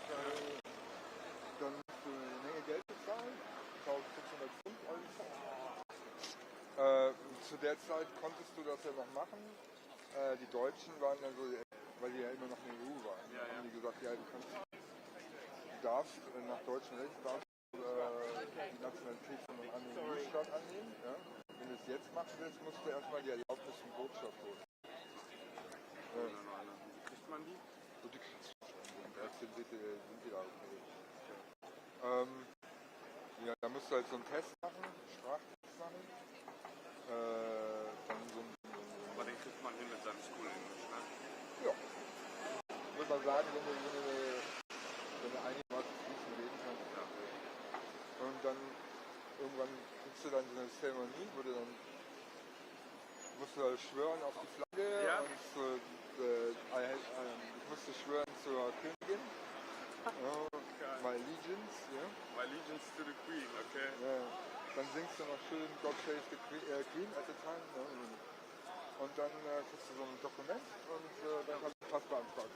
dann musst du eine Menge Geld bezahlen, 1500 Pfund ungefähr. Zu der Zeit konntest du das ja noch machen. Die Deutschen waren dann so, weil die ja immer noch in der EU waren, haben die gesagt, ja, du darfst nach deutschem Recht die Nationalität von einem anderen EU-Staat annehmen. Ja? Wenn du es jetzt machen willst, musst du erstmal die Erlaubnis vom Botschaft holen. Wie kriegt man die? So, die kriegst du schon. Sind die da okay. Ja, da musst du halt so einen Test machen, Sprachtest machen. Dann so aber den kriegt man hin mit seinem School English, ne? Ja. Ich würde mal sagen, wenn du einigermaßen fließend reden kannst. Ja. Und dann irgendwann kriegst du dann so eine Zeremonie, wo du dann musst du schwören auf die Flagge und ich musste schwören zur Königin. My allegiance, ja. My allegiance to the Queen, okay. Ja. Dann singst du noch schön God Save the Queen at the time. Ne? Und dann kriegst du so ein Dokument und dann kannst du Pass beantragen.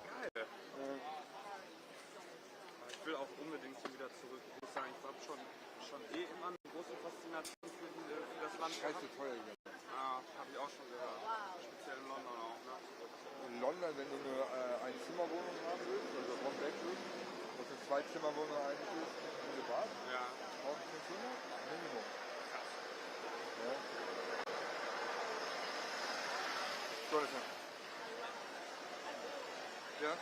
Geil. Ich will auch unbedingt wieder zurück. Ich muss sagen, ich habe schon immer eine große Faszination für das Land. Scheiße teuer hier. Ja, habe ich auch schon gehört. Speziell in London auch. Ne? In London, wenn du nur eine Zimmerwohnung haben willst, also One Bedroom, und für 2 Zimmerwohnungen eigentlich ist, diese Bad, 1500 Minimum. Ja. So ist es. Ja?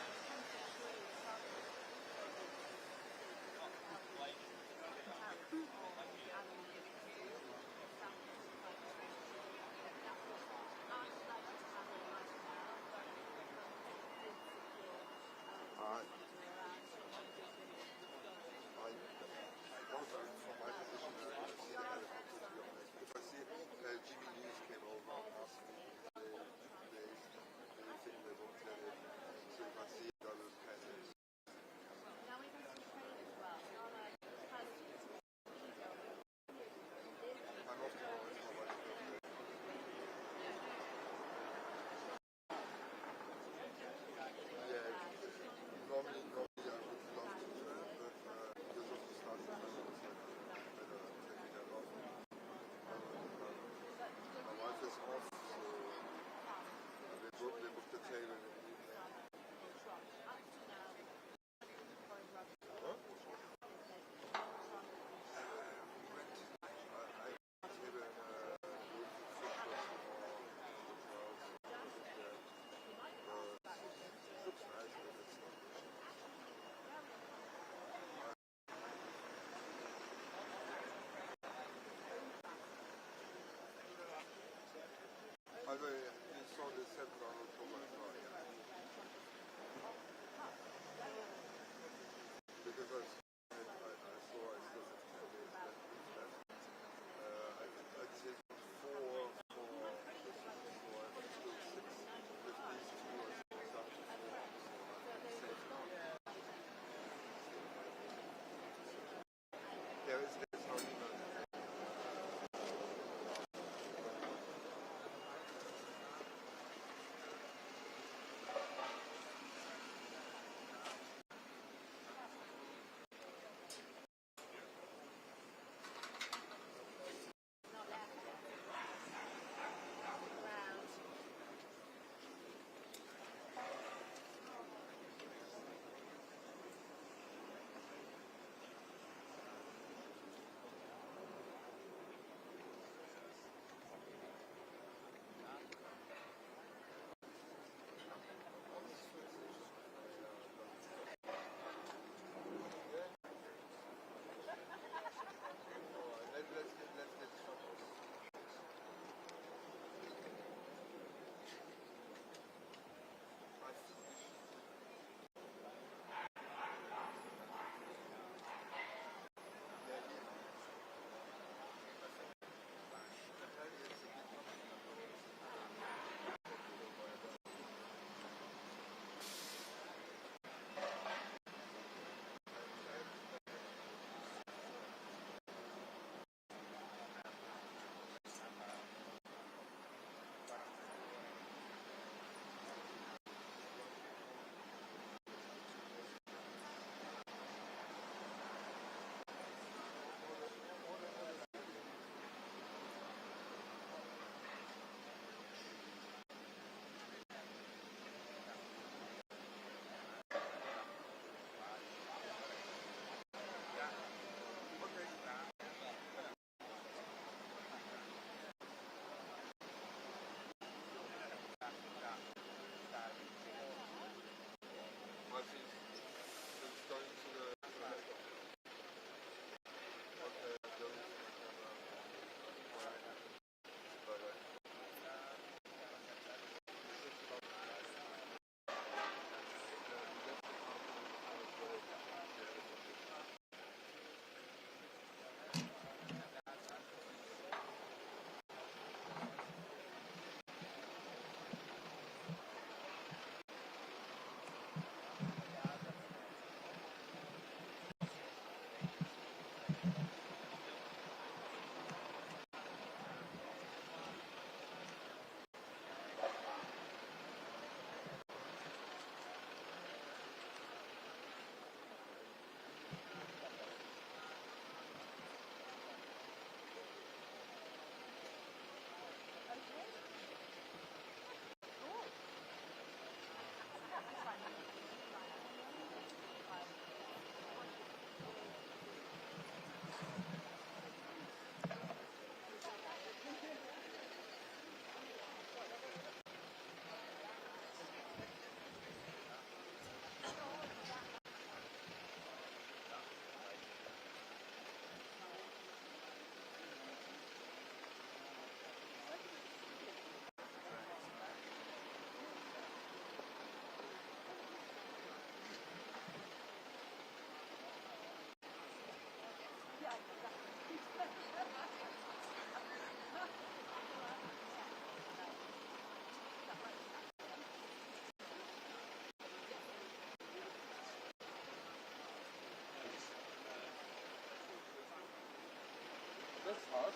That's harsh.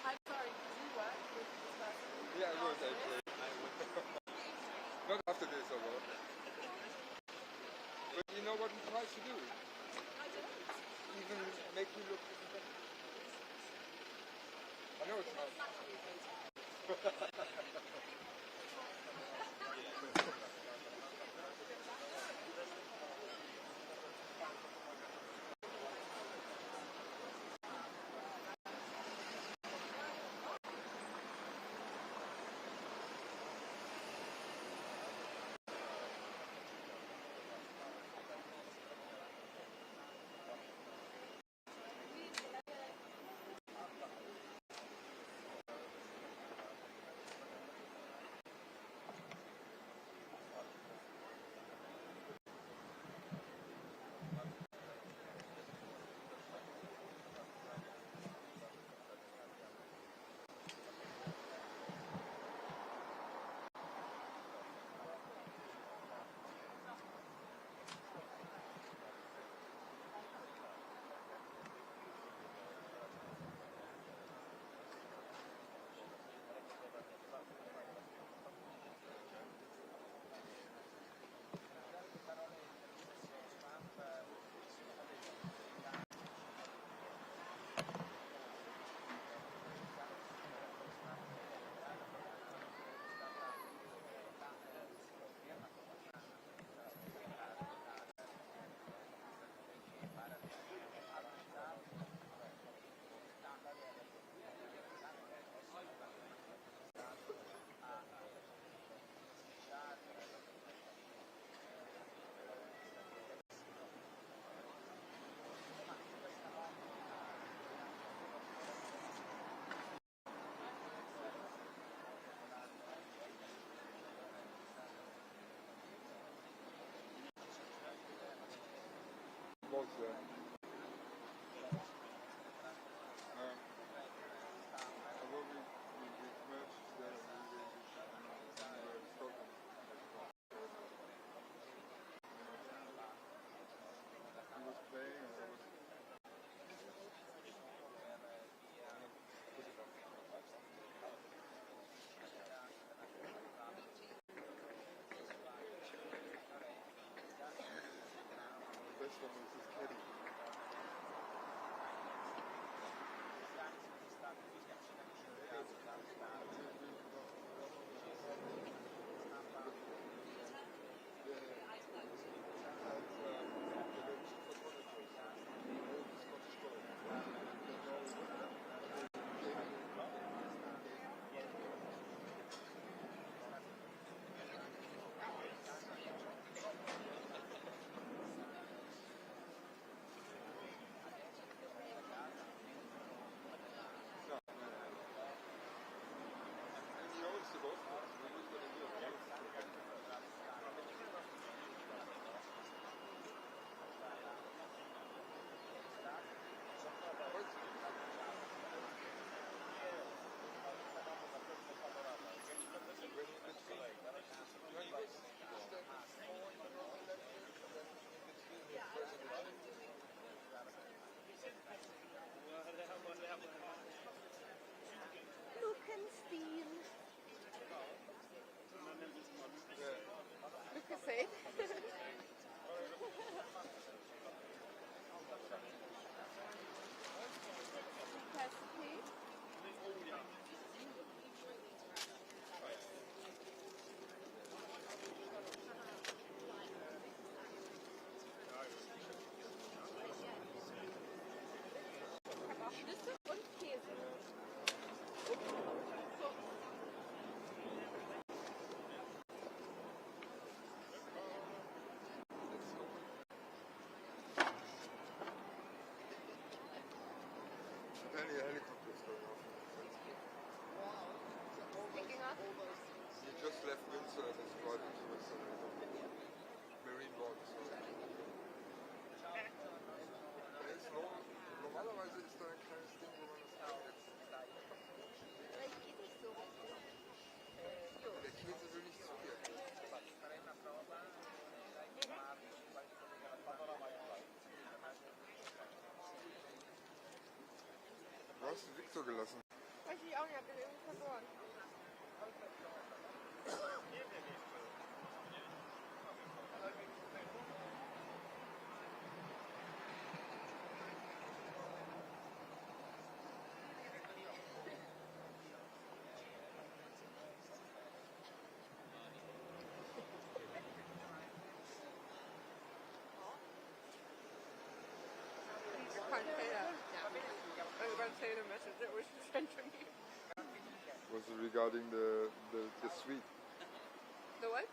I'm sorry, did you work with this person? Yeah, I would After this? actually. Not after this, I will. But you know what he tries to do? I don't. Even make you look even better. I know it's not. Was although we merged there in Scotland. He was playing and I was the best one was his caddy. Safe. Apparently a helicopter is going off. Taking off? He just left Windsor and is driving towards the marine box. Normalerweise ist da ein kleines Ding, wo man das einsetzt. Der Käse will nicht zu dir. hast du Victor gelassen? Weiß ich auch nicht, hab den irgendwie verloren. I can't say that. I was going to say the message that was sent to me. Was it regarding the suite? The what?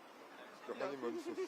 The honeymoon suite.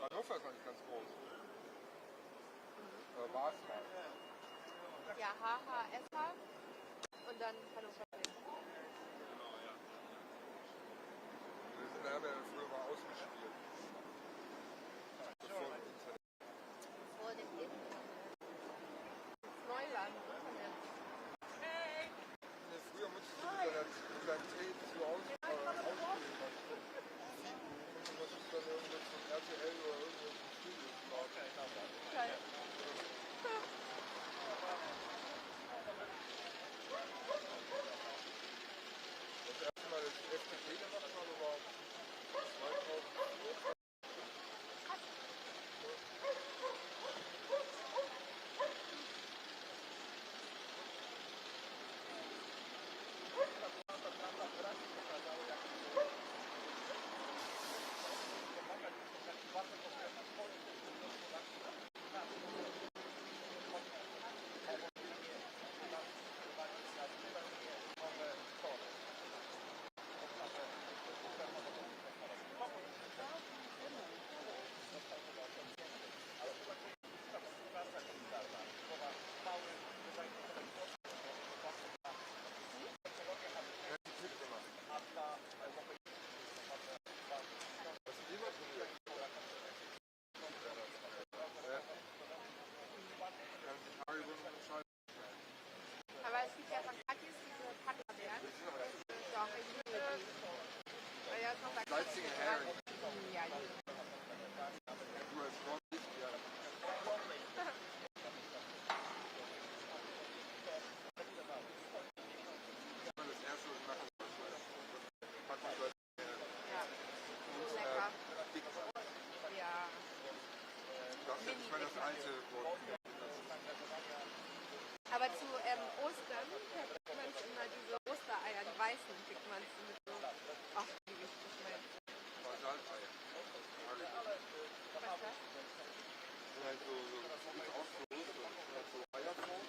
Hannover ist eigentlich ganz groß. War es mal. Ja, HHSH und dann Hannover. Genau, ja. Wir haben ja früher mal ausgespielt. Bevor dem Internet. Vor dem Internet. Neuland. Internet. Früher musstest du mit deinem Tape so ausspielen. Und das ist dann irgendwas von RTL oder irgendwas im Studio. Geil. Das erste Mal, dass ich FDP gemacht habe, war 2004. Aber es gibt ja von Kakis diese Packlerberg. Doch, ich liebe die. Weil ja ist noch bei Salzige Hering. Ja, die. Du als Freund, ja. Das erste, was ich mache, ist packen wir Ja. Lecker. Pizza. Ja. Das ist nicht mal das alte Wort. Aber zu Ostern kriegt man immer diese Ostereier, die weißen, kriegt man mit so. Ach, die liebe ich nicht mehr. Basalteier. Was ist das? sind halt so sieht aus für Ostern. Halt so Eierform.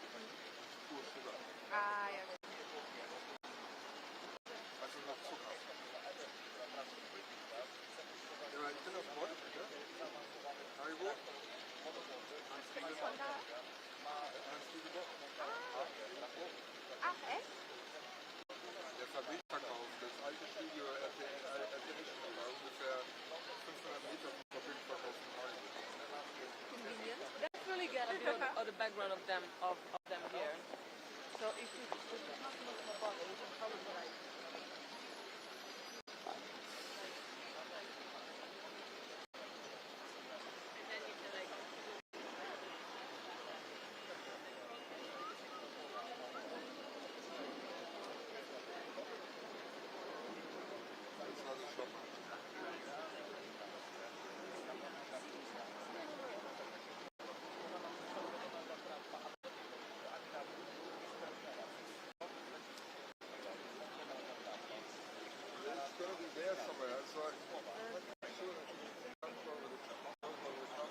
Pur Zucker. Ah, ja. Also noch Zucker. Ja, ich bin auf Bord, ne? Haribo. Kriegst du von da? Ach, echt? Der Fabrikverkauf, das alte Studio RTL war ungefähr 500 Meter vom Fabrikverkauf von Haribo. Convenient. Let's really get a bit of the background of them here. So if you have to look at the bottle, you can probably like. And then you can like. So I'm not sure that it comes from the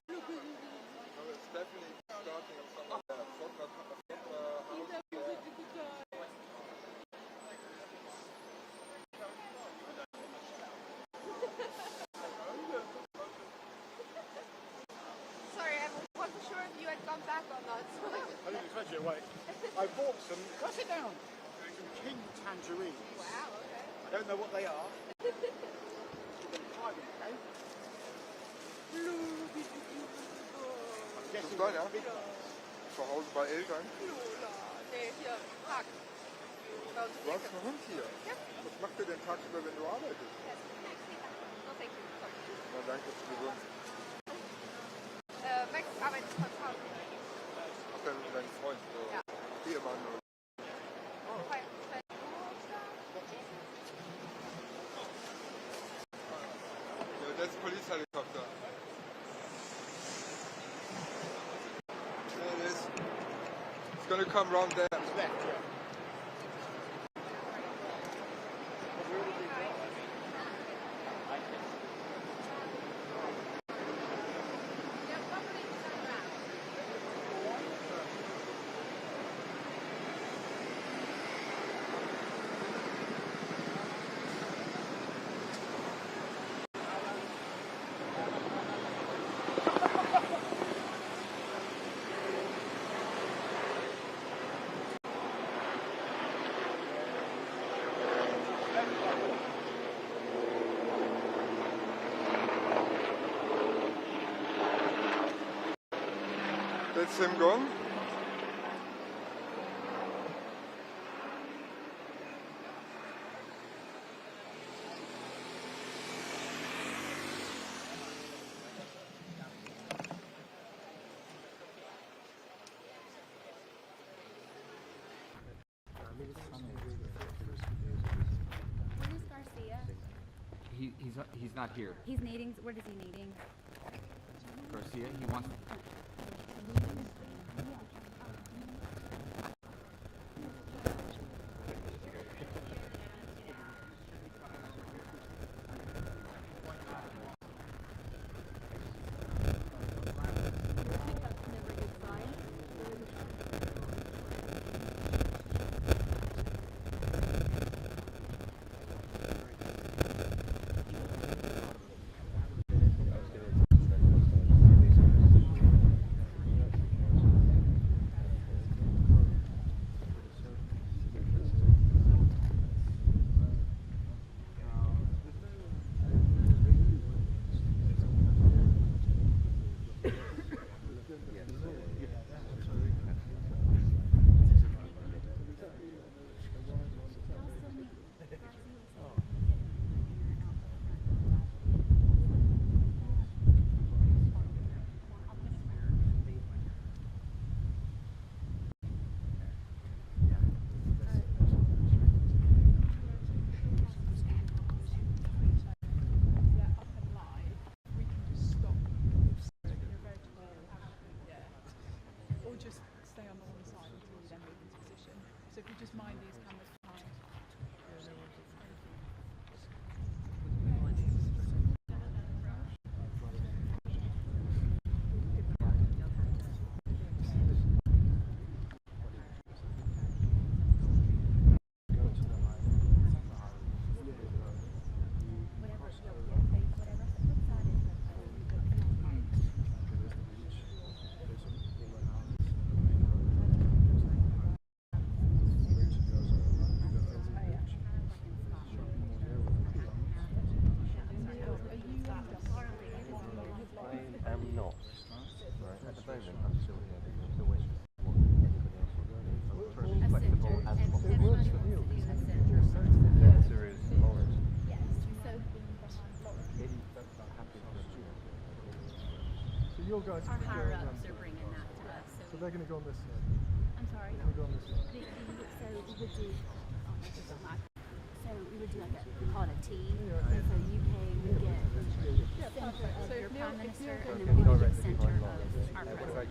it's definitely starting somewhere there. From the house there. Sorry, I wasn't sure if you had come back or not. I didn't expect you to wait. I bought some, can I sit down? Some king tangerines. Wow, okay. I don't know what they are. We're going to try them, okay? I'm guessing Das war ja they're big ones. zu Hause bei Eltern. Lola. Nee, hier, Park. Bei uns Du hast einen Hund hier. Ja. Was macht der denn tagsüber, wenn du arbeitest? No, thank you. Sorry. Na danke, ist gesund. Max arbeitet von zu Hause. Ach, dein Freund, so Ja. Ehemann oder yeah, that's police helicopter. There it is. It's gonna come round there. It's left, yeah. That's him gone. Where's Garcia? He's not here. He's needing. What is he needing? Garcia, he wants. Your guys Our higher ups are bringing that to us. So they're going to go on this side. I'm sorry. They're going to go on this side. So we would do. So we would do like we call it a T. And so UK would get center of your prime minister, and then we would be the center of our president.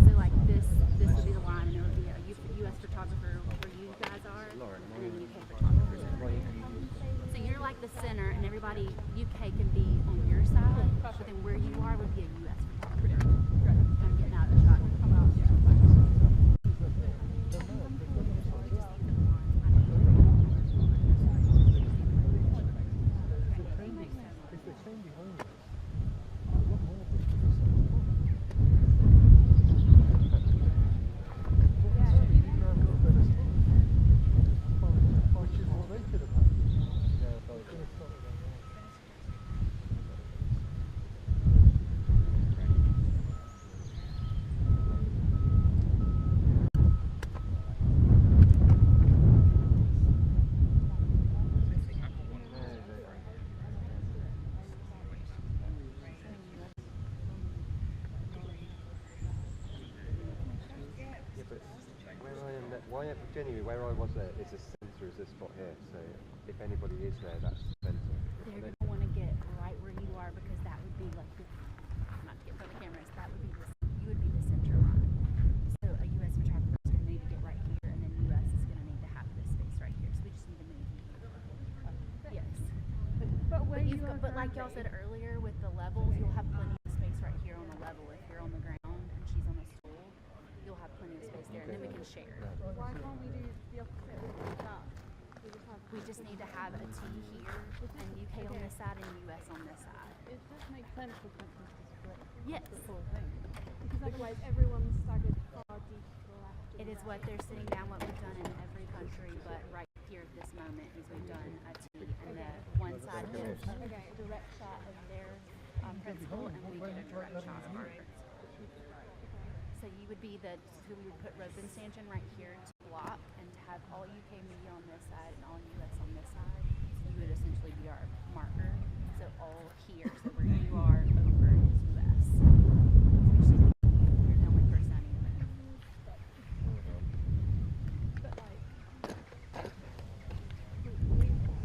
So like this would be the line, and it would be a U.S. photographer where you guys are, and then UK photographers over here. So you're like the center, and everybody UK can be on your side, but then where you are would be a U.S. photographer. I'm getting out of the shot. Genuinely, where I was there is the centre is this spot here, so if anybody is there, that's the centre. They're going to want to get right where you are because that would be like, not to get in front of the cameras, that would be you would be the center line. So a U.S. photographer is going to need to get right here, and then U.S. is going to need to have this space right here. So we just need to move you. Yes. But like y'all said earlier, with the levels, you'll have plenty of space right here on the level. If you're on the ground and she's on a stool, you'll have plenty of space there, and then we can share. Why can't we do the opposite with that? We just need to have a T here, and UK on this side and US on this side. It does make sense for countries to split Yes. the whole thing. Because otherwise everyone's staggered far deep to the left. It is what they're sitting down, what we've done in every country, but right here at this moment is we've done a T, and the one side gets a direct shot of their principal, and we get a direct shot of our principal. So you would be who we would put Robin stanchion right here to block, and to have all UK media on this side and all US on this side. So you would essentially be our marker. So all here, so where you are over is US. So you're the only person I need to move. But like,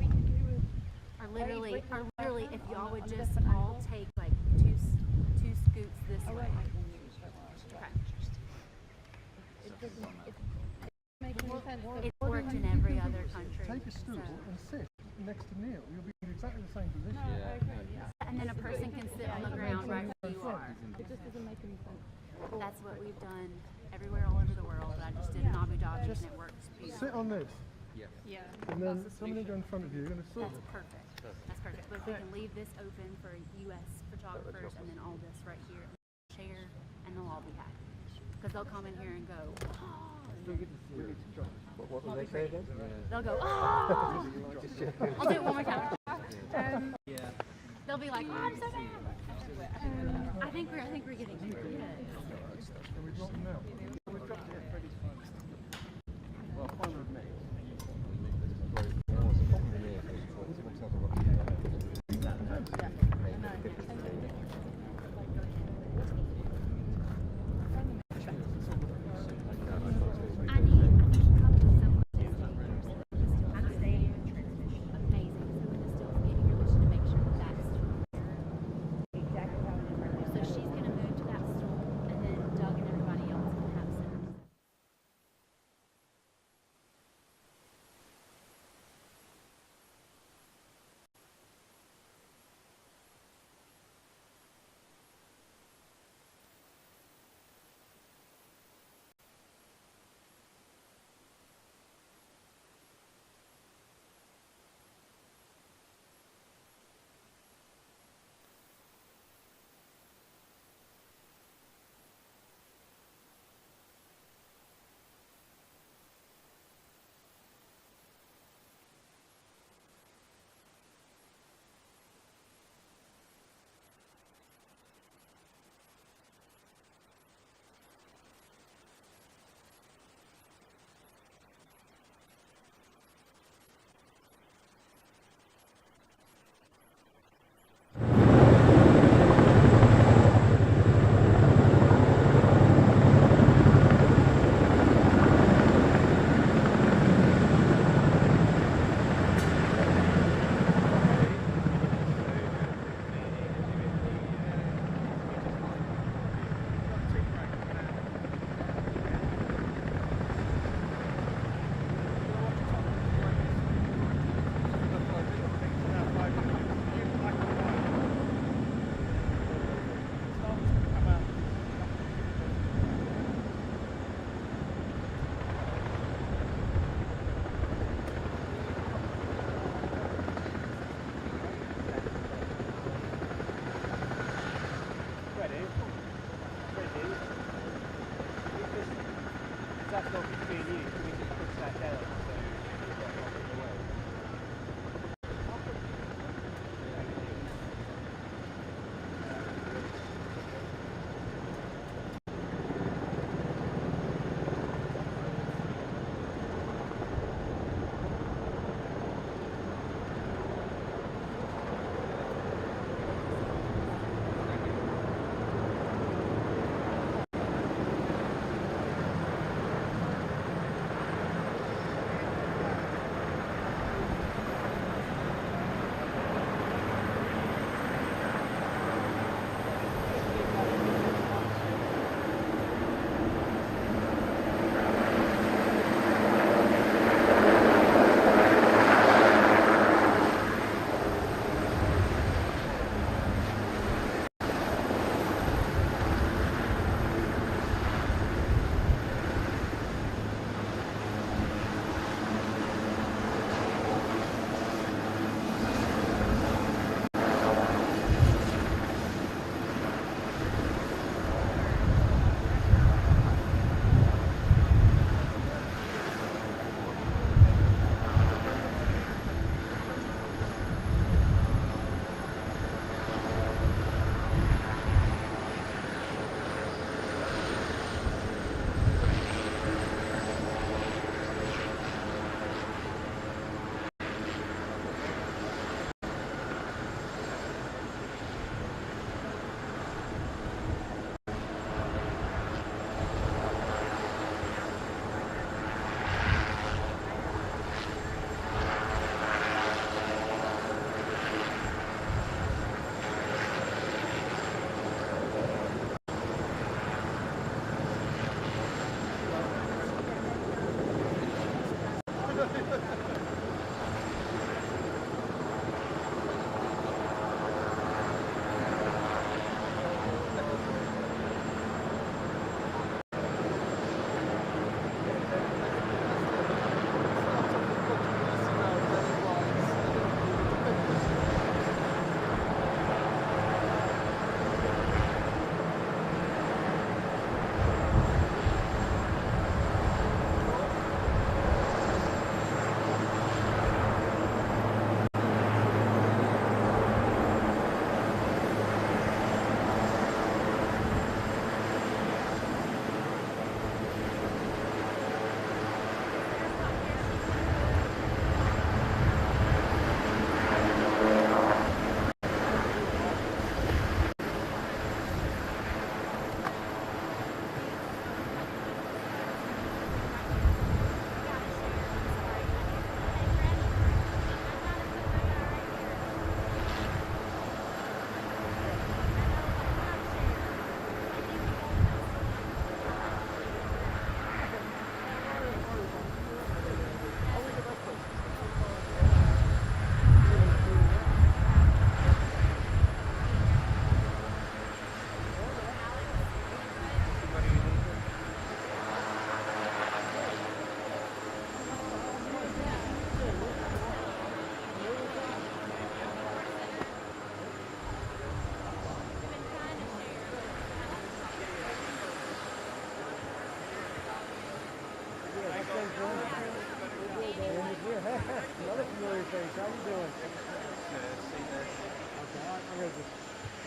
we could do with Or literally, if y'all would just all take like two scoots this way. Okay. it's making sense. It's worked in every other country. Take a stool and sit next to Neil. You'll be in exactly the same position. And then a person can sit on the ground right where you are. It just doesn't make any sense. That's what we've done everywhere all over the world. I just did it in Abu Dhabi, and it works beautifully. Sit on this, Yeah. and then somebody go in front of you. You're going to sit. That's perfect. That's perfect. But if we can leave this open for US photographers, and then all this right here, share, and they'll all be happy. Because they'll come in here and go, oh. What will they say again? They'll go, oh. I'll do it one more time. They'll be like, oh, I'm so bad. I think we're getting good. Can we drop them now? We've dropped it pretty fine. Well, fine with me. So she's going to move to that stool, and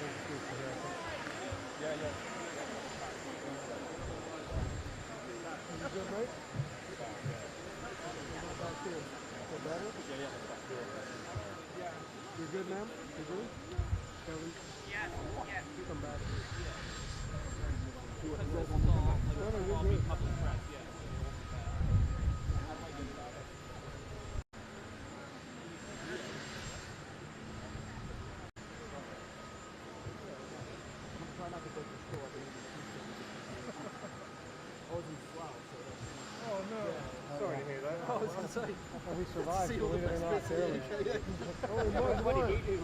Yeah, yeah. You good, mate? How about you? Feel better? Yeah, yeah. You good, ma'am? You good? Kelly? Yeah, yeah. Come back. Because this is all, like, No, no, this will you're all be good. public press, yeah. So it won't be bad. How do I get it out of? I'm gonna try not to break the store. I was in Slough, so that's... Oh, no. Sorry to hear that. I was gonna say... We survived, See all the believe it or not, best bits. barely. Only Everybody one. hated it,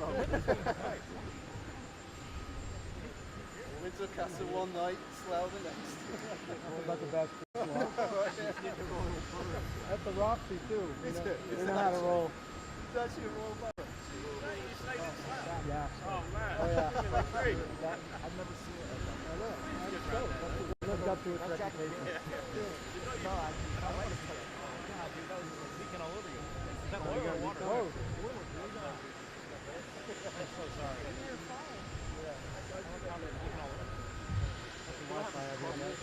Windsor Castle one night, Slough the next. About the best. That's the Roxy, too. Is it? They know how to roll. It's actually a Royal Borough. Yeah. Oh, man. Oh, yeah. Great. I've never seen it. I know. That's lived up to its reputation. No, I like it. God, dude, that was just like leaking all over you. Is that oil or water? Oh. I'm so sorry. You're fine. Yeah. Leaking all over. Wi-Fi every day.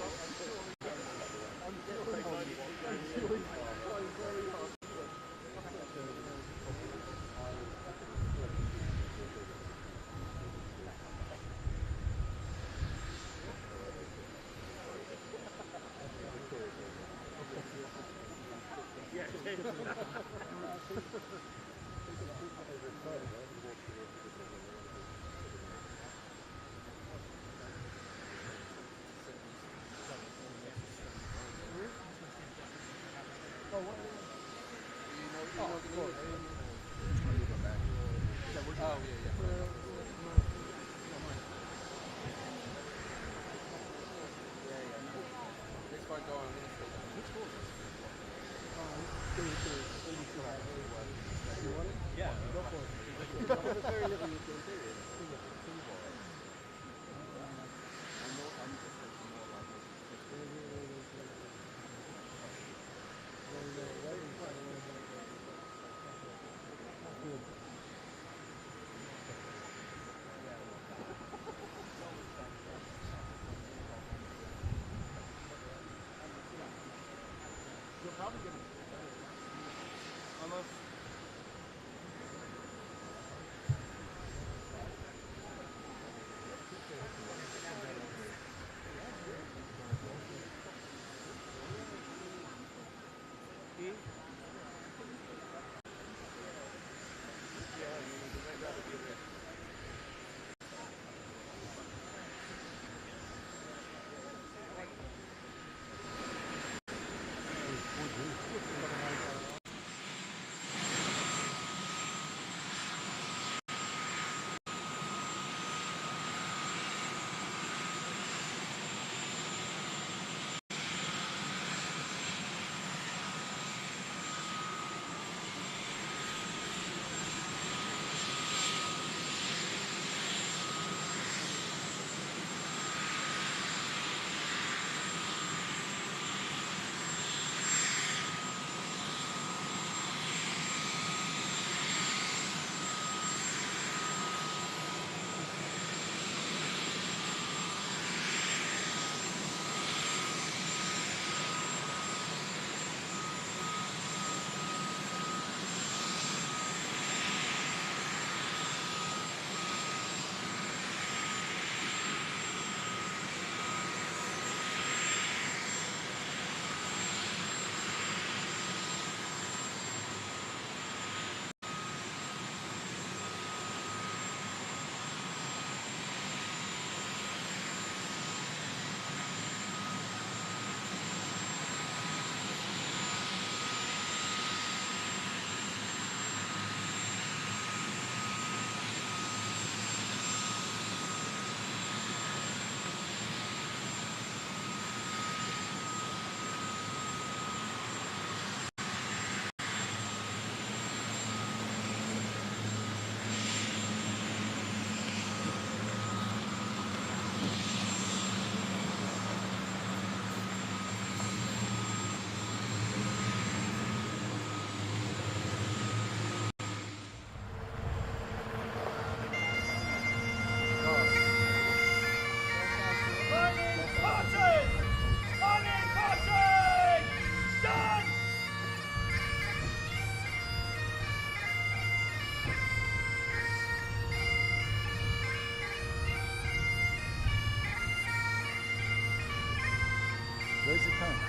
Where's the current?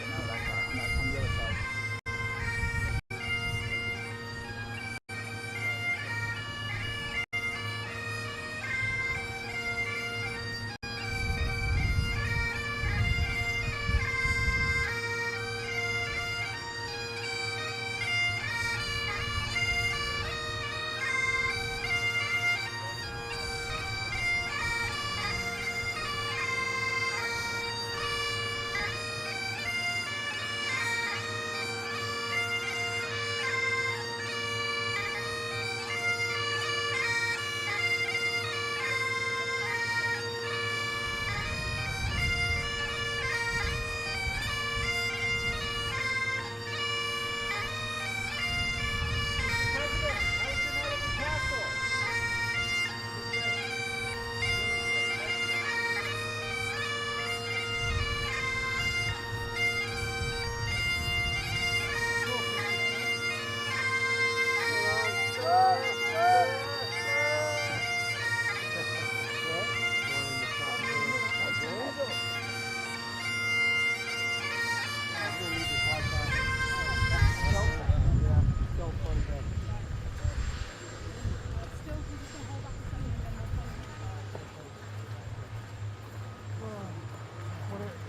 No, that's right. On the other side.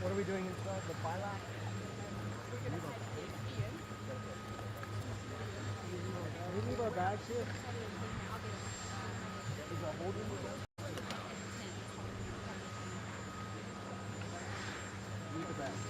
What are we doing inside the Bilac? We leave our bags here. Is there a holder with us? Leave the bags.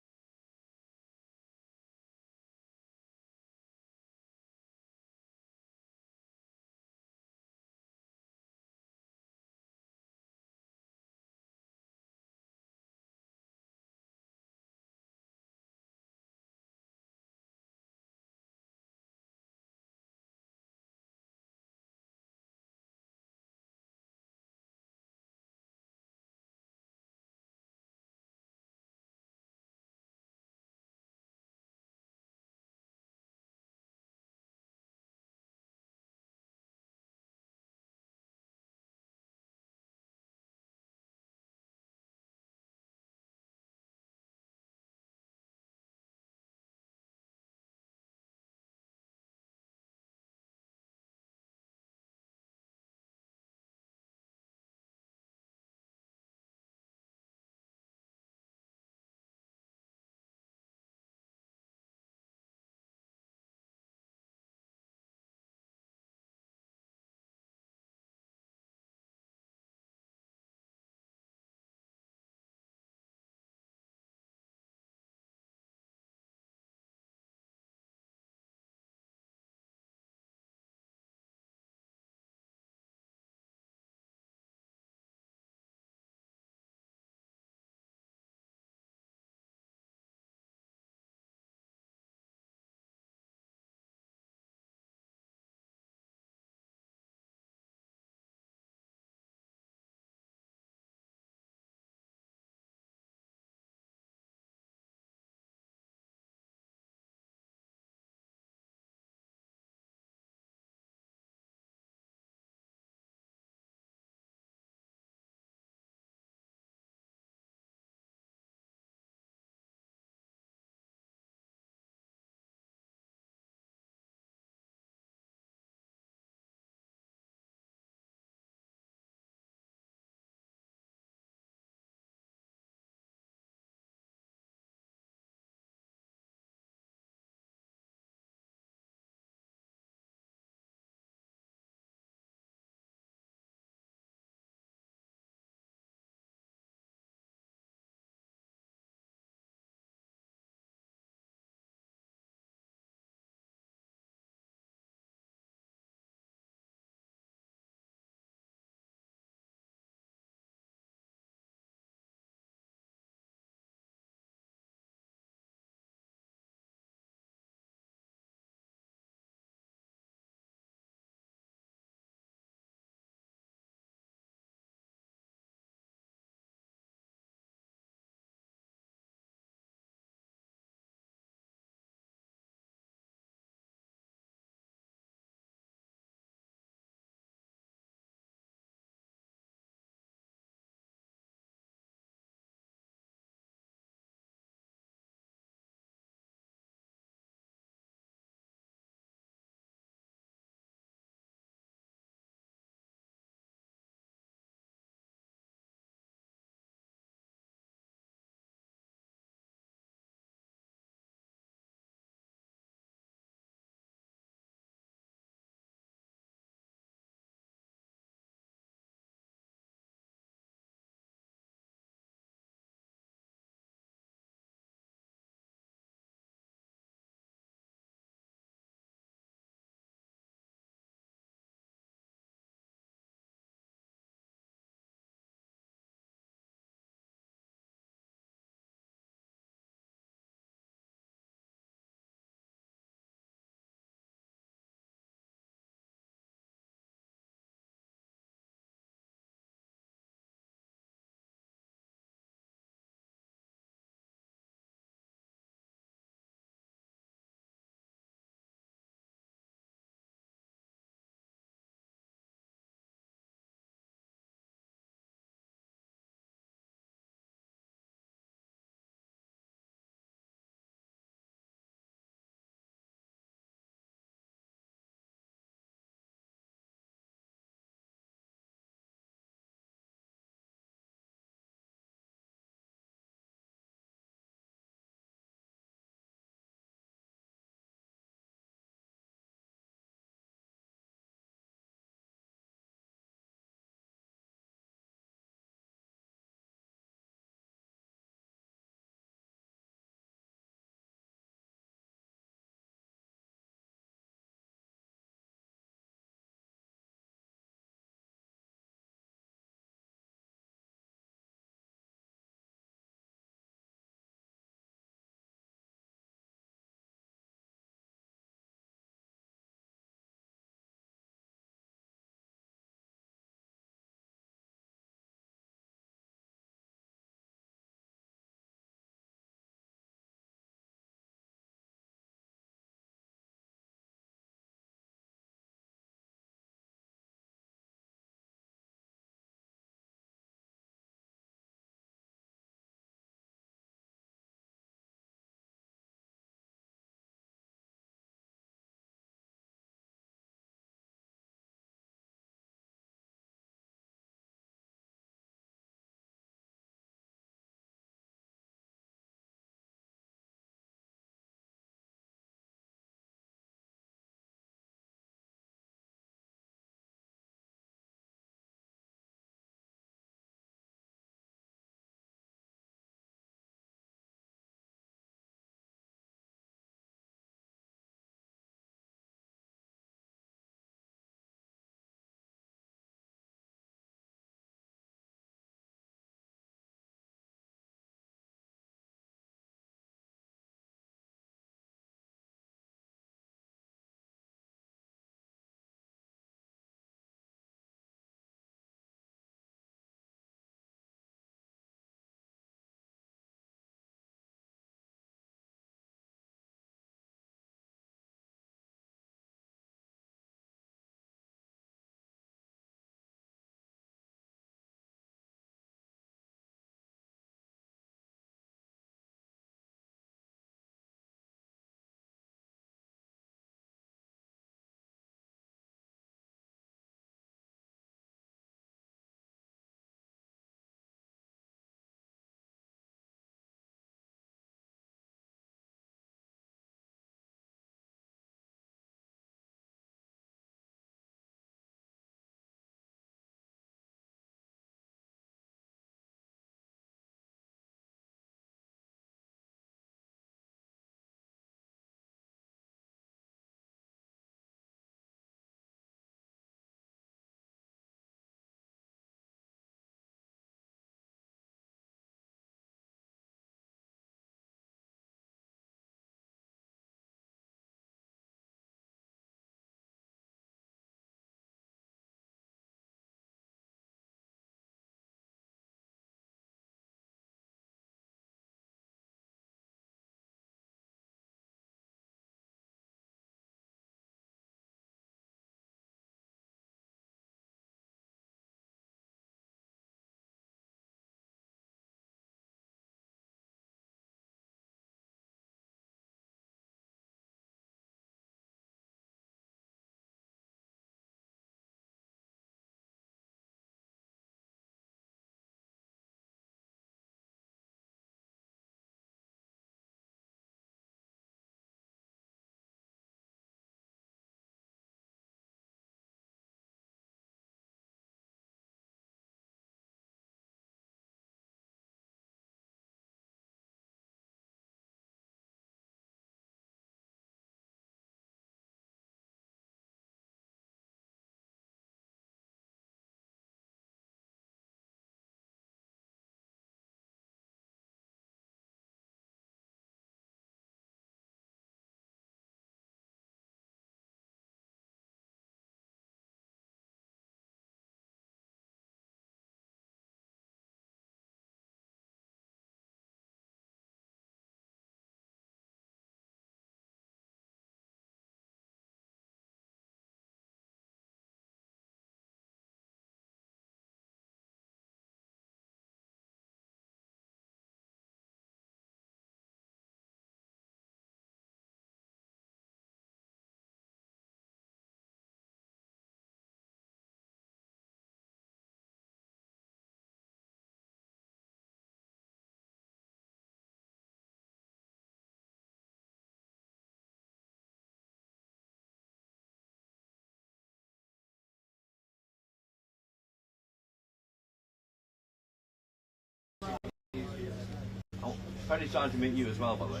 Very excited to meet you as well, by the way.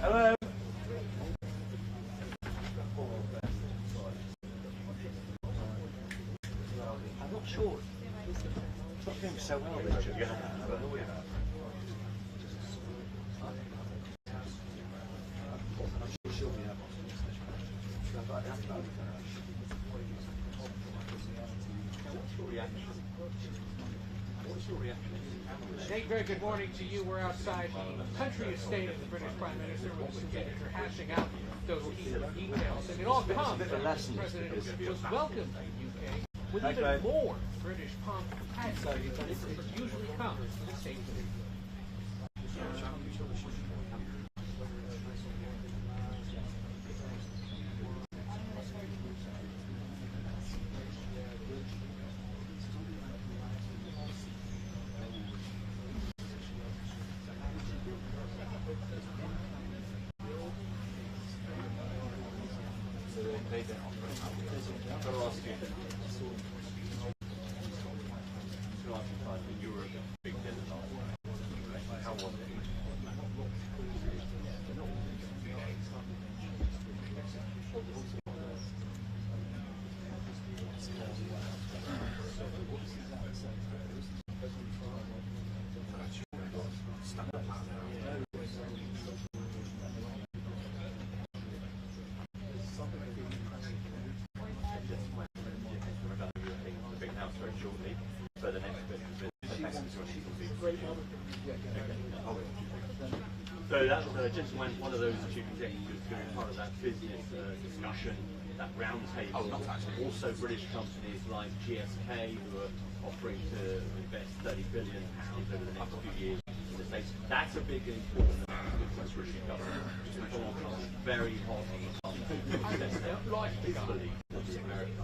Hello. I'm not sure. It's not doing so well, Richard. Yeah. Very good morning to you. We're outside the country estate of the British Prime Minister with the senator hashing out those key details. And it all comes after the President was welcomed in the UK with even more British pomp and circumstances that usually come to the state. So that was just when one of those chief executives during part of that business discussion, that round table. Also British companies like GSK who are offering to invest £30 billion over the next few years in the States. That's a big important announcement from the British government. Very hot on the peacefully the American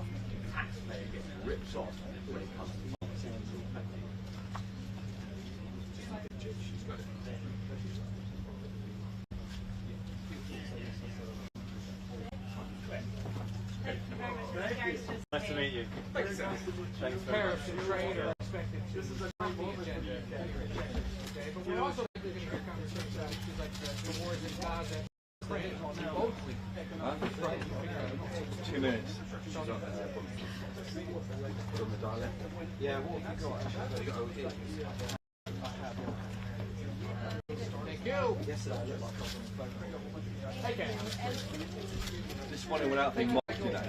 taxpayer gets ripped off when it comes to pharmaceutical spending. She's got it. Nice to meet you. Thanks. Tariffs and trade are expected to be on the agenda today, but we're also going to hear conversations about issues like the wars in Gaza, Ukraine, mostly economic. 2 minutes. Yeah, what have you got? Thank you. Yesterday I looked like I was on the phone. Okay. This morning without being mocked, you know.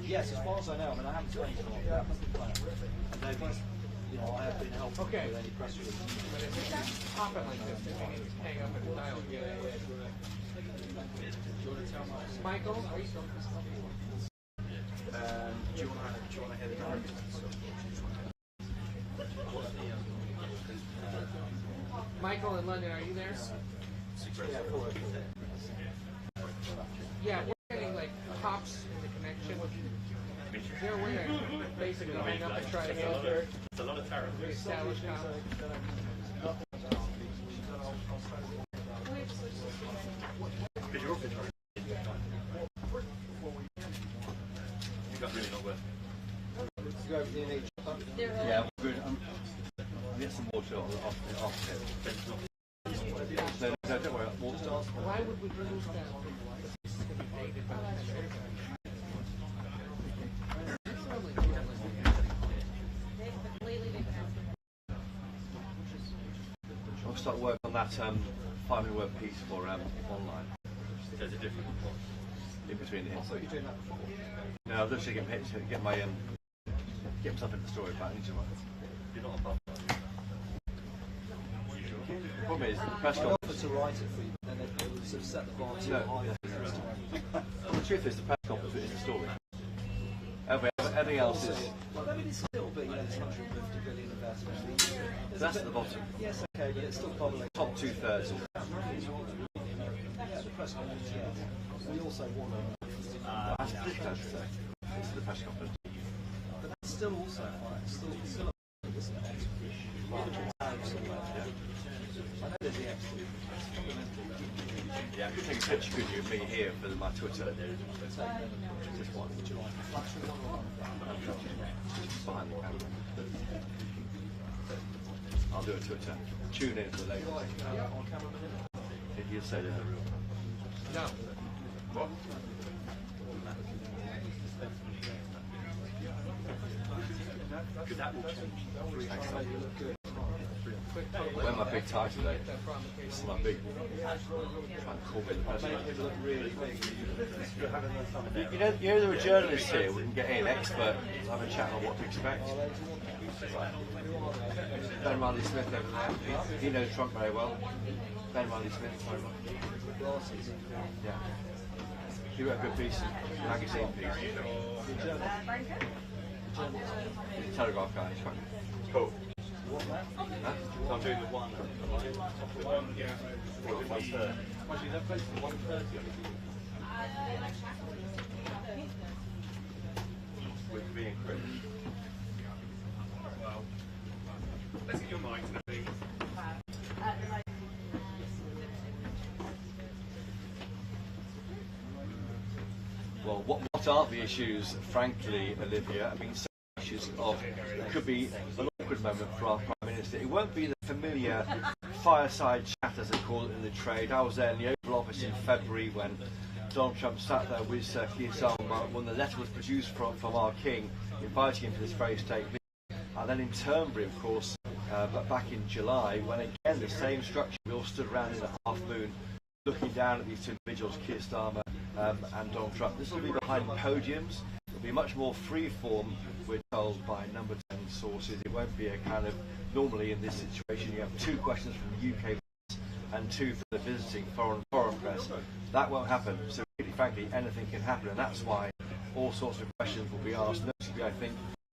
Yes, as far as I know, I mean, I haven't spoken to them about the plan. And they've, you know, I have been helpful with any press releases. But if it's popping like this, then we need to hang up and dial. Do you want to tell Michael, are you still? do you want to hear the directions? Michael in London, are you there? Yeah, we're getting like pops in the connection. Is there a way to basically hang up and try again? It's a lot of tariffs. Reestablish contact. Because you're also trying. You got really not worth. You go over the NH. Yeah, we're good. I'll get some water off here. No, don't worry. Water. Why would we remove that? This is going to be dated by I'll start work on that 5-minute piece for online. There's a different one in between it. So you're doing that before? No, I was literally get my get myself into the story, but I need to write. You're not above that. The problem is the press conference. I offered to write it for you, and then it would sort of set the bar too high. The truth is, the press conference is the story. Everything else is. Well, I mean, it's still big, you know, it's 150 billion investment. That's at the bottom. Yes, okay, but it's still bubbling. Top 2/3. Yeah, the press conference, yeah. We also want to. That's this is the press conference. But that's still also high. It's still a isn't it? I know there's the extra. Yeah, I could take a picture, could you, of me here for my Twitter. Just one. Would you like a flash one or Behind the camera. I'll do a Twitter. Tune in for the latest. Did you say that? No. What? Because that will change. Excellent. Wear my big tie today. This is my big. Trying to call me the president. You know there are journalists here. We can get in, expert, have a chat on what to expect. Ben Riley Smith over there. He knows Trump very well. Ben Riley Smith, sorry. Yeah. He wrote a good piece, magazine piece. He's a Telegraph guy. He's quite cool. Huh? So I'm doing the one. Actually, they're close to 1:30. With me and Chris. Well, let's get your mic and everything. Well, what aren't the issues, frankly, Olivia? I mean, some issues of it could be an awkward moment for our Prime Minister. It won't be the familiar fireside chat, as they call it in the trade. I was there in the Oval Office in February when Donald Trump sat there with Keir Starmer when the letter was produced from our King, inviting him to this very state visit. And then in Turnberry, of course, but back in July, when again the same structure, we all stood around in the half moon, looking down at these two individuals, Keir Starmer and Donald Trump. This will be behind podiums. It'll be much more free-form, we're told by number 10 sources. It won't be a kind of, normally in this situation you have 2 questions from the UK press and 2 from the visiting foreign press. That won't happen. So really, frankly, anything can happen, and that's why all sorts of questions will be asked. Notably, I think,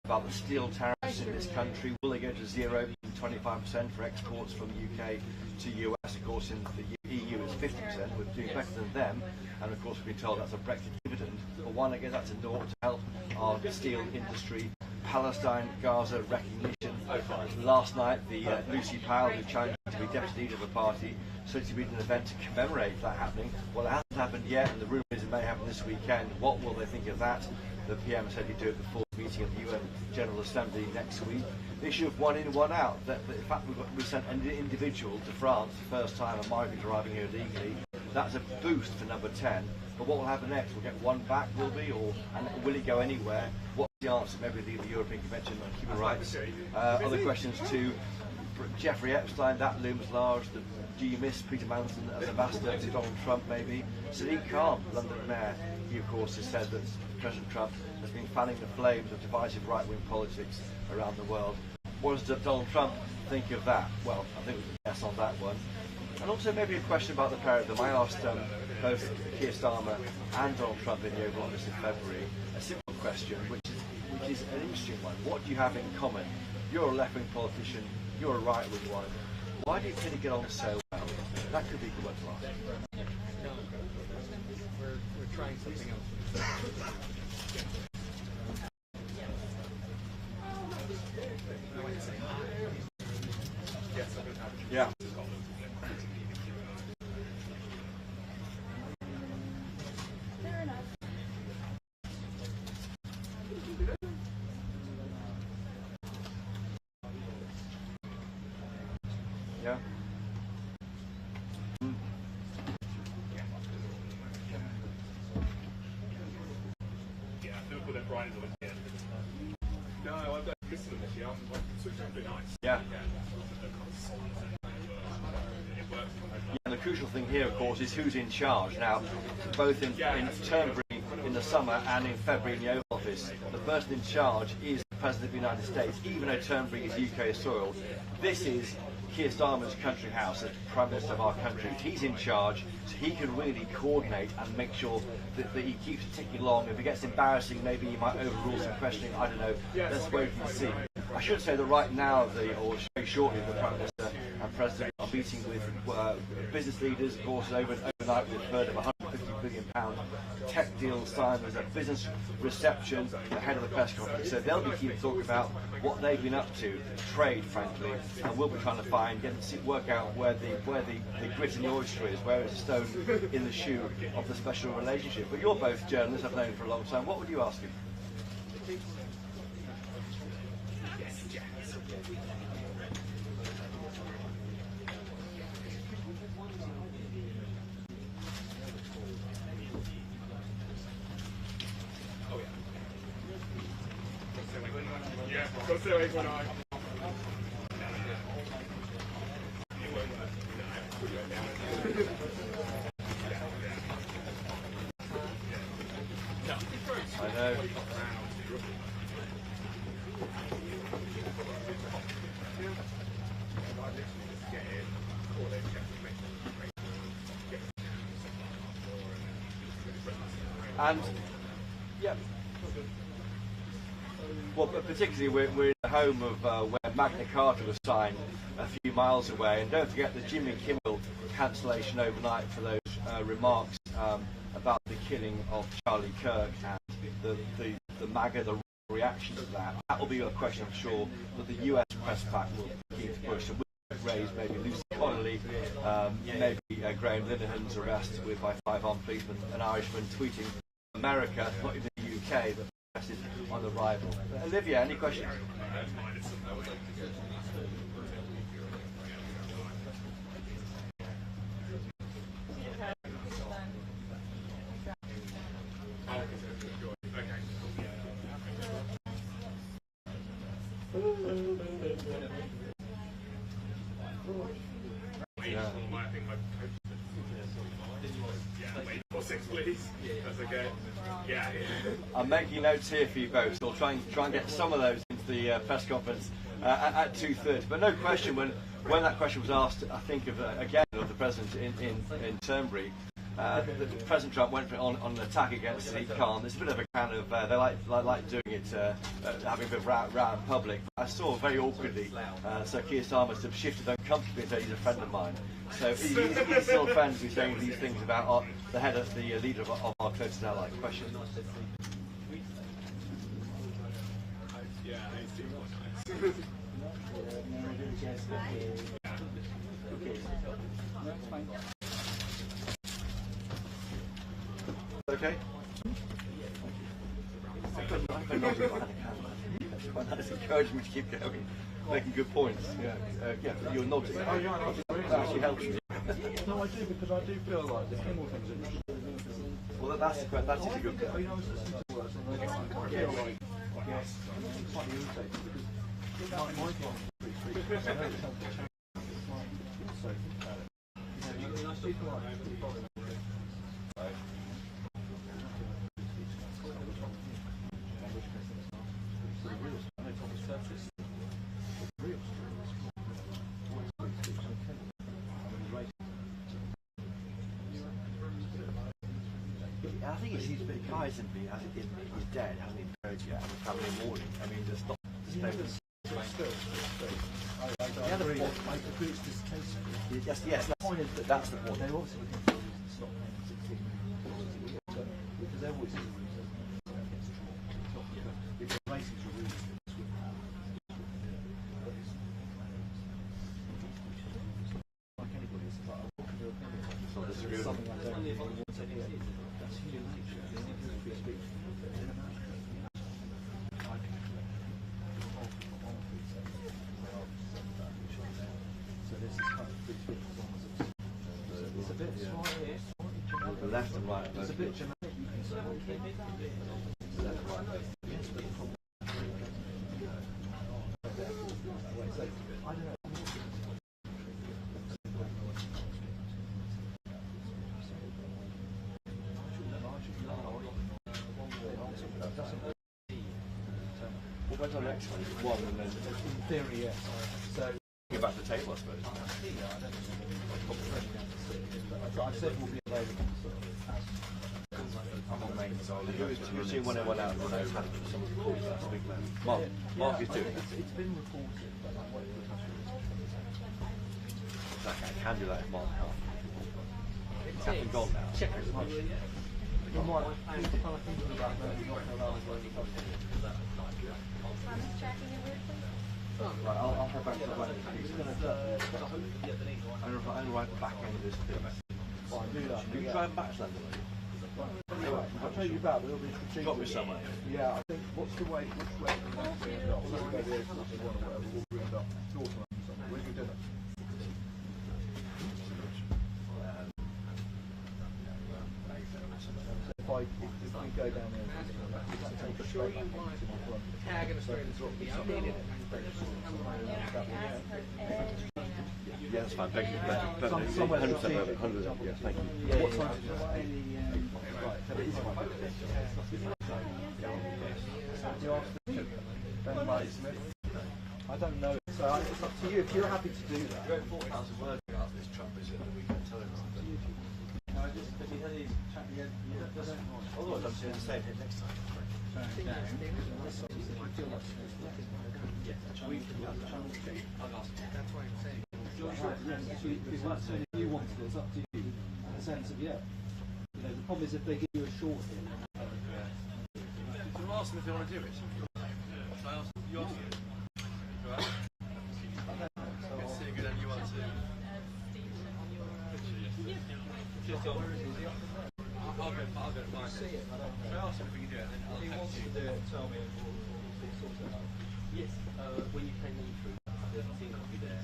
about the steel tariffs in this country. Will they go to 0 and 25% for exports from the UK to US? Of course, in the EU it's 50%. We're doing better than them, and of course we've been told that's a Brexit dividend. But why not get that to naught to help our steel industry? Palestine, Gaza recognition. Last night, Lucy Powell, who challenged to be deputy leader of the party, said to be an event to commemorate that happening. Well, it hasn't happened yet, and the rumour is it may happen this weekend. What will they think of that? The PM said he'd do it before the meeting of the UN General Assembly next week. The issue of one in, one out. That in fact, we sent an individual to France the first time, a migrant arriving here illegally. That's a boost for number 10. But what will happen next? We'll get one back, will we? And will it go anywhere? What's the answer? Maybe leave the European Convention on Human Rights. Other questions too. Jeffrey Epstein, that looms large. Do you miss Peter Manson as ambassador to Donald Trump, maybe? Sadiq Khan, London Mayor, he of course has said that President Trump has been fanning the flames of divisive right-wing politics around the world. What does Donald Trump think of that? Well, I think we can guess on that one. And also maybe a question about the pair of them. I asked both Keir Starmer and Donald Trump in the Oval Office in February a simple question, which is an interesting one. What do you have in common? You're a left-wing politician, you're a right-wing one. Why do you tend to get on so well? That could be a good one to ask. No, we're trying something else. Yeah. Yeah. Yeah, Liverpool then Brighton is at the end. No, I've got this one this year. I'm switching up pretty nice. Yeah. And the crucial thing here, of course, is who's in charge. Now, both in Turnberry in the summer and in February in the Oval Office, the person in charge is the President of the United States, even though Turnberry is UK soil. This is Keir Starmer's country house, as Prime Minister of our country. He's in charge, so he can really coordinate and make sure that he keeps ticking along. If it gets embarrassing, maybe he might overrule some questioning. I don't know. Let's wait and see. I should say that right now, or very shortly, the Prime Minister and President are meeting with business leaders. Of course, overnight we've heard of £150 billion tech deal signed. There's a business reception ahead of the press conference. So they'll be keen to talk about what they've been up to, trade, frankly, and we'll be trying to work out where the grit in the oyster is, where it's a stone in the shoe of the special relationship. But you're both journalists, I've known for a long time. What would you ask him? I know. And yeah, well, but particularly we're in the home of where Magna Carta was signed a few miles away, and don't forget the Jimmy Kimmel cancellation overnight for those remarks about the killing of Charlie Kirk and the MAGA, the reaction to that. That will be a question, I'm sure, that the US press pack will begin to push. So we'll raise maybe Lucy Connolly, maybe Graham Linehan's arrest by 5 armed policemen, an Irishman tweeting America, not even the UK, but the US is on the rival. Olivia, any questions? I'm making notes here for you both, so I'll try and get some of those into the press conference at 2:30. But no question, when that question was asked, I think of again of the president in Turnberry, President Trump went on an attack against Sadiq Khan. It's a bit of a kind of they like doing it, having a bit of row in public. I saw very awkwardly, Sir Keir Starmer must have shifted uncomfortably and said he's a friend of mine. So he's still friends with saying these things about the head of the leader of our closest ally. Question. Okay. That's encouraging me to keep going, making good points. Yeah, you're nodding. Oh, yeah, that actually helps you. No, I do, because I do feel like there's more things. Well, that's a good point. I feel like, yes, I'm slightly irritated because my I think it's he's been Heisenberg, he's dead, hasn't he? Buried yet, and family mourning. I mean, there's not. The other point, I agree, it's distasteful. Yes, the point is that that's the point. They also looking for reasons to stop paying 16 million. Because there always is a reason against Trump. If the ratings are really like anybody, it's like, what can your opinion on? It's something I don't really want to hear. That's human nature. There's nothing to be speaking. The left and right. It's a bit dramatic. Left and right. I don't know. Well, when's our next one? And then in theory, yes. So go back to the table, I suppose. I said we'll be available. I'm on main, so you're seeing one in, one out, one out. Someone's recording that speak now. Mark is doing it. It's been reported, but I'm waiting for the I can do that if Mark can't. It's actually gone now. Checkers. You might kind of thinking about maybe not allowing Right, I'll head back to the right. I'm right back end of this thing. Fine, do that. You can try and backslide it. I'll tell you about, but it'll be strategic. Got me somewhere. Yeah, I think, what's the way, which way we want to end up? We'll go there, or whatever, we'll end up north or something. Where's your dinner? we go down there, I'm sure you want tag and a straight is what we updated it. Yeah, that's fine. Thank you. 100%, yeah, thank you. What time is it? Right, so it is quite good. You asked Ben Smith. I don't know. So it's up to you. If you're happy to do that. You've got 4,000 words about this Trump, is it? That we can tell him. No, just if you had these chatting again, Otherwise, I'm saying the same here next time. That's why I'm saying. If you want to, it's up to you. In the sense of, yeah. You know, the problem is if they give you a short here. Can I ask them if they want to do it? You ask them. Right? Good seeing you then, you want to. Just on. I'll go find it. Can I ask him if we can do it? Then If he wants to do it, tell me and we'll sort it out. Yes, when you came in through, there's a team copy there.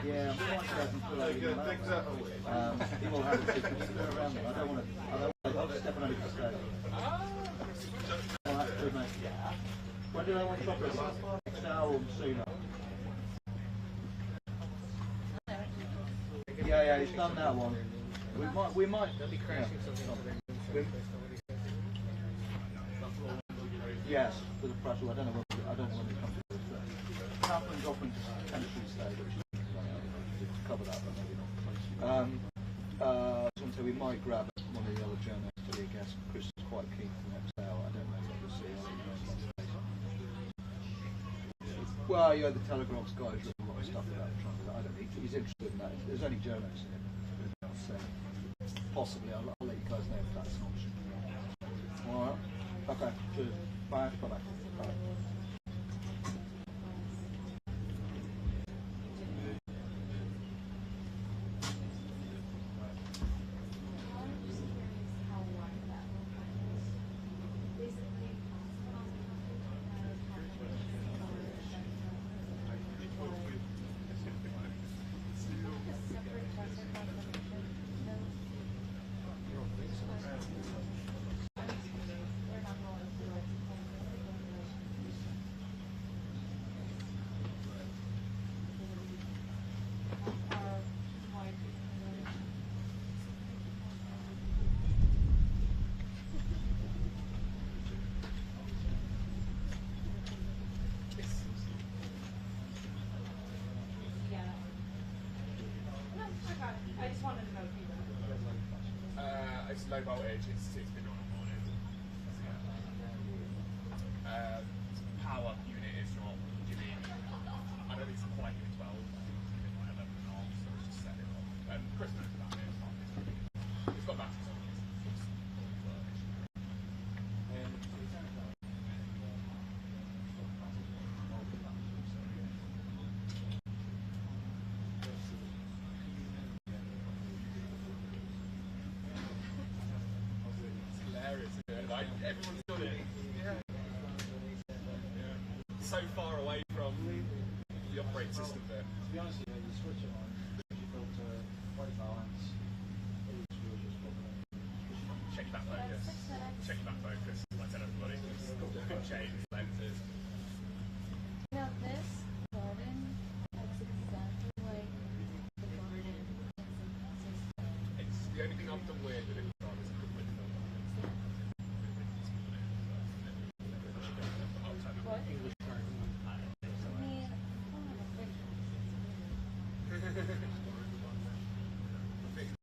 Yeah, I'm quite certain for that. People have to consider around me. I don't want to step on any mistake. Oh, that's good, mate. When do they want chocolate? Next hour or sooner? Yeah, he's done that one. We might. They'll be crashing something for their moonshine based on what he said. Yes, with the pressure. I don't know when it comes to this. Catherine's offering to potentially stay, which is to cover that, but maybe not. So we might grab one of the other journalists to be a guest. Chris is quite keen for the next hour. I don't know what we'll see. Well, yeah, the Telegraph's guys wrote a lot of stuff about Trump. I don't think he's interested in that. There's only journalists in it. So possibly, I'll let you guys know if that's an option. All right. Okay. Cheers. Bye. Bye. Bye. It's low voltage, it's been on all morning. Power unit is not giving, I don't think it's quite giving 12, it's like 11 and a half, so it's just set it off. Chris knows about it, it's got batteries on it. Like, everyone's done it. Yeah. So far away from the operating system there. To be honest with you, you switch it on, you filter white balance, check back focus. Check back focus. I tell everybody. Change lenses. Now this button looks exactly like the button. It's the only thing I've done weird with it is the window. What?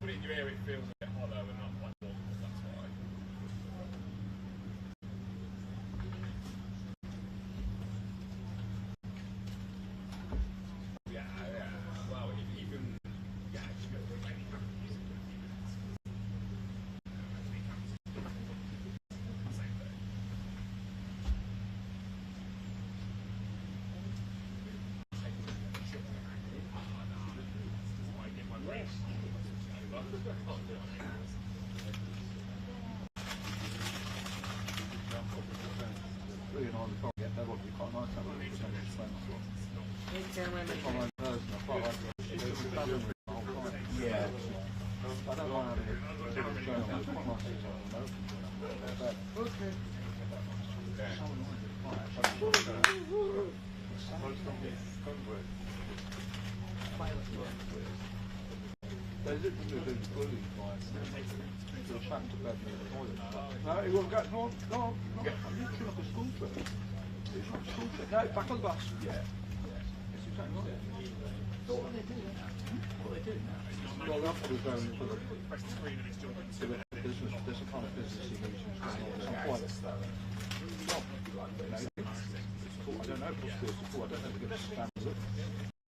What do you Really nice, we can't get that one. It's quite nice to have a look at the same slot. I'm a person, I quite like it. It's just travelling with the whole time. Yeah. I don't mind having it going on. It's quite nice to have a note. Okay. They literally do bullying by the trapped to bed near the toilet. No, he won't go. No, I'm literally like a school trip. It's not a school trip. No, back on the bus. Yeah. It's exactly right. So what do they do now? What do they do now? Well, that's what we're going for the business. There's a kind of business meetings going on. Some quite I don't know if it's I don't know if they're going to spam it.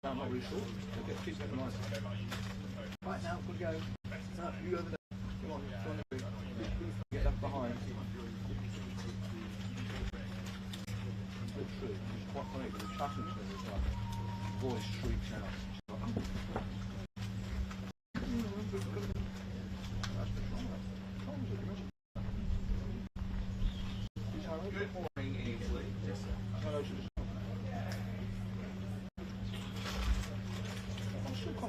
I'm not really sure. They keep getting nice. Right now, we'll go. No, you over there. Come on, get left behind. Literally, it's quite funny, but the chatting to him is like, voice shrieks out. Good morning, Ainsley.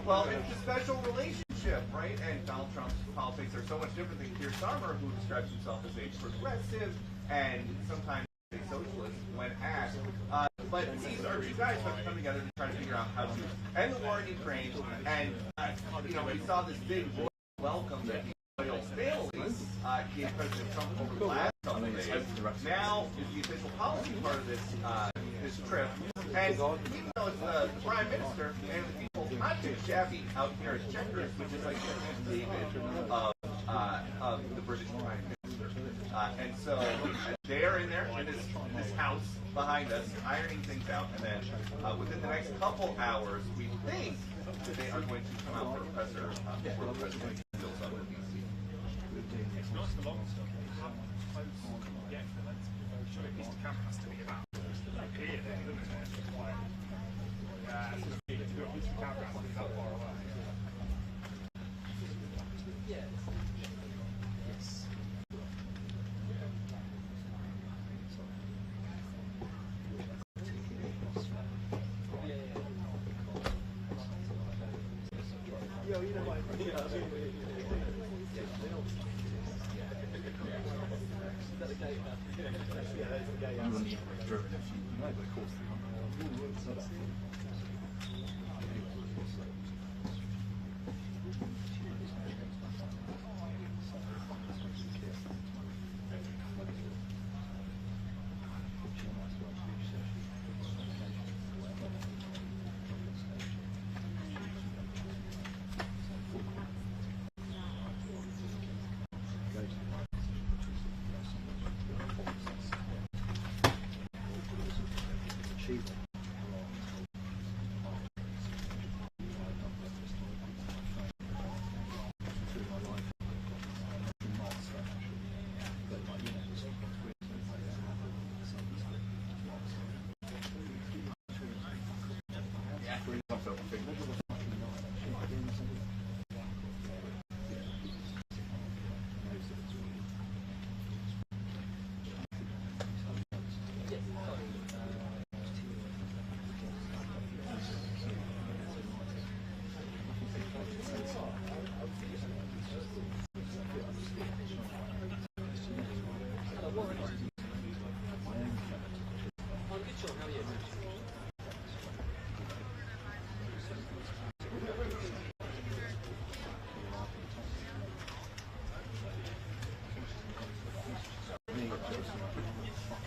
Well, it's a special relationship, right? And Donald Trump's politics are so much different than Keir Starmer, who describes himself as a progressive and sometimes a socialist when asked. But these are two guys who have to come together to try to figure out how to end the war in Ukraine. And, we saw this big welcome that the royal families gave President Trump over the last couple of days. Now is the official policy part of this trip. And even though it's the Prime Minister and the people, I'm too shabby out here at Chequers, which is like the David of the British Prime Minister. And so they are in there in this house behind us, ironing things out, and then within the next couple hours, we think that they are going to come out for President Bill Sutherland, D.C. It's not the long stuff. How close you get to that? Surely a piece of camp has to be about here, then, isn't it? Like, yeah, it's just a piece of camp has to be that far away. Yes. Yo, you know what?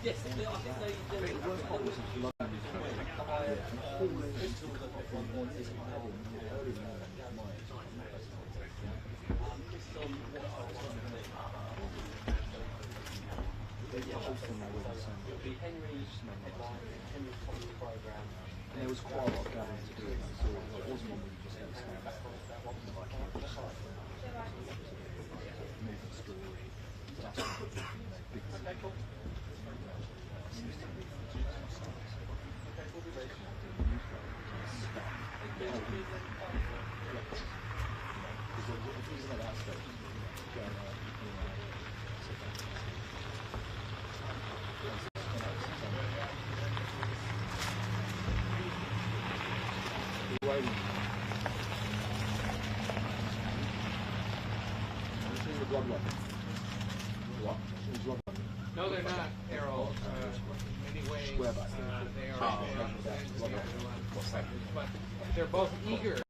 Yes, they There was quite a lot of gathering to do it, so it wasn't one we just had to stand back. Moving story, that's big away. What? No, they're not. They're all, in many ways, they are but they're both eager to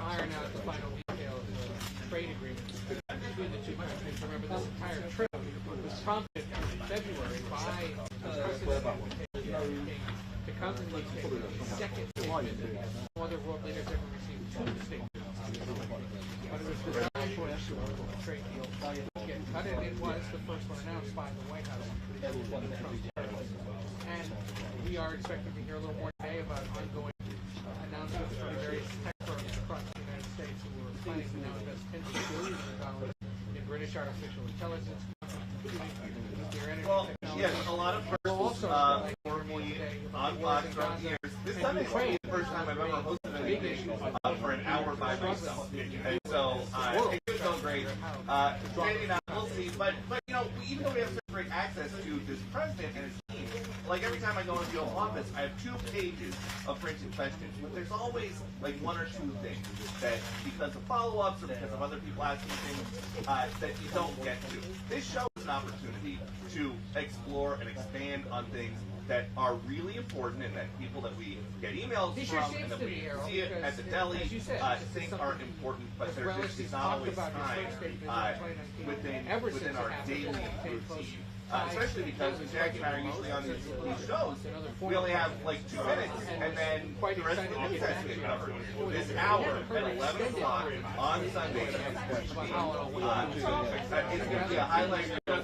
iron out the final details of trade agreements between the two countries. Remember, this entire trip was prompted in February by the president to come to the second statement. No other world leaders ever received two statements. But it was designed for a trade deal to get cut, and it was the first one announced by the White House. And we are expecting to hear a little more today about ongoing announcements from various tech firms across the United States who are planning to now invest tens of billions of dollars in British artificial intelligence, nuclear energy technology. Yes, a lot of firms for me on Fox throughout the years. This Sunday is the first time I've ever hosted anything for an hour by myself. And so it was so great. Maybe not, we'll see. But you know, even though we have such great access to this president and his team, like every time I go into the office, I have 2 pages of printed questions. But there's always like 1 or 2 things that, because of follow-ups or because of other people asking things, that you don't get to. This show is an opportunity to explore and expand on things that are really important and that people that we get emails from and that we see it at the deli think are important, but there just is not always time within our daily routine. Especially because Jack and I are usually on these shows, we only have like 2 minutes, and then the rest of the news has to get covered. This hour at 11 o'clock on Sunday is going to be a highlight of what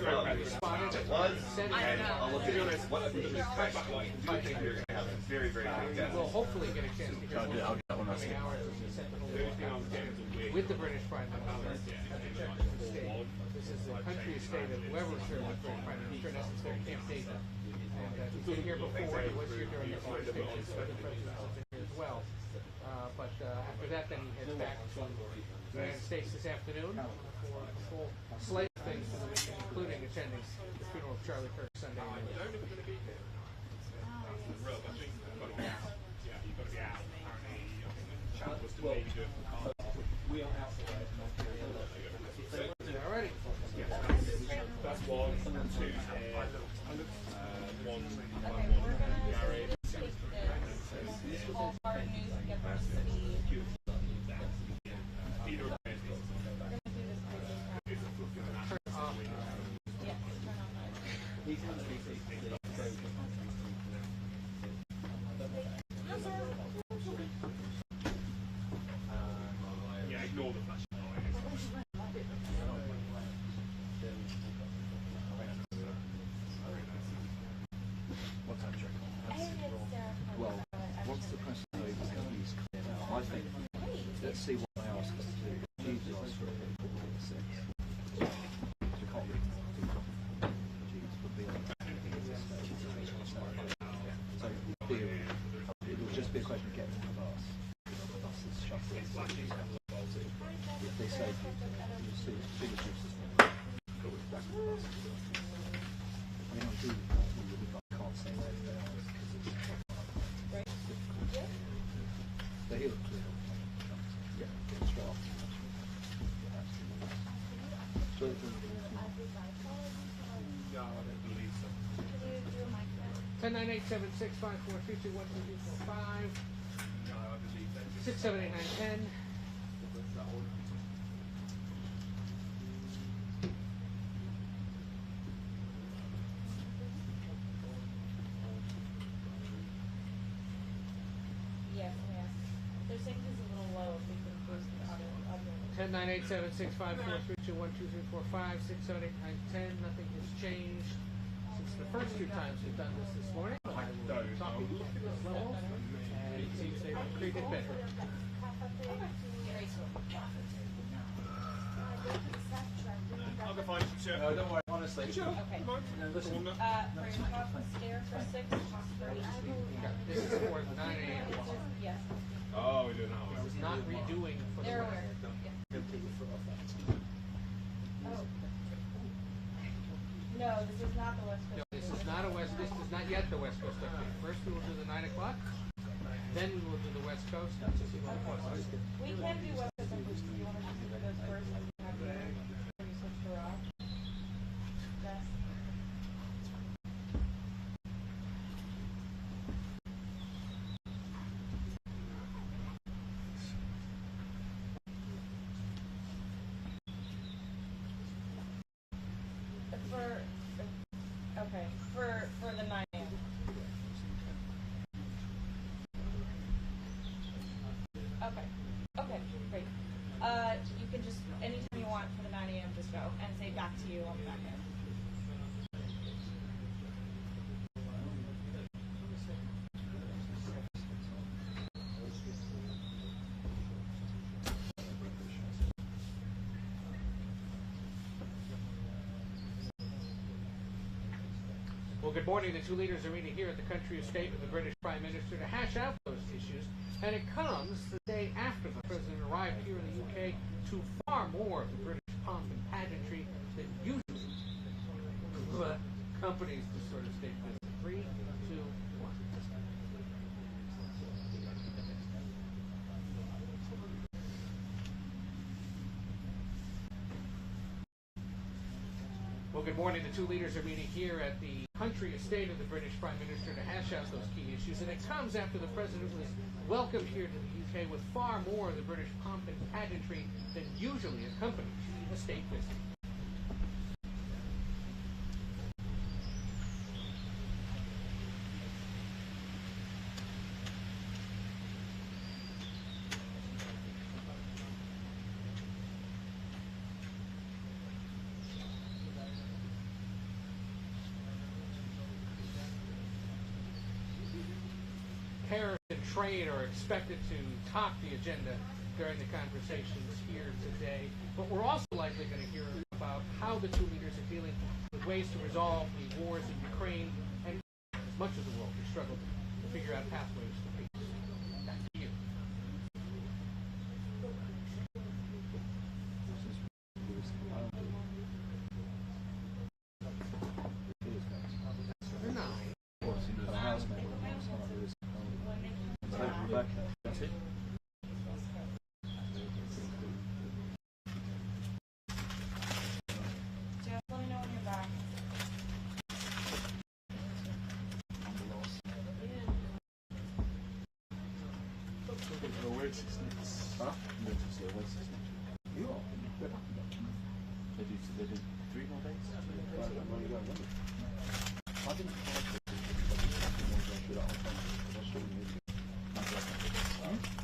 it was, and a look at what the news questions do think we're going to have. It's very, very good guess. We'll hopefully get a chance to hear more coming hours with the British Prime Minister. This is the country estate of whoever served as British Prime Minister, in essence, their Camp David. And he's been here before, he was here during the first stages, so the presidents have been here as well. But after that, then he heads back to the United States this afternoon for a full slate of things for the weekend, including attending the funeral of Charlie Kirk Sunday. Alrighty. That's 1, 2, 1, Gary. Yeah, ignore the flash. What's that, Jack? Well, once the press is clear now, I think let's see what they ask us to do. Jesus asked for a bit of 6. We can't really do Jesus would be on so it will just be a question of getting the bus. The bus is shuffled. If they say you'll see bigger juices go back to the bus. I mean, I do can't say that they are because it's they hear it clear. Yeah, it's strong. So No, I don't believe so. 10987654321245 No, I believe that. 678-910. Yes, yes. They're saying he's a little low if we can boost the other. 10987654321245 678-910. Nothing has changed since the first 2 times we've done this morning. I will be talking at this level, and it seems they've treated better. I'll go find some shit. no, don't worry, honestly. Sure. Okay. No, listen. Stare for 6, possibly. This is for 9 a.m. Yes. Oh, we do now. This is not redoing for the They're West. aware. No, this is not the West Coast. No, this is not a West. This is not yet the West Coast update. First, we will do the 9 o'clock. then we will do the West Coast. We can do West Coast. Do you want to do those first? Have you switched her off? Yes. For the 9 a.m. Okay, great. You can just anytime you want for the 9 a.m. just go and say back to you on the back end. Well, good morning. The two leaders are meeting here at the country estate with the British Prime Minister to hash out those issues. And it comes the day after the President arrived here in the UK to far more of the British pomp and pageantry than usually accompanies this sort of state visit. 3, 2, 1. Well, good morning. The two leaders are meeting here at the country estate of the British Prime Minister to hash out those key issues, and it comes after the President was welcomed here to the UK with far more of the British pomp and pageantry than usually accompanies a state visit. Tariffs and trade are expected to top the agenda during the conversations here today, but we're also likely going to hear about how the two leaders are dealing with ways to resolve the wars in Ukraine and much of the world who struggle to figure out pathways to peace. Back to you. They did 3 more days? I didn't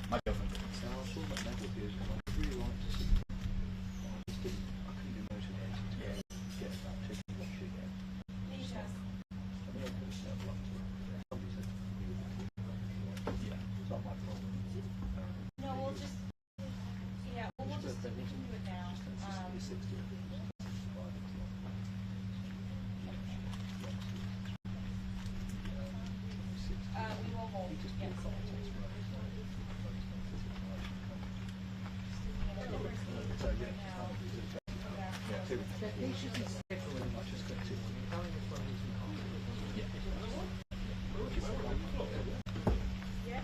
my girlfriend. So I saw that level here and I really liked to see it. I couldn't be motivated to get that ticket watch again. I mean, I could have set up to it. Somebody said yeah, it's not my problem. No, we'll just continue it now. We will hold. Yes. They should be scheduling much as good too. Telling us what we can call it. Yeah.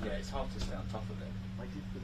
Yeah, it's hard to stay on top of it. I did put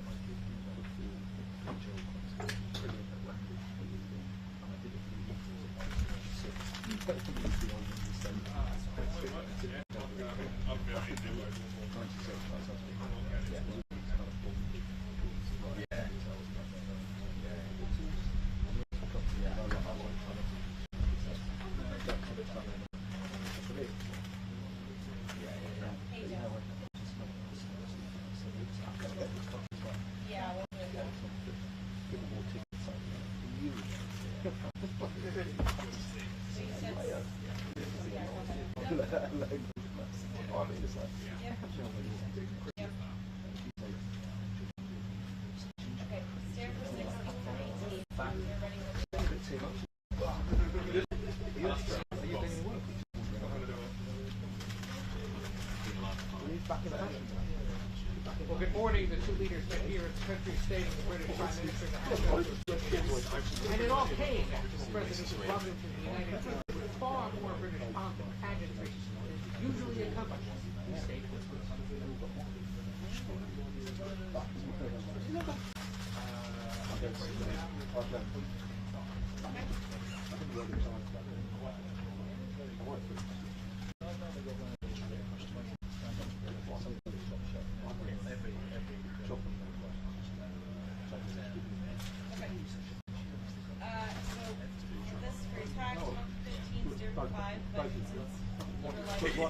Good morning. The two leaders met here at the country state and the British Prime Minister to hash out their relations. And it all came after the President's welcome to the United Kingdom with far more British pomp and pageantry than usually accompanies these state visits.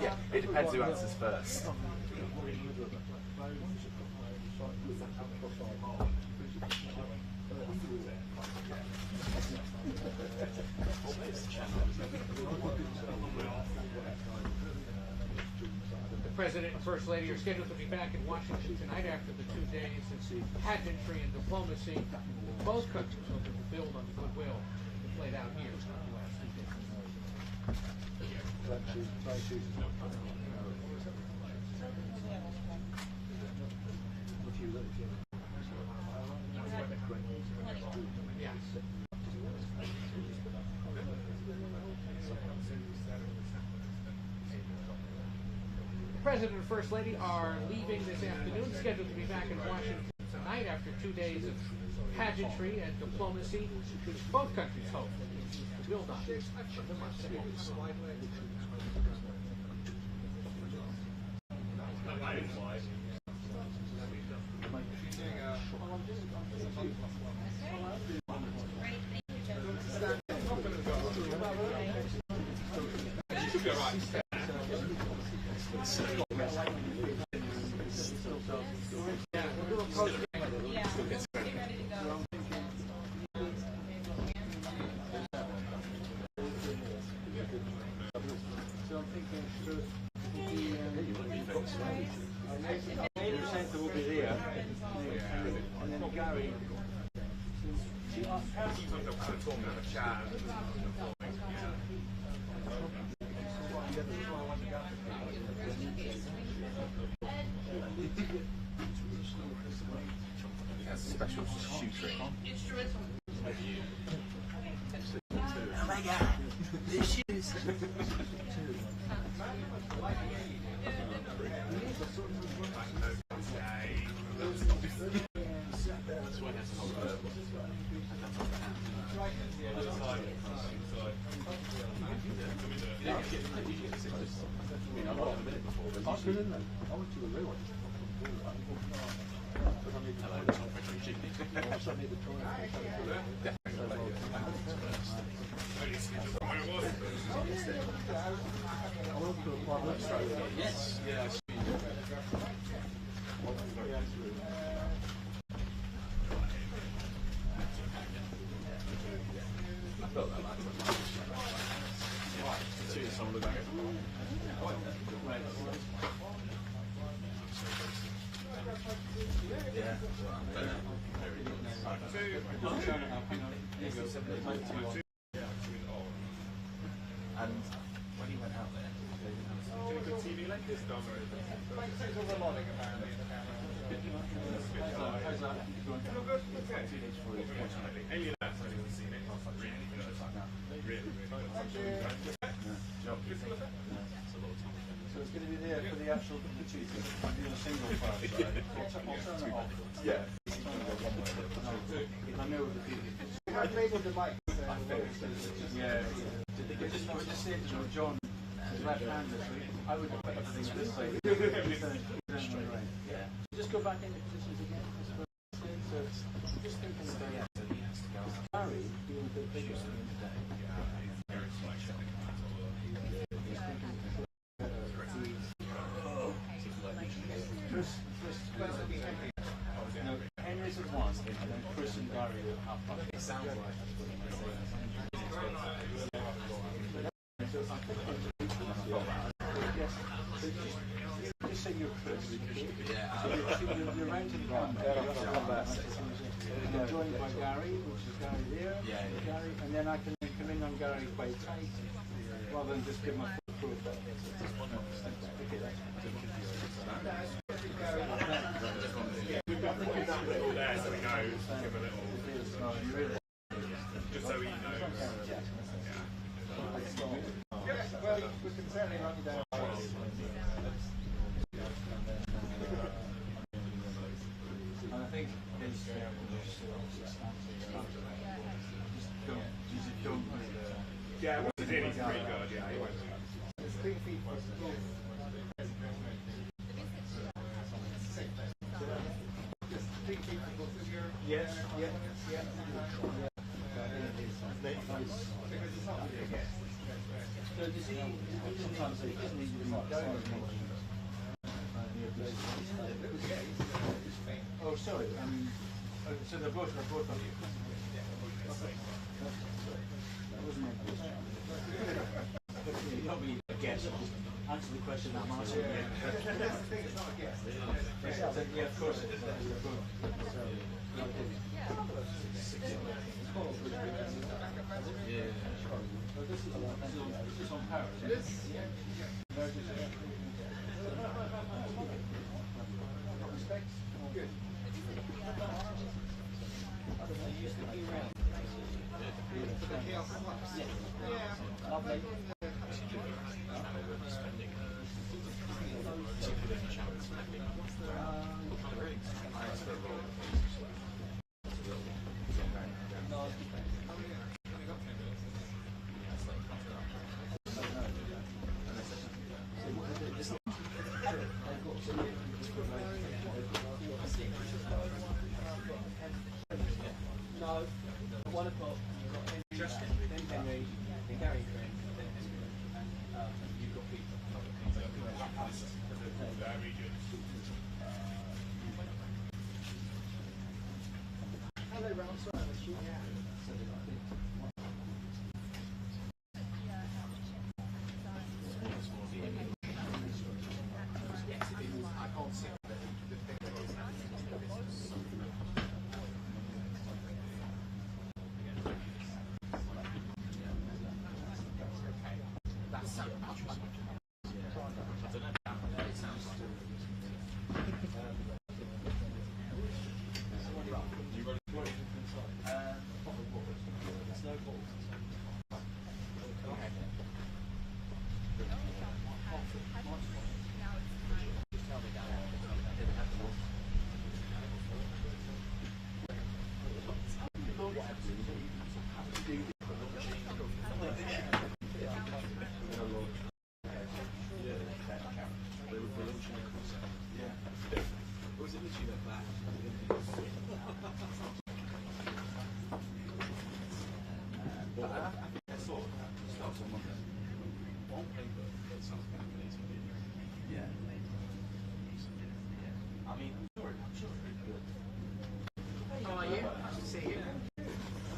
Yeah, it depends who answers first. The President and First Lady are scheduled to be back in Washington tonight after the 2 days of pageantry and diplomacy. Both countries hoping to build on the goodwill that played out here the last 2 days. The President and First Lady are leaving this afternoon, scheduled to be back in Washington tonight after 2 days of pageantry and diplomacy, which both countries hope to build on for the months ahead. Special shooting. Oh my god, the shoes. Yes, yes. And when he went out there, did a good TV like this, Starmer? How's that? Any lads haven't seen it. Really, So it's going to be there for the actual shooting. Single file. Yeah. I know the people. I played with the mic. Yeah. We're just saying to John, his left hand this week, I would have put things this way. Yeah. Just go back into positions again. So just thinking about Barry being a bit bigger today. No, Henry's at one, and then Chris and Gary are half back. It sounds like that's what I'm saying. Just say you're Chris. Yeah. So you're renting ground. And you're joined by Gary, which is Gary there. Yeah. Gary, and then I can come in on Gary quite tight, rather than just give my full profile. we can certainly run you down. And I think his yeah, what he did, he's pretty good. Yeah, he went. Yes, yeah. So does he sometimes he doesn't even like oh, sorry. So they're both on you. That wasn't my question. You don't really guess. Answer the question I'm asking. That's the thing, it's not a guess. Yeah, of course it is. Yeah. This is on power. It is. Respect. Good. Lovely. No, 1 o'clock. Justin, then Henry, then Gary Green, then Henry, and you've got Peter. Hello, round side. How are you? Nice to see you. I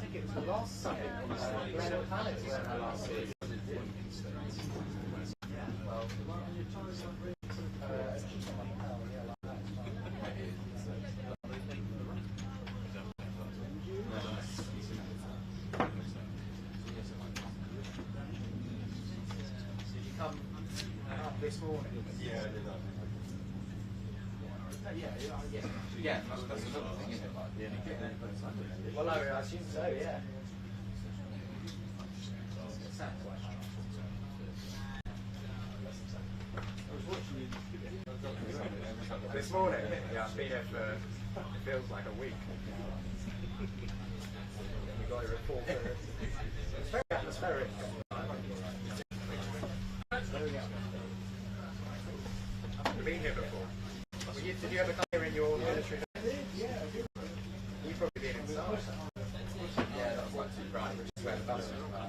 think it was the last Sunday. Granite Palace was our last season. This morning? Yeah, I did that. Yeah, that's another thing, isn't it? Like, yeah. Well, I assume so, yeah. This morning? Yeah, I've been here for, it feels like a week. We got here at 4:30. It's very atmospheric. I've been here before. Did you ever come here in your military days? Yeah, I did. You've probably been inside. Yeah, that was like too bright, which is where the buses are.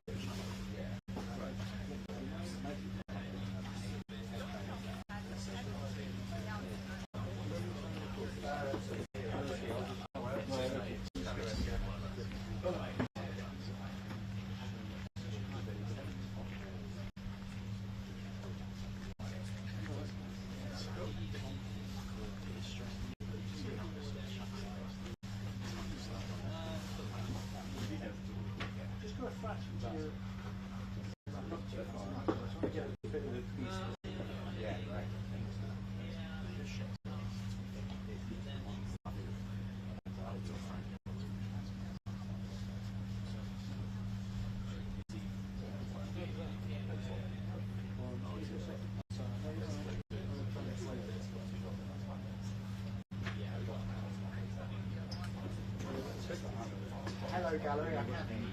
Hello, gallery. I can't hear you.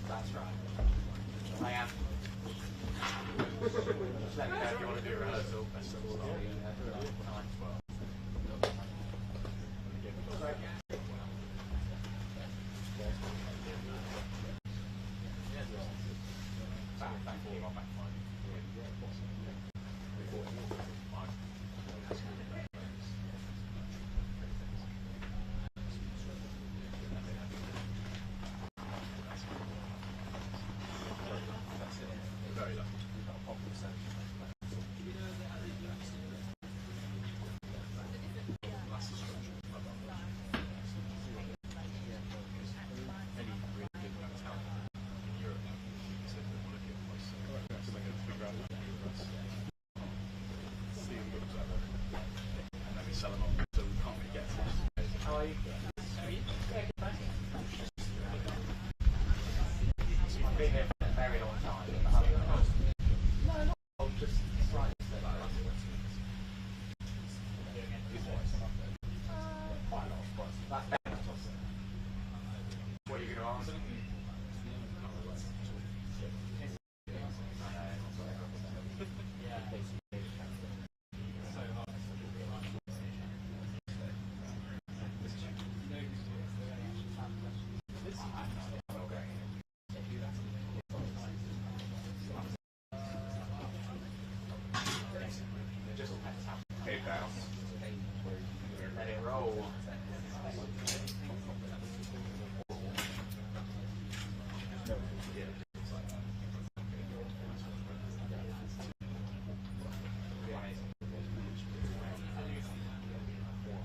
That's right. I am. Just let me know if you want to do a rehearsal.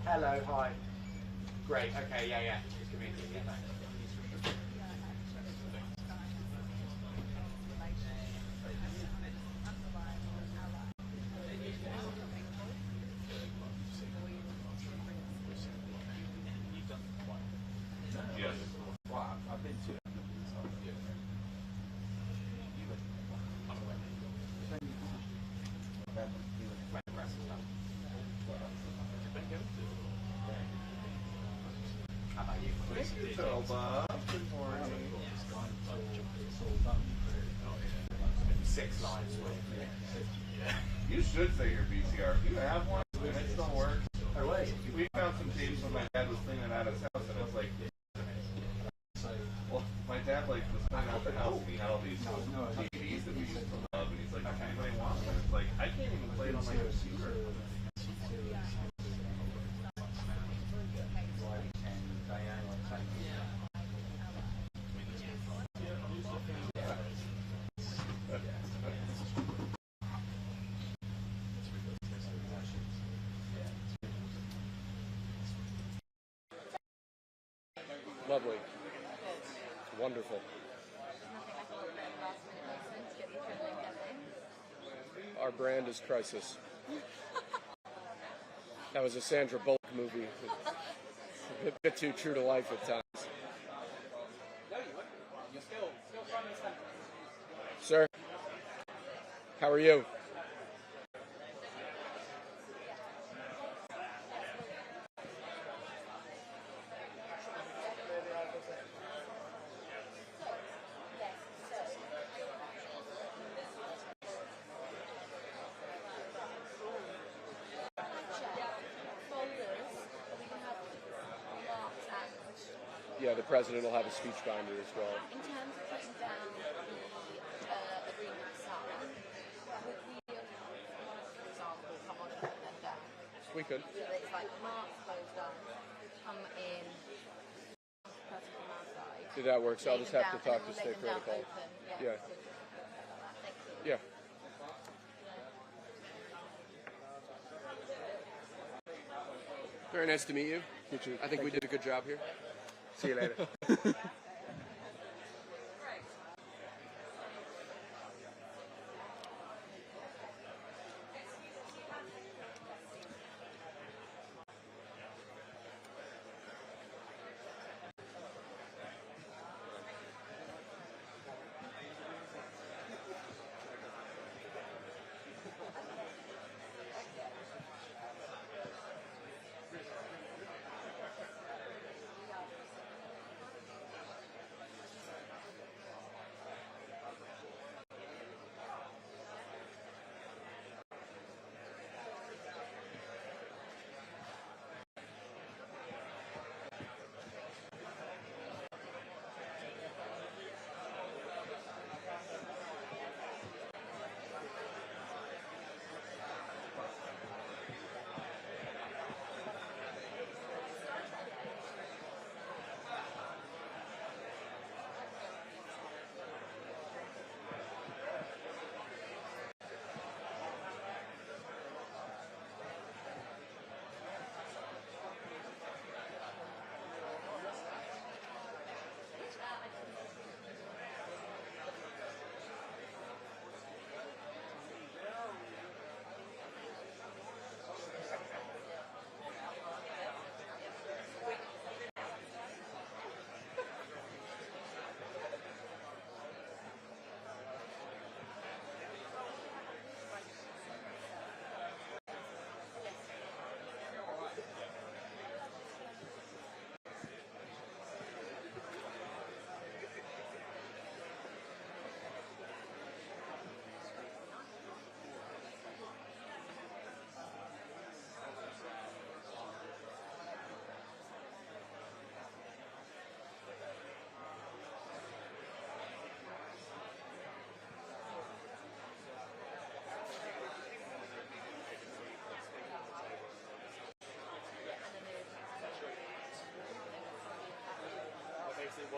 Hello, hi. Great, okay, yeah. Just give me a ticket, thanks. Yes. Wow, I've been to How about you? Toba. Good morning. 6 lines worth. You should say your VCR. If you have one and it still works. Oh, wait. We found some tapes when my dad was cleaning out his house, and it's like, well, my dad like was cleaning out the house, and he had all these DVDs that we used to love, and he's like, does anybody want them? And it's like, I can't even play it on my computer. Lovely. Wonderful. Our brand is Crisis. That was a Sandra Bullock movie. A bit too true to life at times. Sir, how are you? Yeah, the president will have a speech binder as well. In terms of putting down the agreement signed, would we, for example, come on and put them down? We could. So that it's like Mark's closed down, come in, person from our side. See, that works. I'll just have to talk to State Protocol. Yeah. Yeah. Very nice to meet you. You too. I think we did a good job here. See you later.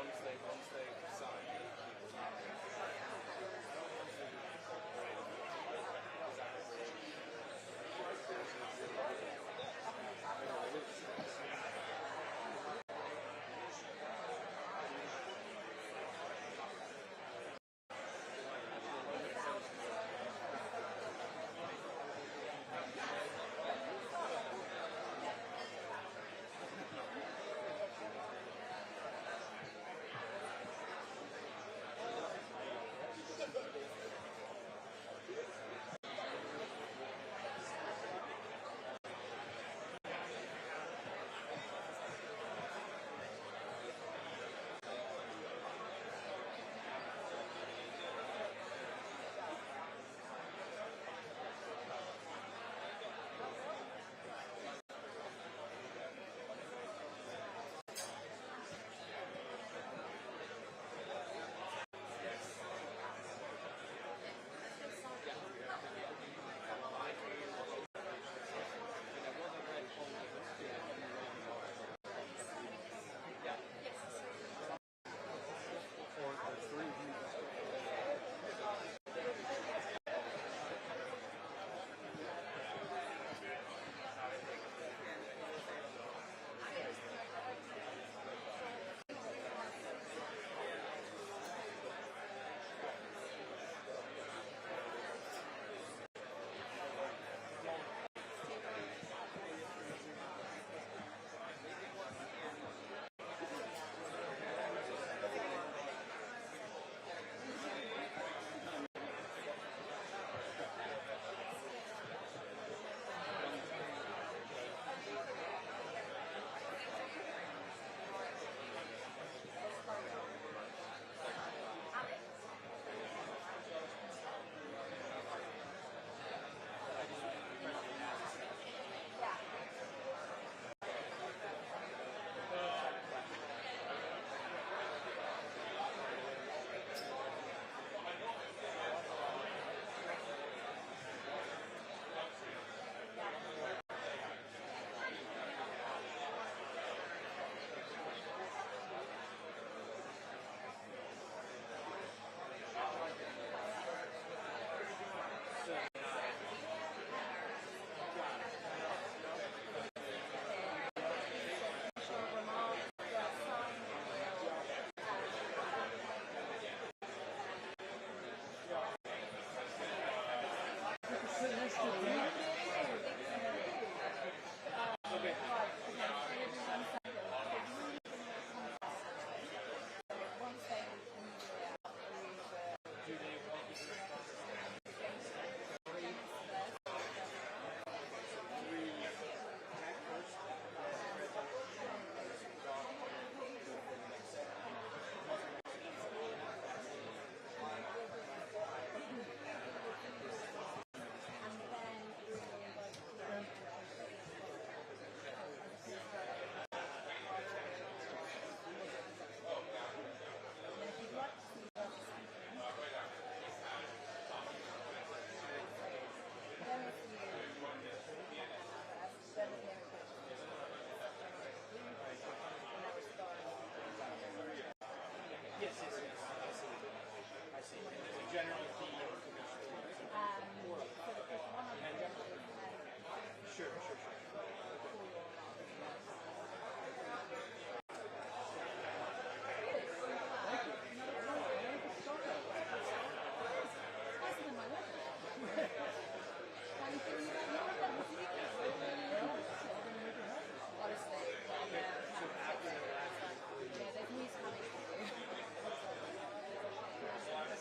once they sign,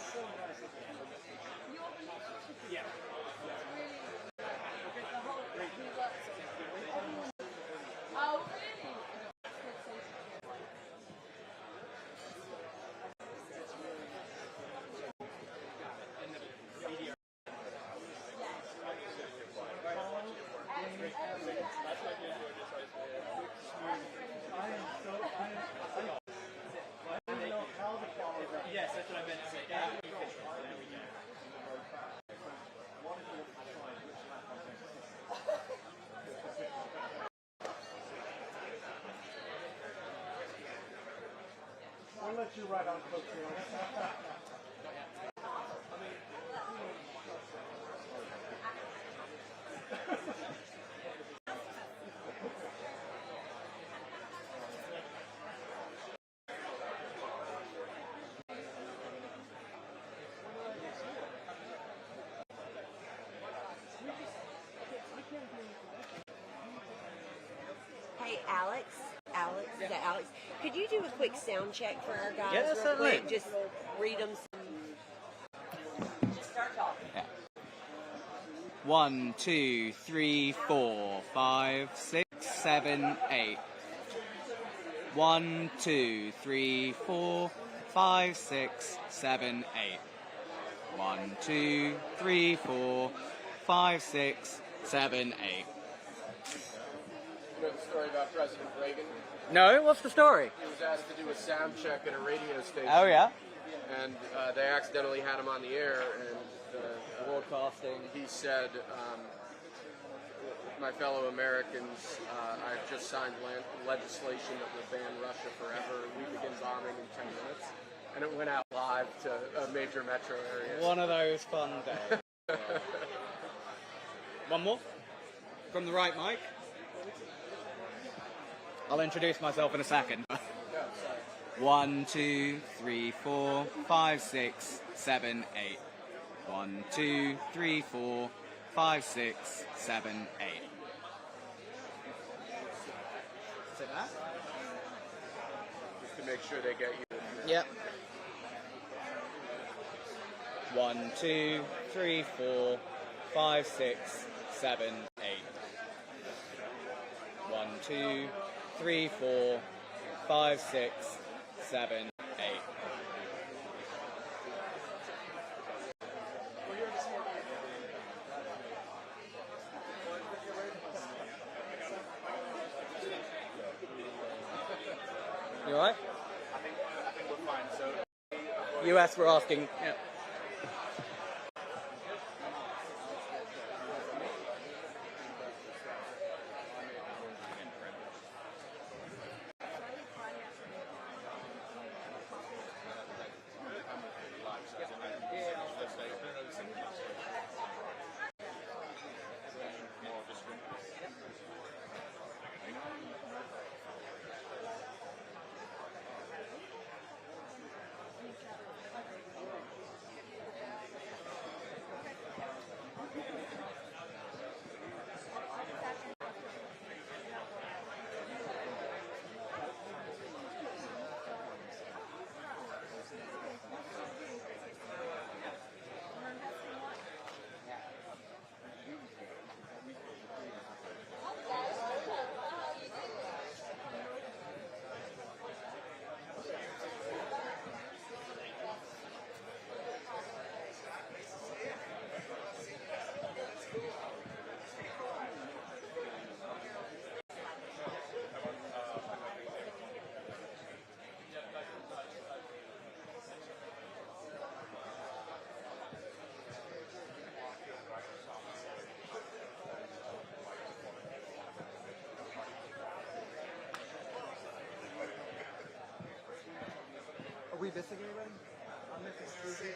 so nice. let you ride on coattails. Hey, Alex. Alex, is that Alex? Could you do a quick sound check for our guys? Yeah, real certainly. quick? Just read them some. Start talking. Yeah. 1, 2, 3, 4, 5, 6, 7, 8. 1, 2, 3, 4, 5, 6, 7, 8. 1, 2, 3, 4, 5, 6, 7, 8. You know the story about President Reagan? No, what's the story? He was asked to do a sound check at a radio station. Oh, yeah? And they accidentally had him on the air, and broadcasting. He said, my fellow Americans, I've just signed legislation that will ban Russia forever. We begin bombing in 10 minutes. And it went out live to a major metro area. One of those fun days. One more? From the right mic? I'll introduce myself in a second. 1, 2, 3, 4, 5, 6, 7, 8. 1, 2, 3, 4, 5, 6, 7, 8. Is it that? Just to make sure they get you. Yep. 1, 2, 3, 4, 5, 6, 7, 8. 1, 2, 3, 4, 5, 6, 7, 8. You alright? I think we're fine. So, US, we're asking. Yeah. Are we missing anybody? I'm missing Susie.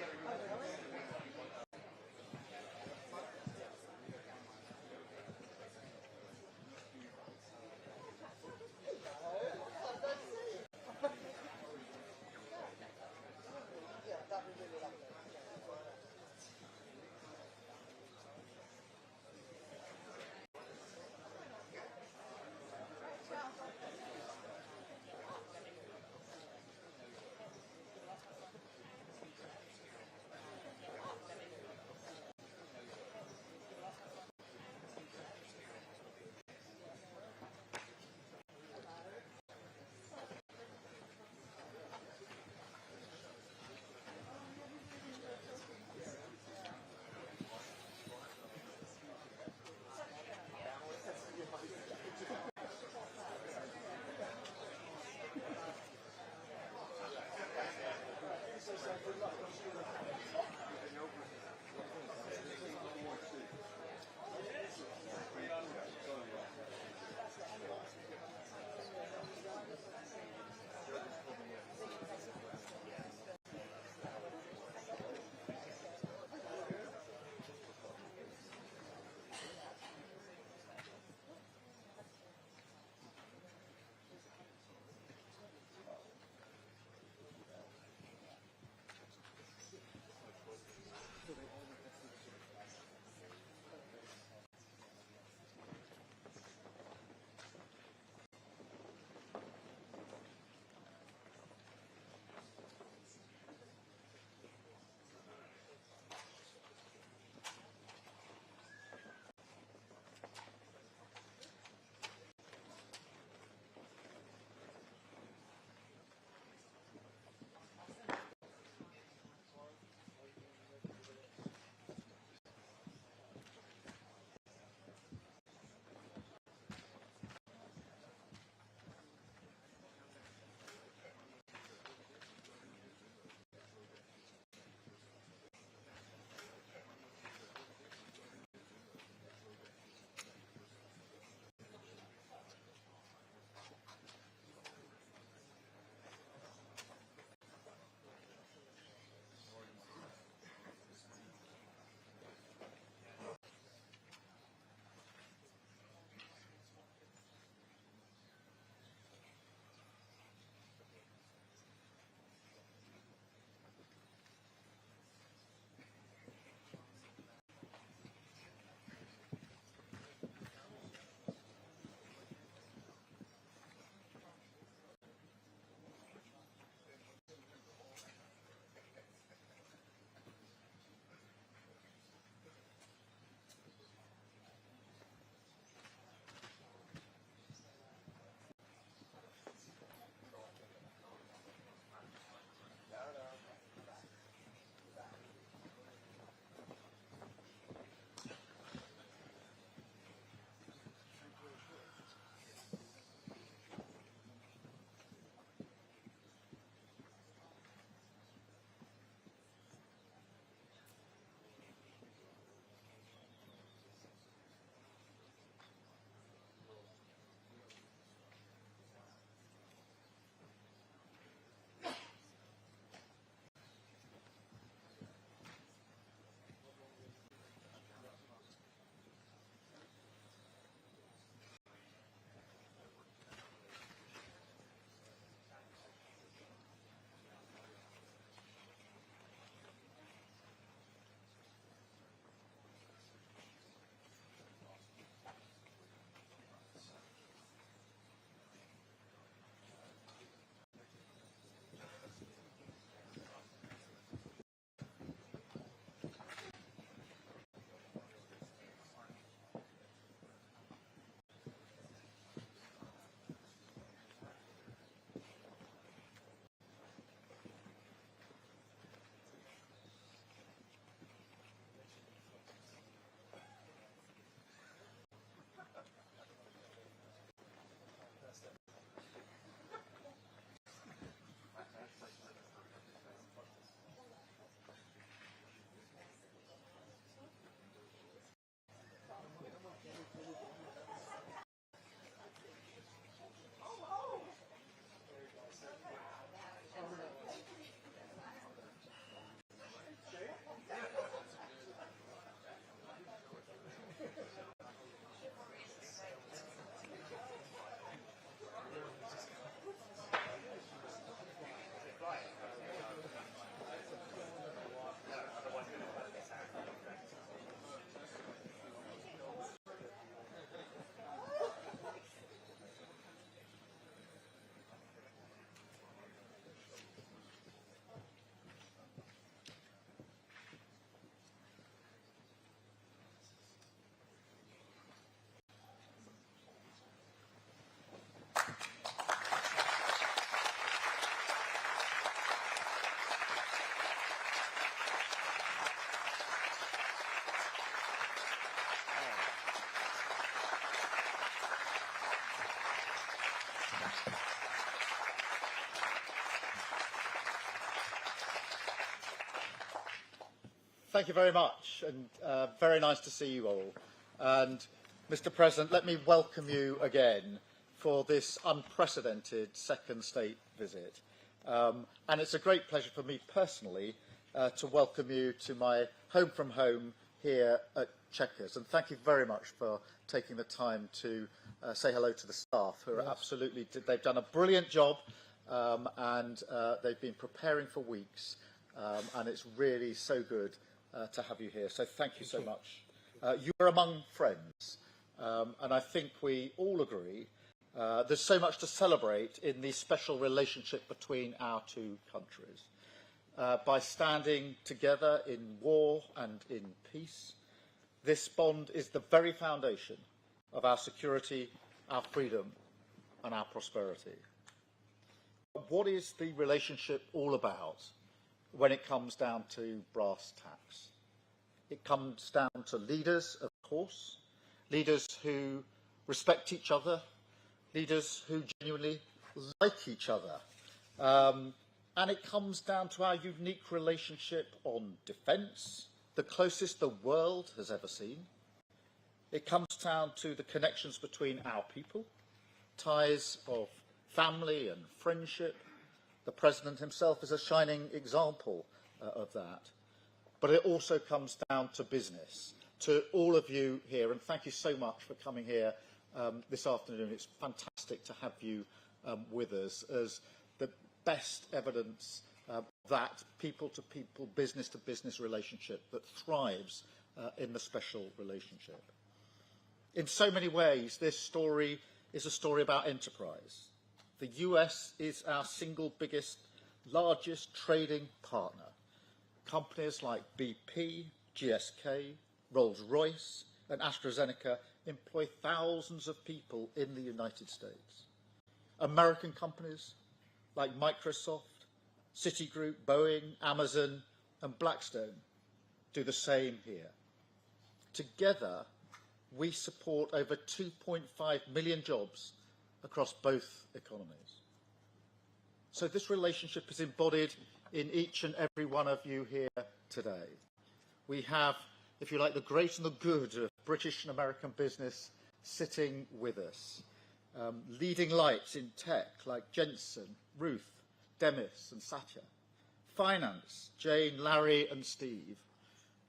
Thank you very much, and very nice to see you all. And Mr. President, let me welcome you again for this unprecedented second state visit. And it's a great pleasure for me personally to welcome you to my home from home here at Chequers. And thank you very much for taking the time to say hello to the staff, who are absolutely, they've done a brilliant job, and they've been preparing for weeks, and it's really so good to have you here. So thank you so much. You are among friends, and I think we all agree there's so much to celebrate in the special relationship between our two countries. By standing together in war and in peace, this bond is the very foundation of our security, our freedom, and our prosperity. But what is the relationship all about when it comes down to brass tacks? It comes down to leaders, of course, leaders who respect each other, leaders who genuinely like each other. And it comes down to our unique relationship on defence, the closest the world has ever seen. It comes down to the connections between our people, ties of family and friendship. The President himself is a shining example of that. But it also comes down to business, to all of you here, and thank you so much for coming here this afternoon. It's fantastic to have you with us as the best evidence that people-to-people, business-to-business relationship that thrives in the special relationship. In so many ways, this story is a story about enterprise. The US is our single biggest, largest trading partner. Companies like BP, GSK, Rolls-Royce and AstraZeneca employ thousands of people in the United States. American companies like Microsoft, Citigroup, Boeing, Amazon and Blackstone do the same here. Together, we support over 2.5 million jobs across both economies. So this relationship is embodied in each and every one of you here today. We have, if you like, the great and the good of British and American business sitting with us. Leading lights in tech like Jensen, Ruth, Demis and Satya. Finance, Jane, Larry and Steve.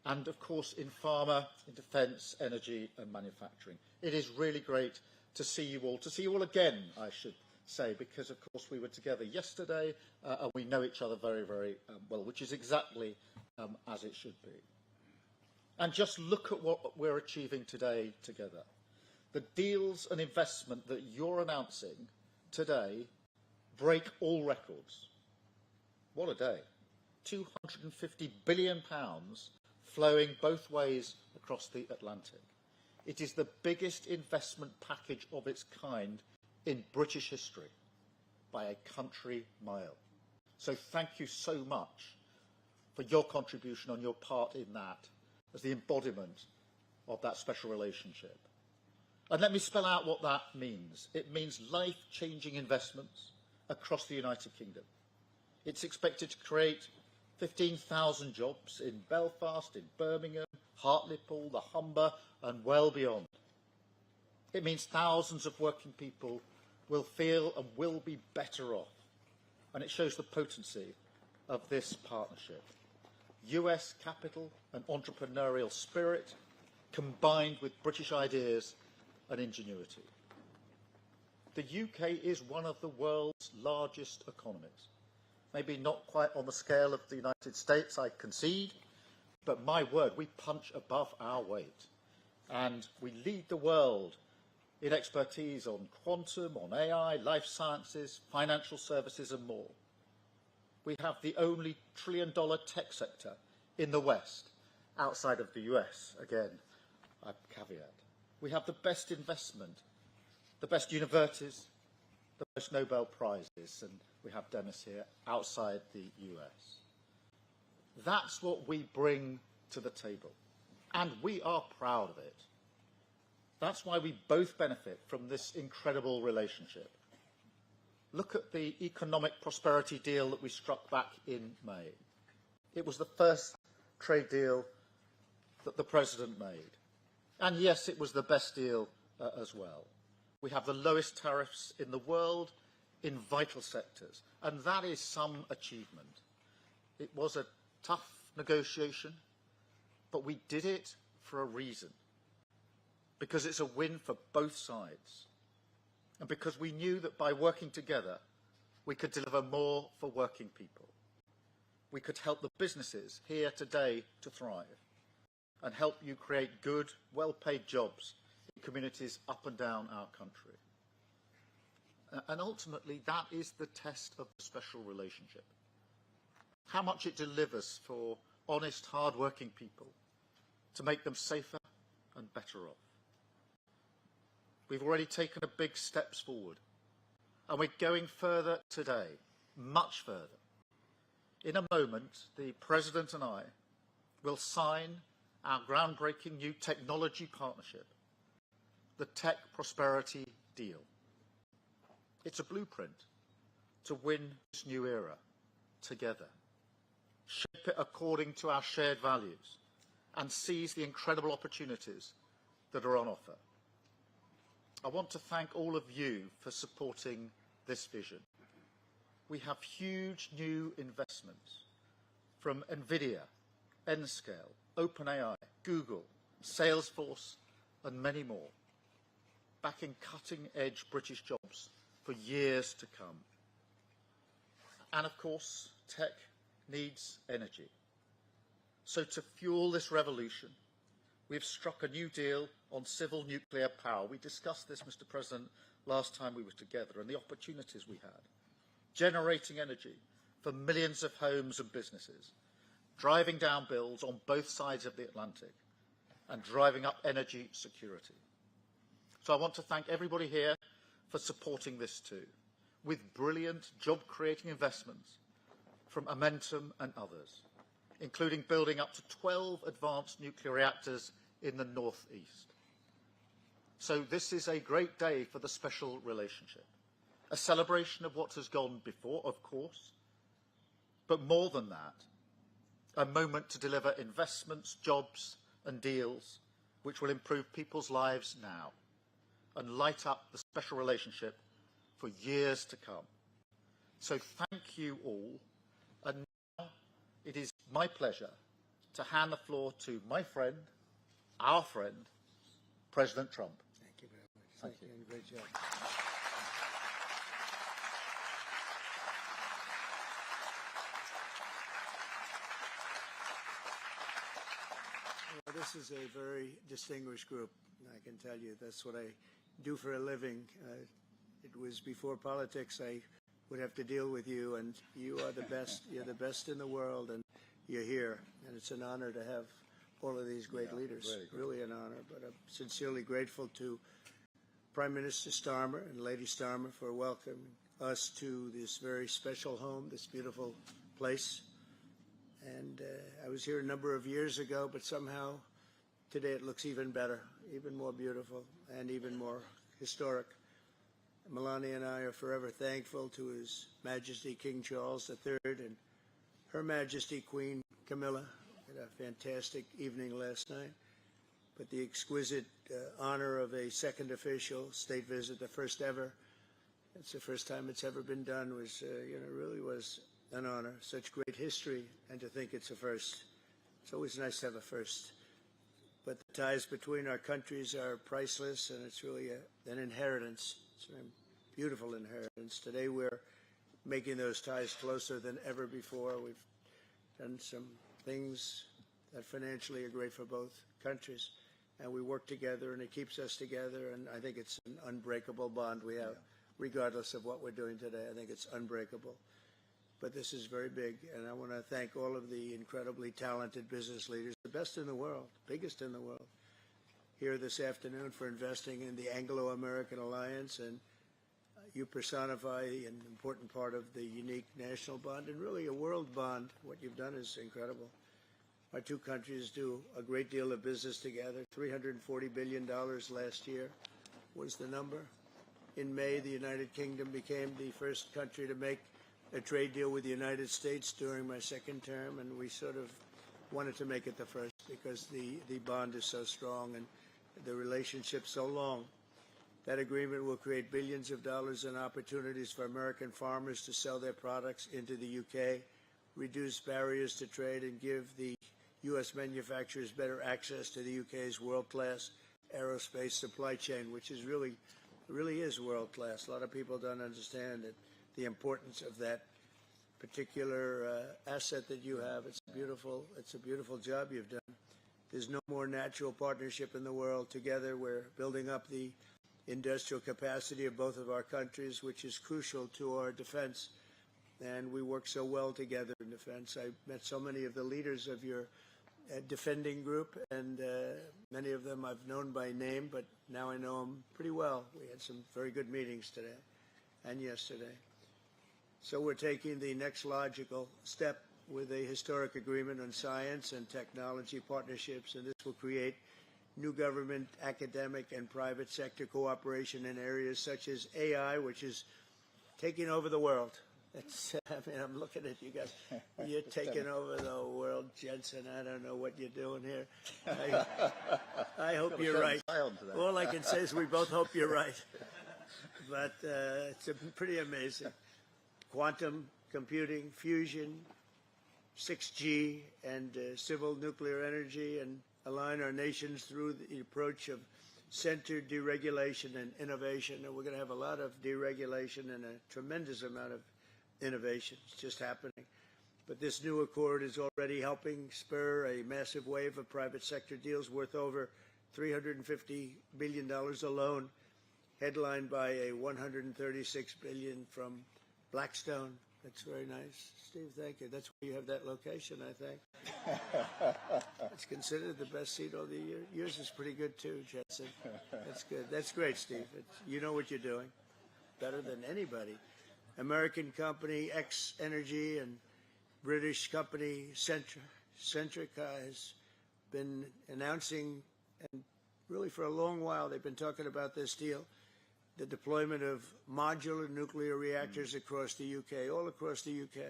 And of course in pharma, in defence, energy and manufacturing. It is really great to see you all again, I should say, because of course we were together yesterday and we know each other very, very well, which is exactly as it should be. And just look at what we're achieving today together. The deals and investment that you're announcing today break all records. What a day. £250 billion flowing both ways across the Atlantic. It is the biggest investment package of its kind in British history by a country mile. So thank you so much for your contribution on your part in that as the embodiment of that special relationship. And let me spell out what that means. It means life-changing investments across the United Kingdom. It's expected to create 15,000 jobs in Belfast, in Birmingham, Hartlepool, the Humber and well beyond. It means thousands of working people will feel and will be better off. And it shows the potency of this partnership. US capital and entrepreneurial spirit combined with British ideas and ingenuity. The UK is one of the world's largest economies. Maybe not quite on the scale of the United States, I concede, but my word, we punch above our weight. And we lead the world in expertise on quantum, on AI, life sciences, financial services and more. We have the only trillion-dollar tech sector in the West, outside of the US, again, I caveat. We have the best investment, the best universities, the most Nobel Prizes, and we have Demis here, outside the US. That's what we bring to the table, and we are proud of it. That's why we both benefit from this incredible relationship. Look at the economic prosperity deal that we struck back in May. It was the first trade deal that the President made. And yes, it was the best deal as well. We have the lowest tariffs in the world in vital sectors, and that is some achievement. It was a tough negotiation, but we did it for a reason, because it's a win for both sides, and because we knew that by working together, we could deliver more for working people. We could help the businesses here today to thrive, and help you create good, well-paid jobs in communities up and down our country. And ultimately, that is the test of the special relationship. How much it delivers for honest, hard-working people to make them safer and better off. We've already taken big steps forward, and we're going further today, much further. In a moment, the President and I will sign our groundbreaking new technology partnership, the Tech Prosperity Deal. It's a blueprint to win this new era together, shape it according to our shared values, and seize the incredible opportunities that are on offer. I want to thank all of you for supporting this vision. We have huge new investments from NVIDIA, Nscale, OpenAI, Google, Salesforce, and many more, backing cutting-edge British jobs for years to come. And of course, tech needs energy. So to fuel this revolution, we've struck a new deal on civil nuclear power. We discussed this, Mr. President, last time we were together, and the opportunities we had. Generating energy for millions of homes and businesses, driving down bills on both sides of the Atlantic, and driving up energy security. So I want to thank everybody here for supporting this too, with brilliant job-creating investments from Momentum and others, including building up to 12 advanced nuclear reactors in the northeast. So this is a great day for the special relationship, a celebration of what has gone before, of course, but more than that, a moment to deliver investments, jobs and deals which will improve people's lives now and light up the special relationship for years to come. So thank you all, and now it is my pleasure to hand the floor to my friend, our friend, President Trump. Thank you very much. Thank you. And great job. Well, this is a very distinguished group. I can tell you that's what I do for a living. It was before politics. I would have to deal with you, and you are the best. You're the best in the world, and you're here. And it's an honor to have all of these great leaders. Really an honor. But I'm sincerely grateful to Prime Minister Starmer and Lady Starmer for welcoming us to this very special home, this beautiful place. And I was here a number of years ago, but somehow today it looks even better, even more beautiful, and even more historic. Melania and I are forever thankful to His Majesty King Charles III and Her Majesty Queen Camilla. We had a fantastic evening last night. But the exquisite honor of a second official state visit, the first ever, it's the first time it's ever been done, was, really was an honor. Such great history, and to think it's a first. It's always nice to have a first. But the ties between our countries are priceless, and it's really an inheritance. It's a beautiful inheritance. Today we're making those ties closer than ever before. We've done some things that financially are great for both countries, and we work together, and it keeps us together, and I think it's an unbreakable bond we have, regardless of what we're doing today. I think it's unbreakable. But this is very big, and I want to thank all of the incredibly talented business leaders, the best in the world, biggest in the world, here this afternoon for investing in the Anglo-American Alliance, and you personify an important part of the unique national bond and really a world bond. What you've done is incredible. Our two countries do a great deal of business together. $340 billion last year was the number. In May, the United Kingdom became the first country to make a trade deal with the United States during my second term, and we sort of wanted to make it the first because the bond is so strong and the relationship so long. That agreement will create billions of dollars in opportunities for American farmers to sell their products into the UK, reduce barriers to trade, and give the U.S. manufacturers better access to the UK's world-class aerospace supply chain, which is really is world-class. A lot of people don't understand it, the importance of that particular asset that you have. It's a beautiful job you've done. There's no more natural partnership in the world. Together, we're building up the industrial capacity of both of our countries, which is crucial to our defense. And we work so well together in defense. I met so many of the leaders of your defending group, and many of them I've known by name, but now I know them pretty well. We had some very good meetings today and yesterday. So we're taking the next logical step with a historic agreement on science and technology partnerships, and this will create new government, academic, and private sector cooperation in areas such as AI, which is taking over the world. I'm looking at you guys. You're taking over the world, Jensen. I don't know what you're doing here. I hope you're right. All I can say is we both hope you're right. But it's pretty amazing. Quantum computing, fusion, 6G, and civil nuclear energy, and align our nations through the approach of centered deregulation and innovation. And we're going to have a lot of deregulation and a tremendous amount of innovation. It's just happening. But this new accord is already helping spur a massive wave of private sector deals worth over $350 billion alone, headlined by a $136 billion from Blackstone. That's very nice. Steve, thank you. That's where you have that location, I think. It's considered the best seat of the year. Yours is pretty good too, Jensen. That's good. That's great, Steve. You know what you're doing better than anybody. American company X Energy and British company Centrica has been announcing, and really for a long while they've been talking about this deal, the deployment of modular nuclear reactors across the UK, all across the UK.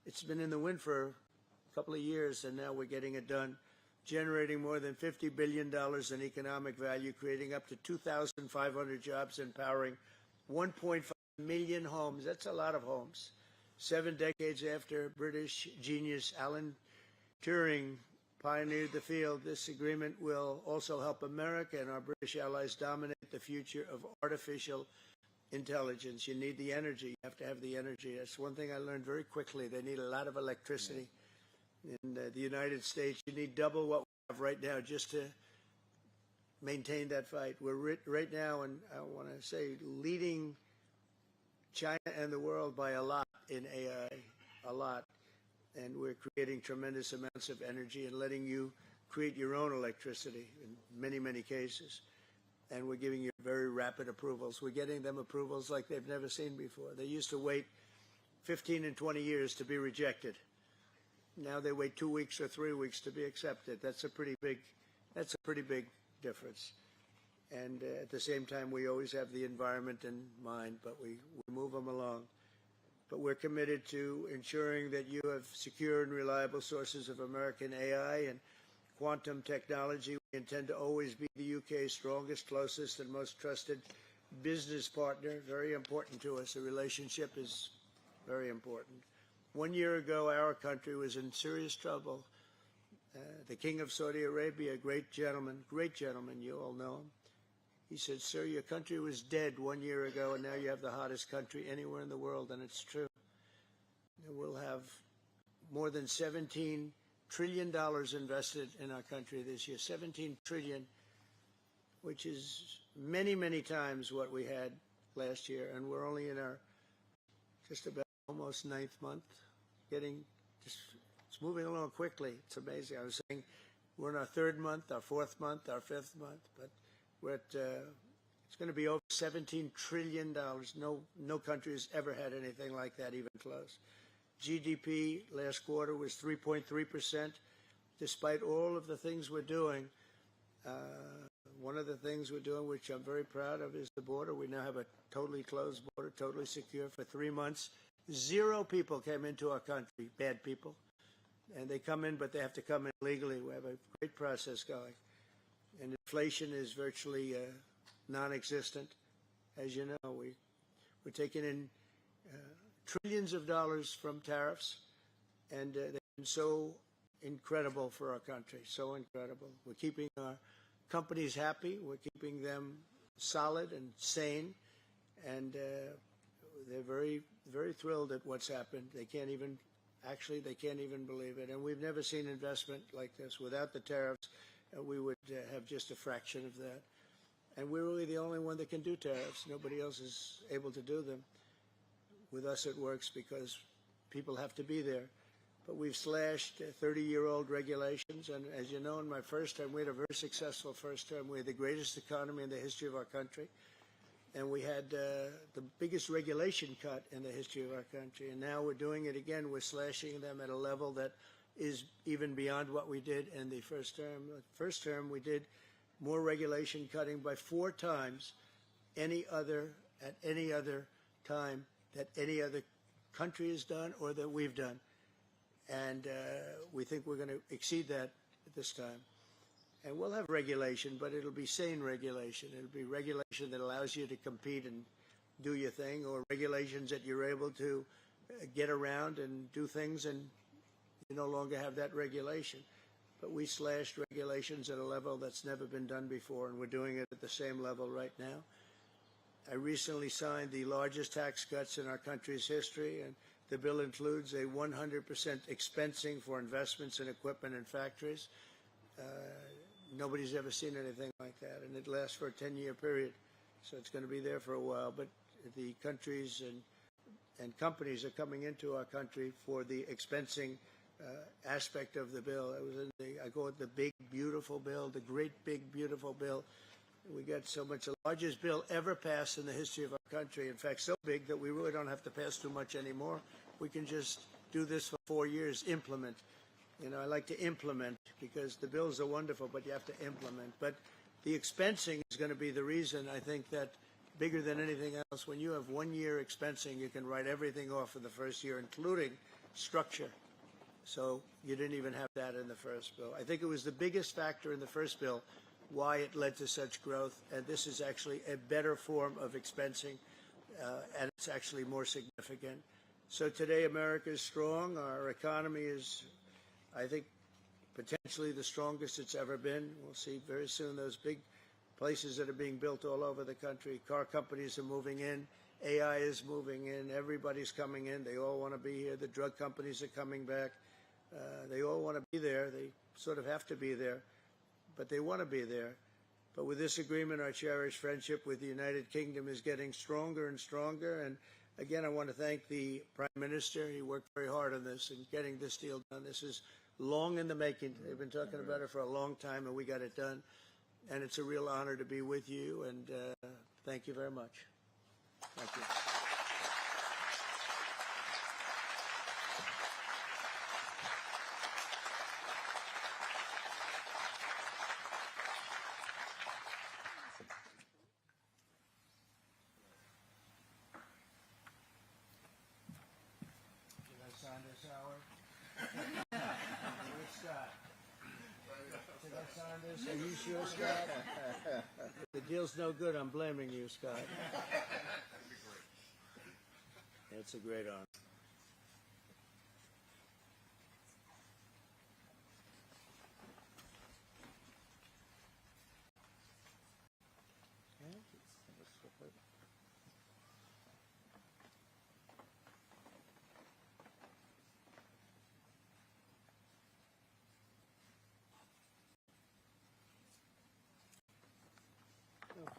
It's been in the wind for a couple of years, and now we're getting it done, generating more than $50 billion in economic value, creating up to 2,500 jobs, and powering 1.5 million homes. That's a lot of homes. 7 decades after British genius Alan Turing pioneered the field, this agreement will also help America and our British allies dominate the future of artificial intelligence. You need the energy. You have to have the energy. That's one thing I learned very quickly. They need a lot of electricity. In the United States, you need double what we have right now just to maintain that fight. We're right now, and I want to say, leading China and the world by a lot in AI, a lot. And we're creating tremendous amounts of energy and letting you create your own electricity in many, many cases. And we're giving you very rapid approvals. We're getting them approvals like they've never seen before. They used to wait 15 and 20 years to be rejected. Now they wait 2 weeks or 3 weeks to be accepted. That's a pretty big difference. And at the same time, we always have the environment in mind, but we move them along. But we're committed to ensuring that you have secure and reliable sources of American AI and quantum technology. We intend to always be the UK's strongest, closest, and most trusted business partner. Very important to us. The relationship is very important. 1 year ago, our country was in serious trouble. The King of Saudi Arabia, great gentleman, you all know him. He said, "Sir, your country was dead 1 year ago, and now you have the hottest country anywhere in the world," and it's true. We'll have more than $17 trillion invested in our country this year. 17 trillion, which is many, many times what we had last year, and we're only in our just about almost 9th month. It's moving along quickly. It's amazing. I was saying we're in our 3rd month, our 4th month, our 5th month, but we're at, it's going to be over $17 trillion. No country has ever had anything like that, even close. GDP last quarter was 3.3%. Despite all of the things we're doing, one of the things we're doing, which I'm very proud of, is the border. We now have a totally closed border, totally secure for 3 months. 0 people came into our country, bad people. and they come in, but they have to come in legally. We have a great process going. And inflation is virtually non-existent. As you know, we're taking in trillions of dollars from tariffs, and they've been so incredible for our country, so incredible. We're keeping our companies happy. We're keeping them solid and sane, and they're very, very thrilled at what's happened. They can't even believe it. And we've never seen investment like this. Without the tariffs, we would have just a fraction of that. And we're really the only one that can do tariffs. Nobody else is able to do them. With us, it works because people have to be there. But we've slashed 30-year-old regulations. And as you know, in my first term, we had a very successful first term. We had the greatest economy in the history of our country. And we had the biggest regulation cut in the history of our country. And now we're doing it again. We're slashing them at a level that is even beyond what we did in the first term. The first term, we did more regulation cutting by 4 times at any other time that any other country has done or that we've done. And we think we're going to exceed that this time. And we'll have regulation, but it'll be sane regulation. It'll be regulation that allows you to compete and do your thing, or regulations that you're able to get around and do things, and you no longer have that regulation. But we slashed regulations at a level that's never been done before, and we're doing it at the same level right now. I recently signed the largest tax cuts in our country's history, and the bill includes a 100% expensing for investments in equipment and factories. Nobody's ever seen anything like that, and it lasts for a 10-year period, so it's going to be there for a while. But the countries and companies are coming into our country for the expensing aspect of the bill. It was in I call it the big, beautiful bill, the great, big, beautiful bill. We got so much, the largest bill ever passed in the history of our country. In fact, so big that we really don't have to pass too much anymore. We can just do this for 4 years, implement. You know, I like to implement because the bills are wonderful, but you have to implement. But the expensing is going to be the reason, I think, that bigger than anything else, when you have 1 year expensing, you can write everything off for the first year, including structure. So you didn't even have that in the first bill. I think it was the biggest factor in the first bill why it led to such growth, and this is actually a better form of expensing, and it's actually more significant. So today America is strong. Our economy is, I think, potentially the strongest it's ever been. We'll see very soon those big places that are being built all over the country. Car companies are moving in. AI is moving in. Everybody's coming in. They all want to be here. The drug companies are coming back. They all want to be there. They sort of have to be there, but they want to be there. But with this agreement, our cherished friendship with the United Kingdom is getting stronger and stronger. And again, I want to thank the Prime Minister. He worked very hard on this and getting this deal done. This is long in the making. They've been talking about it for a long time, and we got it done. And it's a real honor to be with you, and thank you very much. Thank you. Are you sure, Scott? If the deal's no good, I'm blaming you, Scott. It's a great honor.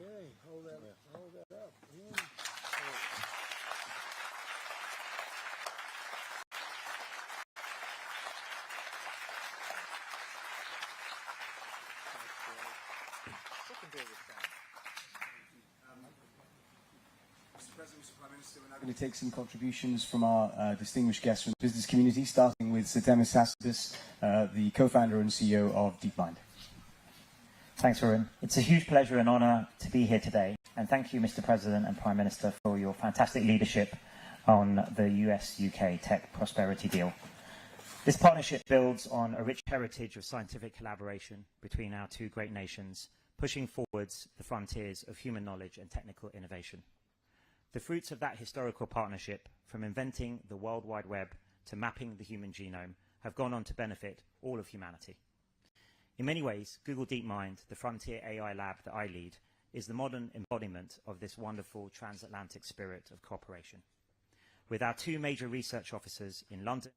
Okay, hold that up. Yeah. Mr. President, Mr. Prime Minister, we're now going to take some contributions from our distinguished guests from the business community, starting with Sir Demis Hassabis, the co-founder and CEO of DeepMind. Thanks, Varun. It's a huge pleasure and honour to be here today. And thank you, Mr. President and Prime Minister, for your fantastic leadership on the US-UK tech prosperity deal. This partnership builds on a rich heritage of scientific collaboration between our two great nations, pushing forwards the frontiers of human knowledge and technical innovation. The fruits of that historical partnership, from inventing the World Wide Web to mapping the human genome, have gone on to benefit all of humanity. In many ways, Google DeepMind, the frontier AI lab that I lead, is the modern embodiment of this wonderful transatlantic spirit of cooperation. With our two major research offices in London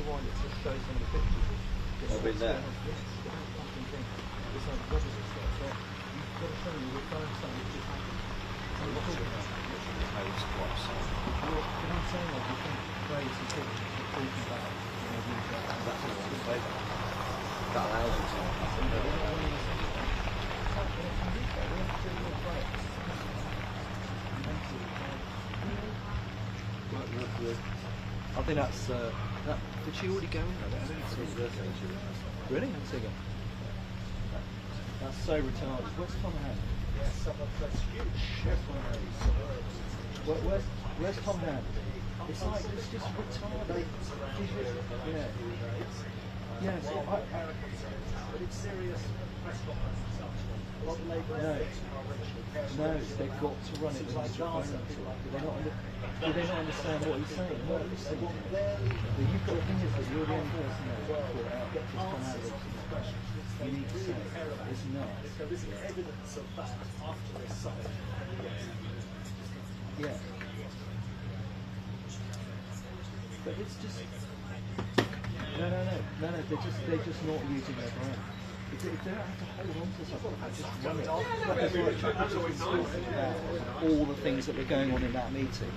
rewind it to show some of the pictures. I've been there. It's like rubbish and stuff. So you've got to show me you're trying something that just happened. So you're talking about what I'm saying is you think phrase and pictures you're talking about, that's what I'm saying. That allows you I think that's did she already go in there? Really? Let's see again. That's so retarded. Where's Tom Hand? That's huge. Where's Tom Hand? It's like it's just retarded. Yeah. Yeah. But it's serious press conference and such. No, they've got to run it like Gaza. Do they not understand what he's saying? What he's saying? You've got to think of it. You're the only person there to call it out. Just come out of it. You need to say it's nuts. There is evidence of that after this summit. Yeah. But it's just no. They're just not using their brain. If they don't have to hold on to something, just run it. All the things that are going on in that meeting,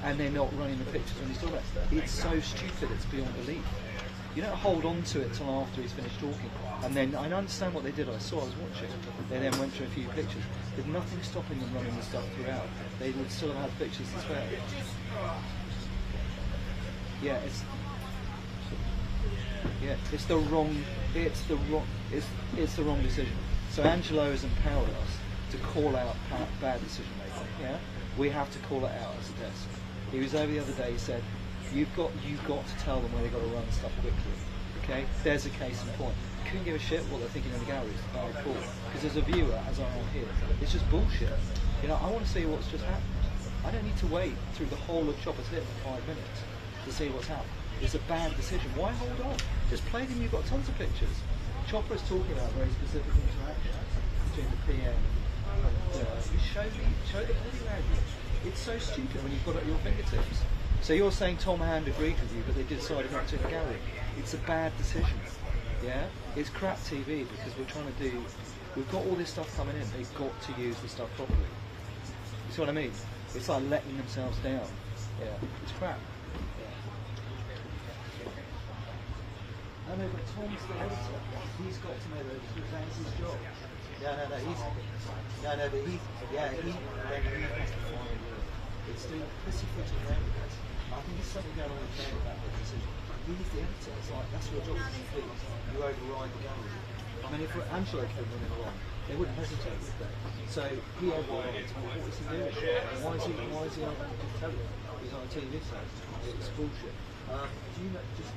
and they're not running the pictures when he's talking about it. It's so stupid, it's beyond belief. You don't hold on to it till after he's finished talking. And then, I understand what they did, I was watching. They then went through a few pictures. There's nothing stopping them running the stuff throughout. They would still have had pictures as well. Yeah, it's the wrong decision. So Angelo has empowered us to call out bad decision making. Yeah, we have to call it out as a desk. He was over the other day. He said, "You've got to tell them where they've got to run stuff quickly." Okay, there's a case in point. You couldn't give a shit what they're thinking in the galleries. Because as a viewer, as I am here, it's just bullshit. You know, I want to see what's just happened. I don't need to wait through the whole of Chopper's Hit for 5 minutes to see what's happened. It's a bad decision. Why hold on? Just play them. You've got tons of pictures. Chopper is talking about very specific interactions between the PM and you show the body language. It's so stupid when you've got it at your fingertips. So you're saying Tom Hand agreed with you, but they decided not to in the gallery. It's a bad decision. Yeah? It's crap TV because we've got all this stuff coming in. They've got to use the stuff properly. You see what I mean? It's like letting themselves down. Yeah. It's crap. I know, but Tom's the editor. He's got to know that that's his job. He has to find it's doing pussy footing around with it. I think there's something going on with him about the decision. He's the editor. It's like, that's your job as a thief. You override the gallery. I mean, if Angelo came running along, they wouldn't hesitate, would they? So he overrides. What is he doing? Why is he on Telegraph? He's on a TV show. It's bullshit. Do you know, just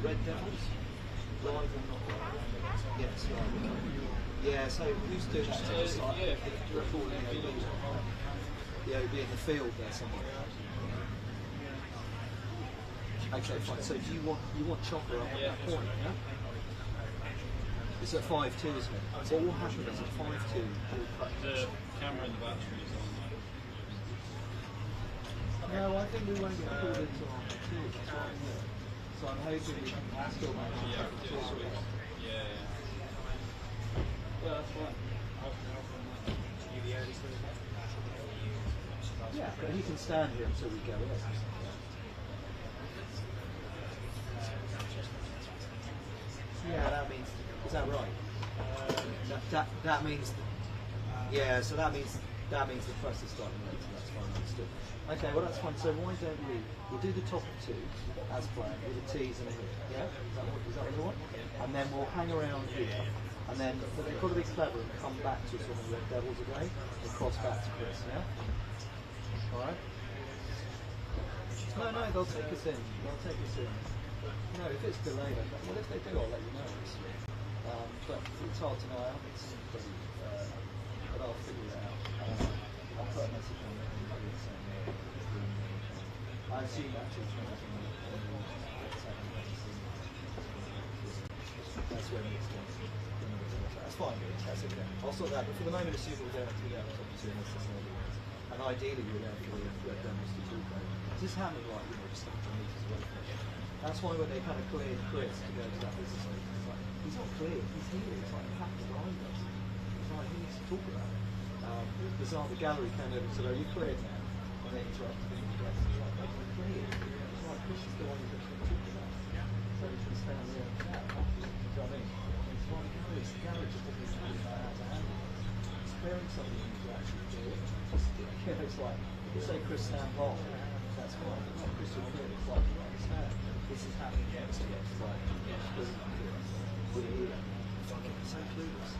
Red Devils, live or not live? Yes, live. Yeah, so who's doing that? Reporting the OB in the field there somewhere. Okay, fine. So do you want Chopper up at that point? Yeah. It's at 5-2, isn't it? So what will happen is at 5-2. The camera in the battery is on. No, I think we won't get pulled into after 2. That's what I'm doing. So I'm hoping we can still manage to switch. Yeah. Well, that's fine. Yeah, but he can stand here until we go in. Yeah, that means. Is that right? That means. Yeah, so that means the press is starting later. That's fine. Understood. Okay, well that's fine. So why don't we'll do the top of 2 as planned with a tease and a hit. Yeah, is that what you want? And then we'll hang around here. And then they've got to be clever and come back to us when the Red Devils again and cross back to Chris, yeah? Alright? No, they'll take us in. No, if it's delayed, well if they do, I'll let you know. But it's hard to know. I haven't seen pretty but I'll figure it out. I'll put a message on it and it's saying I assume actually it's that's when it's going to. That's fine, that's okay. I'll sort that, but for the moment assume we're there to and ideally we're there for the Red Demos to talk over. This happened like, just 100 metres away from it. That's why when they kind of cleared Chris to go to that business meeting, it's like, he's not clear, he's here, it's like, the fact behind us. It's like, he needs to talk about it. Bizarre, the gallery came over and said, are you cleared now? And they interrupted him and it's like, I'm cleared. It's like, Chris is the one who's going to talk about it. So he can stand there and chat. Do you know what I mean? It's like the gallery just doesn't know how to handle it. It's clearing something you can actually do it. It's like, if you say Chris stand long, that's fine. It's not crystal clear. It's like, you understand. This is happening next to us. It's like, we're here. It's so clueless.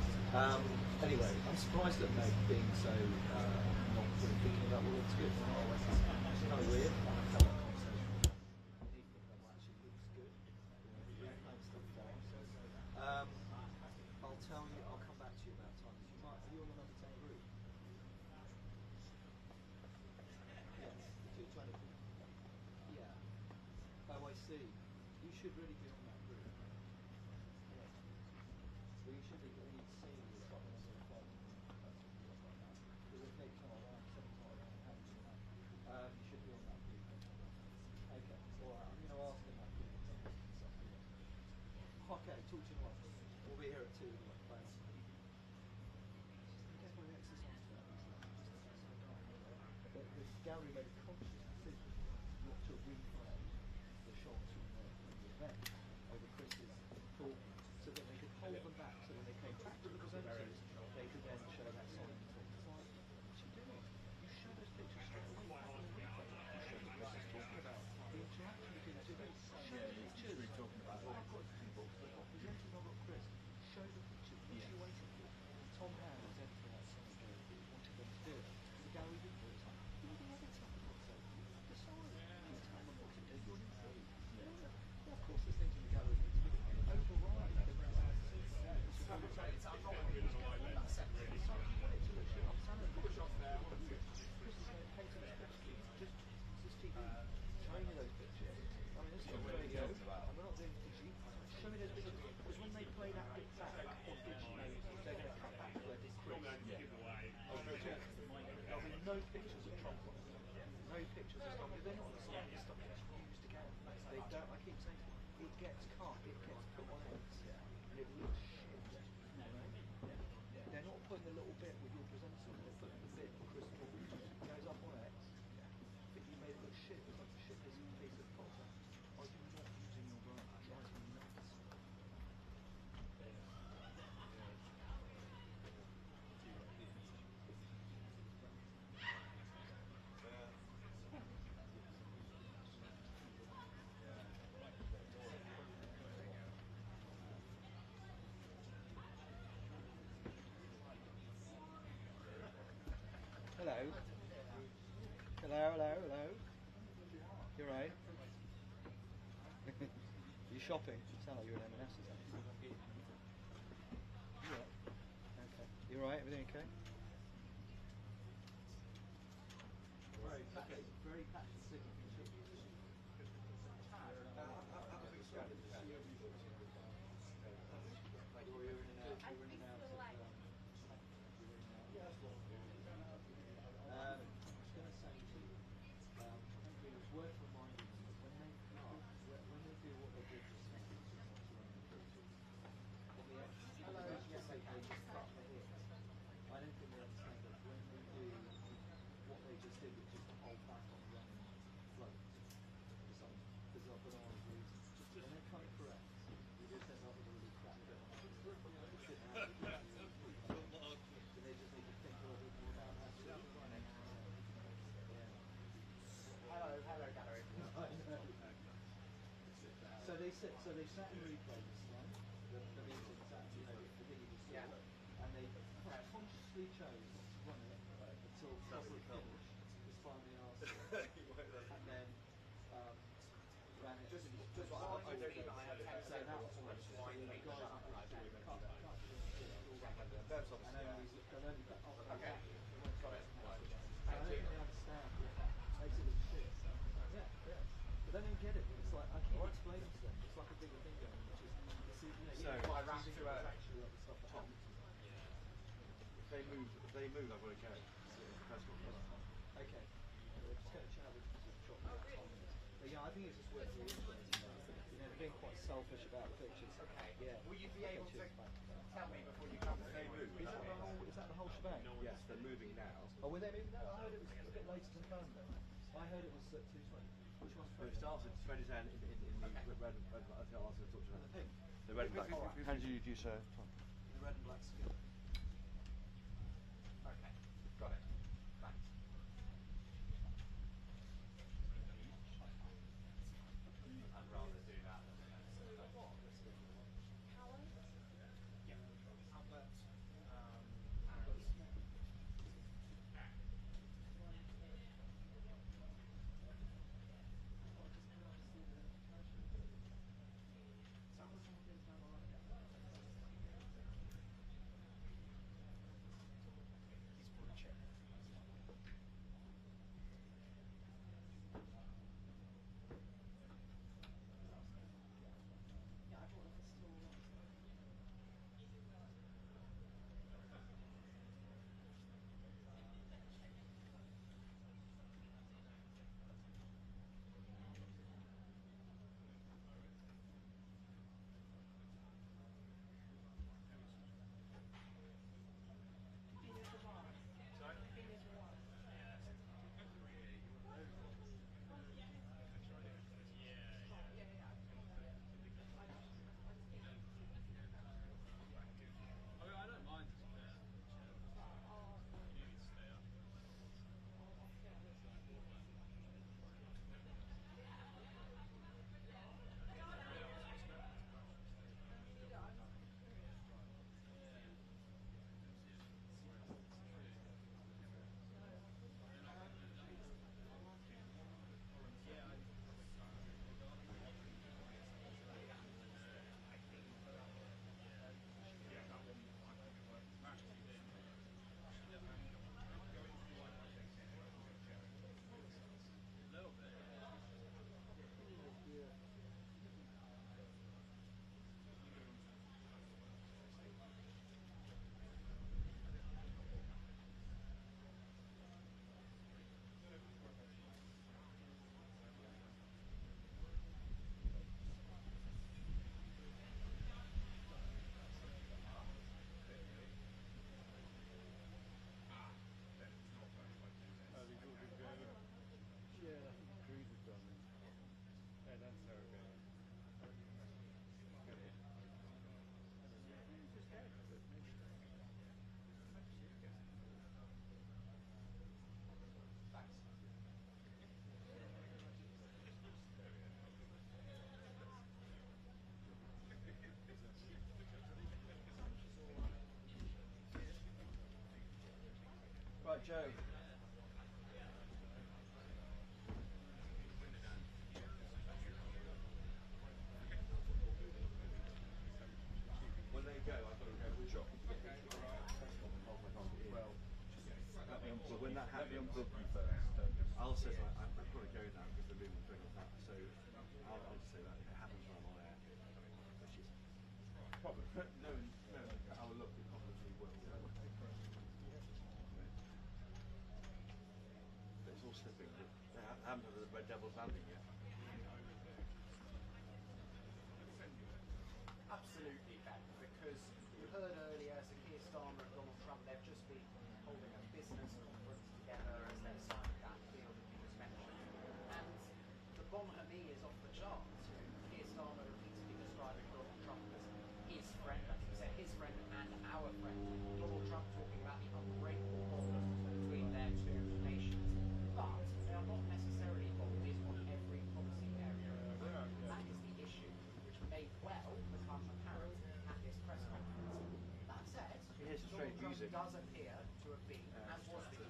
Anyway, I'm surprised at Meg being so not really thinking about what looks good. It's kind of weird. I have that conversation. Actually looks good. I'll tell you. I'll come back to you about times. You might. Are you on the number 10 group? Yes. The 220. Yeah. Oh, I see. You should really be on that group. Yeah. Well, you should be. You need to see the problems of the club. Because if Nick's not around, Seven's not around, how do you know? You should be on that group. Okay. All right. I'm going to ask him that group. Okay. Talk to you tomorrow. We'll be here at 2. Bye. Guess what the exercise for that is? The gallery made a conscious decision not to replay the shots from the event over Chris's talk, so that they could hold them back, so when they came back to the presenters, they could then show that sign. It's like, what are you doing? You show those pictures straight away back on the replay. You show what Chris is talking about, the interaction between the two men. Show the pictures. I've got 2 books, I've got presenters, I've got Chris. Show the pictures. What are you waiting for? Tom Hand was editor outside going, wanted them to do it. The gallery didn't do it. It's like, you're the editor, for God's sake. You decide. You tell them what to do. You're an employee. Yeah, of course there's things in the gallery that need to be override. Show me those pictures. Because when they play that bit back on digital, they're going to cut back to where this Chris. There'll be no pictures of Trump on it. No pictures of stuff. They're not the stuff that's used again. They don't. I keep saying to them, it gets cut, it gets put on X, and it looks shit. They're not putting the little bit with your presenter. They're putting the bit with Chris talking. It goes up on X. I think you made it look shit. It's like a shit piece of content. Are you not using your brain? It drives me nuts. Hello. Hello. You're right. You shopping? You sound like you're in M&S or something. You right? Okay. You right? Everything okay? Right. Okay. Very passionate signal. It's worth reminding them that when they do what they did just now, hello, yes, they just cut the hit. I don't think they understand that when they do what they just did, which is to hold back on running floats for some bizarre banana reason, when they come correct, you just end up with a really crap bit. So they just need to think a little bit more about that. Hello, gallery. So they sat in replay this time, the meeting sat, the thing you just saw, and they consciously chose not to run it until proper finish, was finally asked, and then ran it. Just I don't even, I have 10 seconds. Why you make the shot? Cut, all that. That's obviously. And only that. Okay. Got it. I don't really understand. It makes it look shit. Yeah, yeah. But they don't get it. It's like I keep explaining to them. It's like a bigger thing going, which is So, I wrapped to actually like the stuff that Tom, if they move, I've got to go. Press conference. Okay. We're just going to chat with Chop. But yeah, I think it's just worth reiterating. They're being quite selfish about the pictures. Okay. Yeah. Will you be able to tell me before you come? They move. Is that the whole shebang? Yes, they're moving now. Oh, were they moving? No, I heard it was a bit later than planned though. I heard it was at 2:20. Which one's It started 20 in the red, I think I'll ask them to talk to and the pink? The red and black. How do you do so, Tom? The red and black skin. Okay. Got it. Thanks. I'd rather do that than Right, Joe. When they go, I've got to go with Chop. Well, when that happens, I'll say I've got to go now because they're moving things like that. So I'll just say that it happens when I'm on air. Which is probably no. Our look it probably will. But it's all slipping. They haven't done the Red Devil's landing yet. Absolutely, Ben, because you heard earlier, Sir Keir Starmer and Donald Trump, they've just been holding a business conference together as they signed that deal that you just mentioned. And the bonhomie is off the charts. Keir Starmer repeatedly describing Donald Trump as his friend, as he said, his friend and our friend. Donald Trump talking about the unbreakable bond between their two nations. But they are not necessarily bonded on every policy area. That is the issue, which may well become apparent at this press conference. That said, Donald Trump does appear to have been, as was the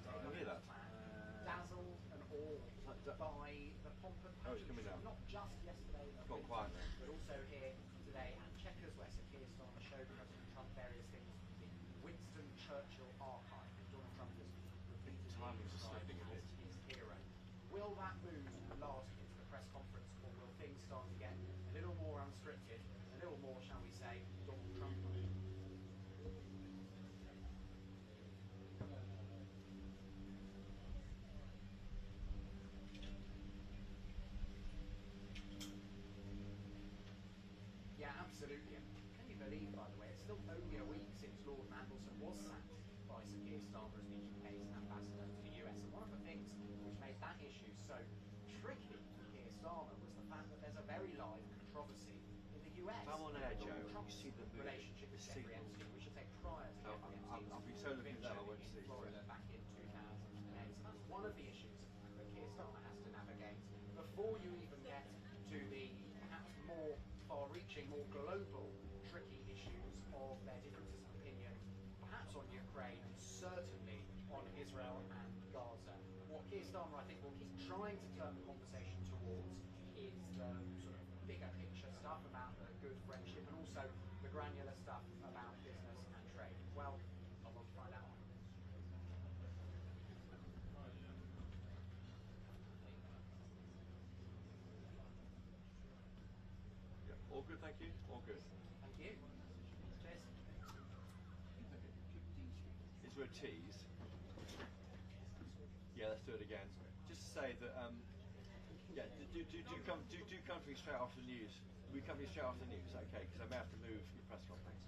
plan, dazzled and awed by the pomp and pageantry, not just yesterday, but also here today at Chequers, where Sir Keir Starmer showed President Trump various things in Churchill archive that Donald Trump has repeatedly Timing's described slipping a as bit. his hero. Will that mood last into the press conference, or will things start to get a little more unscripted, a little more, shall we say, Donald Trump? Yeah, absolutely. And can you believe, by the way, it's still only a week since Lord Mandelson was sacked by Sir Keir Starmer as the UK's ambassador to the US. And one of the things which made that issue so tricky for Keir Starmer was the fact that there's a very live controversy in the US. If I'm on air, Joe, Donald Trump's you see the movie, relationship with the Jeffrey signal. Epstein, which should take prior to Jeffrey Epstein's I'll be so looking at that, I won't conviction see. in Florida back in 2008. So that's one of the issues that Keir Starmer has to navigate before you even get to the perhaps more far-reaching, more global, tricky issues of their differences of opinion, perhaps on Ukraine and certainly on Israel and Gaza. What Keir Starmer, I think, will keep trying to turn the conversation towards is the sort of bigger picture stuff about the good friendship and also the granular stuff about business and trade. Well, I want to find out. Yeah, all good, thank you. All good. Thank you. Cheers. Is there a tease? Yeah, let's do it again. Just to say that, yeah, do come to me straight after the news. We come to you straight after the news, okay? Because I may have to move the press conference.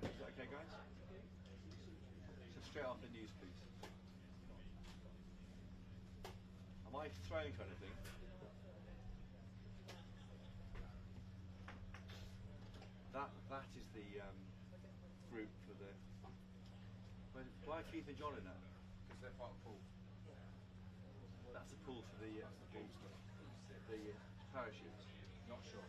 Is that okay, guys? So straight after the news, please. Am I throwing to anything? That is the group for the. Why are Keith and John in that? Because they're part of the pool. That's a pool for the parachutes. Not sure.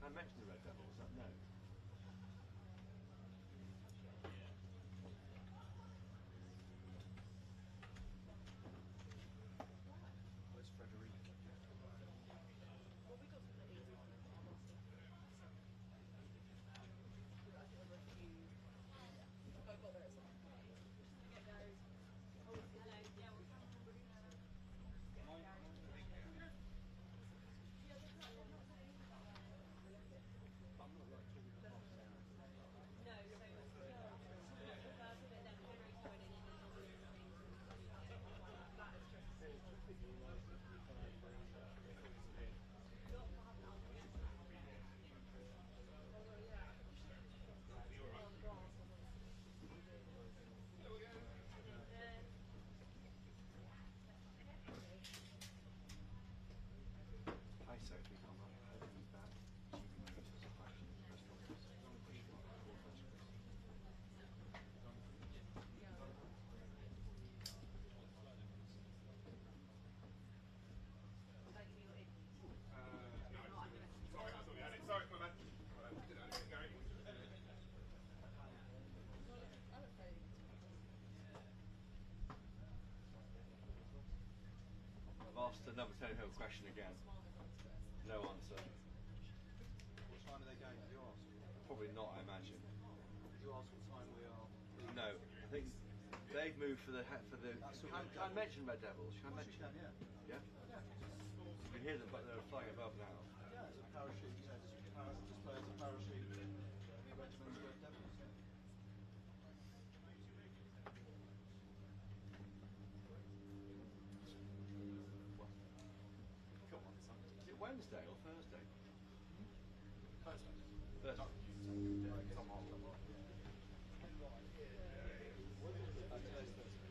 I mentioned the Red Devils. No. Where's Frederic? Hi, Sophie. Come on. Everything's bad. Sorry, I thought you had it. Sorry, my bad. Gary. I've asked the number 10 hill question again. No answer. What time are they going? Did you ask? Probably not, I imagine. Did you ask what time we are? No, I think they've moved for the. I mentioned Red Devils. Should I mention? Yeah. Yeah. Yeah. You can hear them, but they're flying above now. Yeah, it's a parachute. Yeah, just play as a parachute. The regiment's Red Devils. Yeah. Come on, son. Is it Wednesday or Thursday? Thursday. Thursday. Tom Hall. Today's Thursday.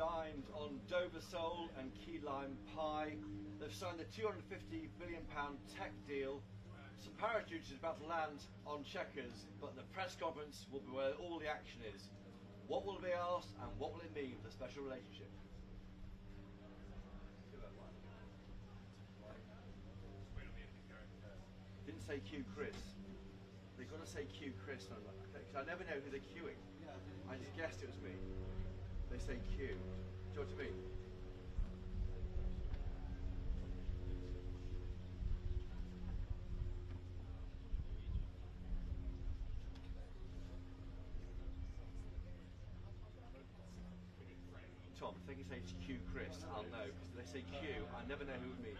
dined on Dover sole and key lime pie. They've signed the £250 million tech deal. Some paratroopers is about to land on Chequers, but the press conference will be where all the action is. What will be asked and what will it mean for the special relationship? Didn't say Q Chris. They've got to say Q Chris, because I never know who they're queuing. I just guessed it was me. They say Q. Do you know what I mean? Tom, if they can say it's Q Chris, I'll know, because they say Q, I never know who it means.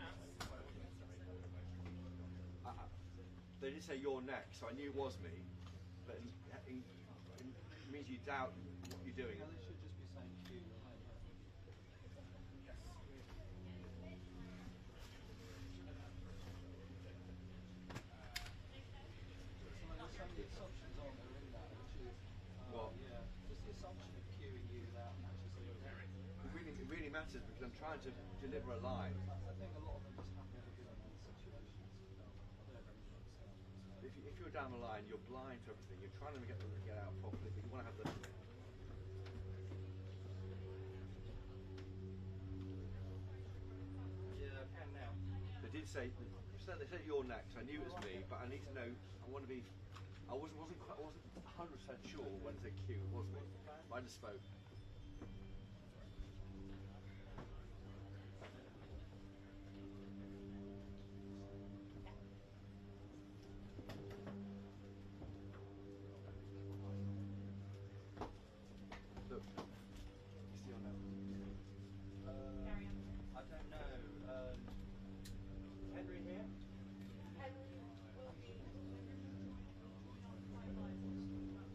They did say you're next, so I knew it was me, but it means you doubt what you're doing. Well, they should just be saying Q. There's some of the assumptions on there in that, which is, What? yeah, just the assumption of queuing you without actually saying It really matters because I'm trying to deliver a line. I think a lot of them just have never been in these situations. I don't really understand. If you're down the line, you're blind to everything. You're trying to get them to get out properly, but you want to have the. Yeah, I can now. They did say. They said you're next. I knew it was me, but I need to know. I want to be. I wasn't 100% sure when they said Q. It was me. But I just spoke. Look. You see on that? I don't know. Henry here?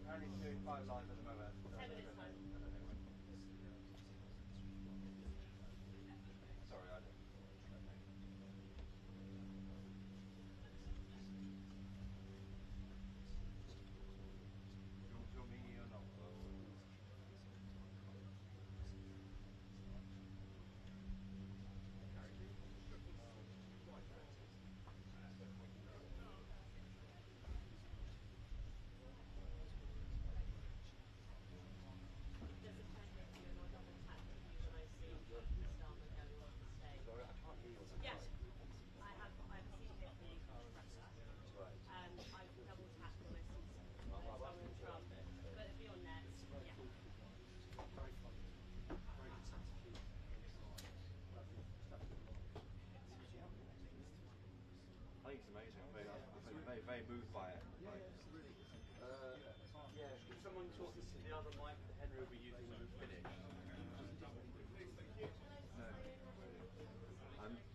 Apparently he's doing 5 lines at the moment. Sorry, I don't. Do you want me or not? I think it's amazing. I'm very moved by it. Yeah, could someone talk to the other mic that Henry will be using when we finish?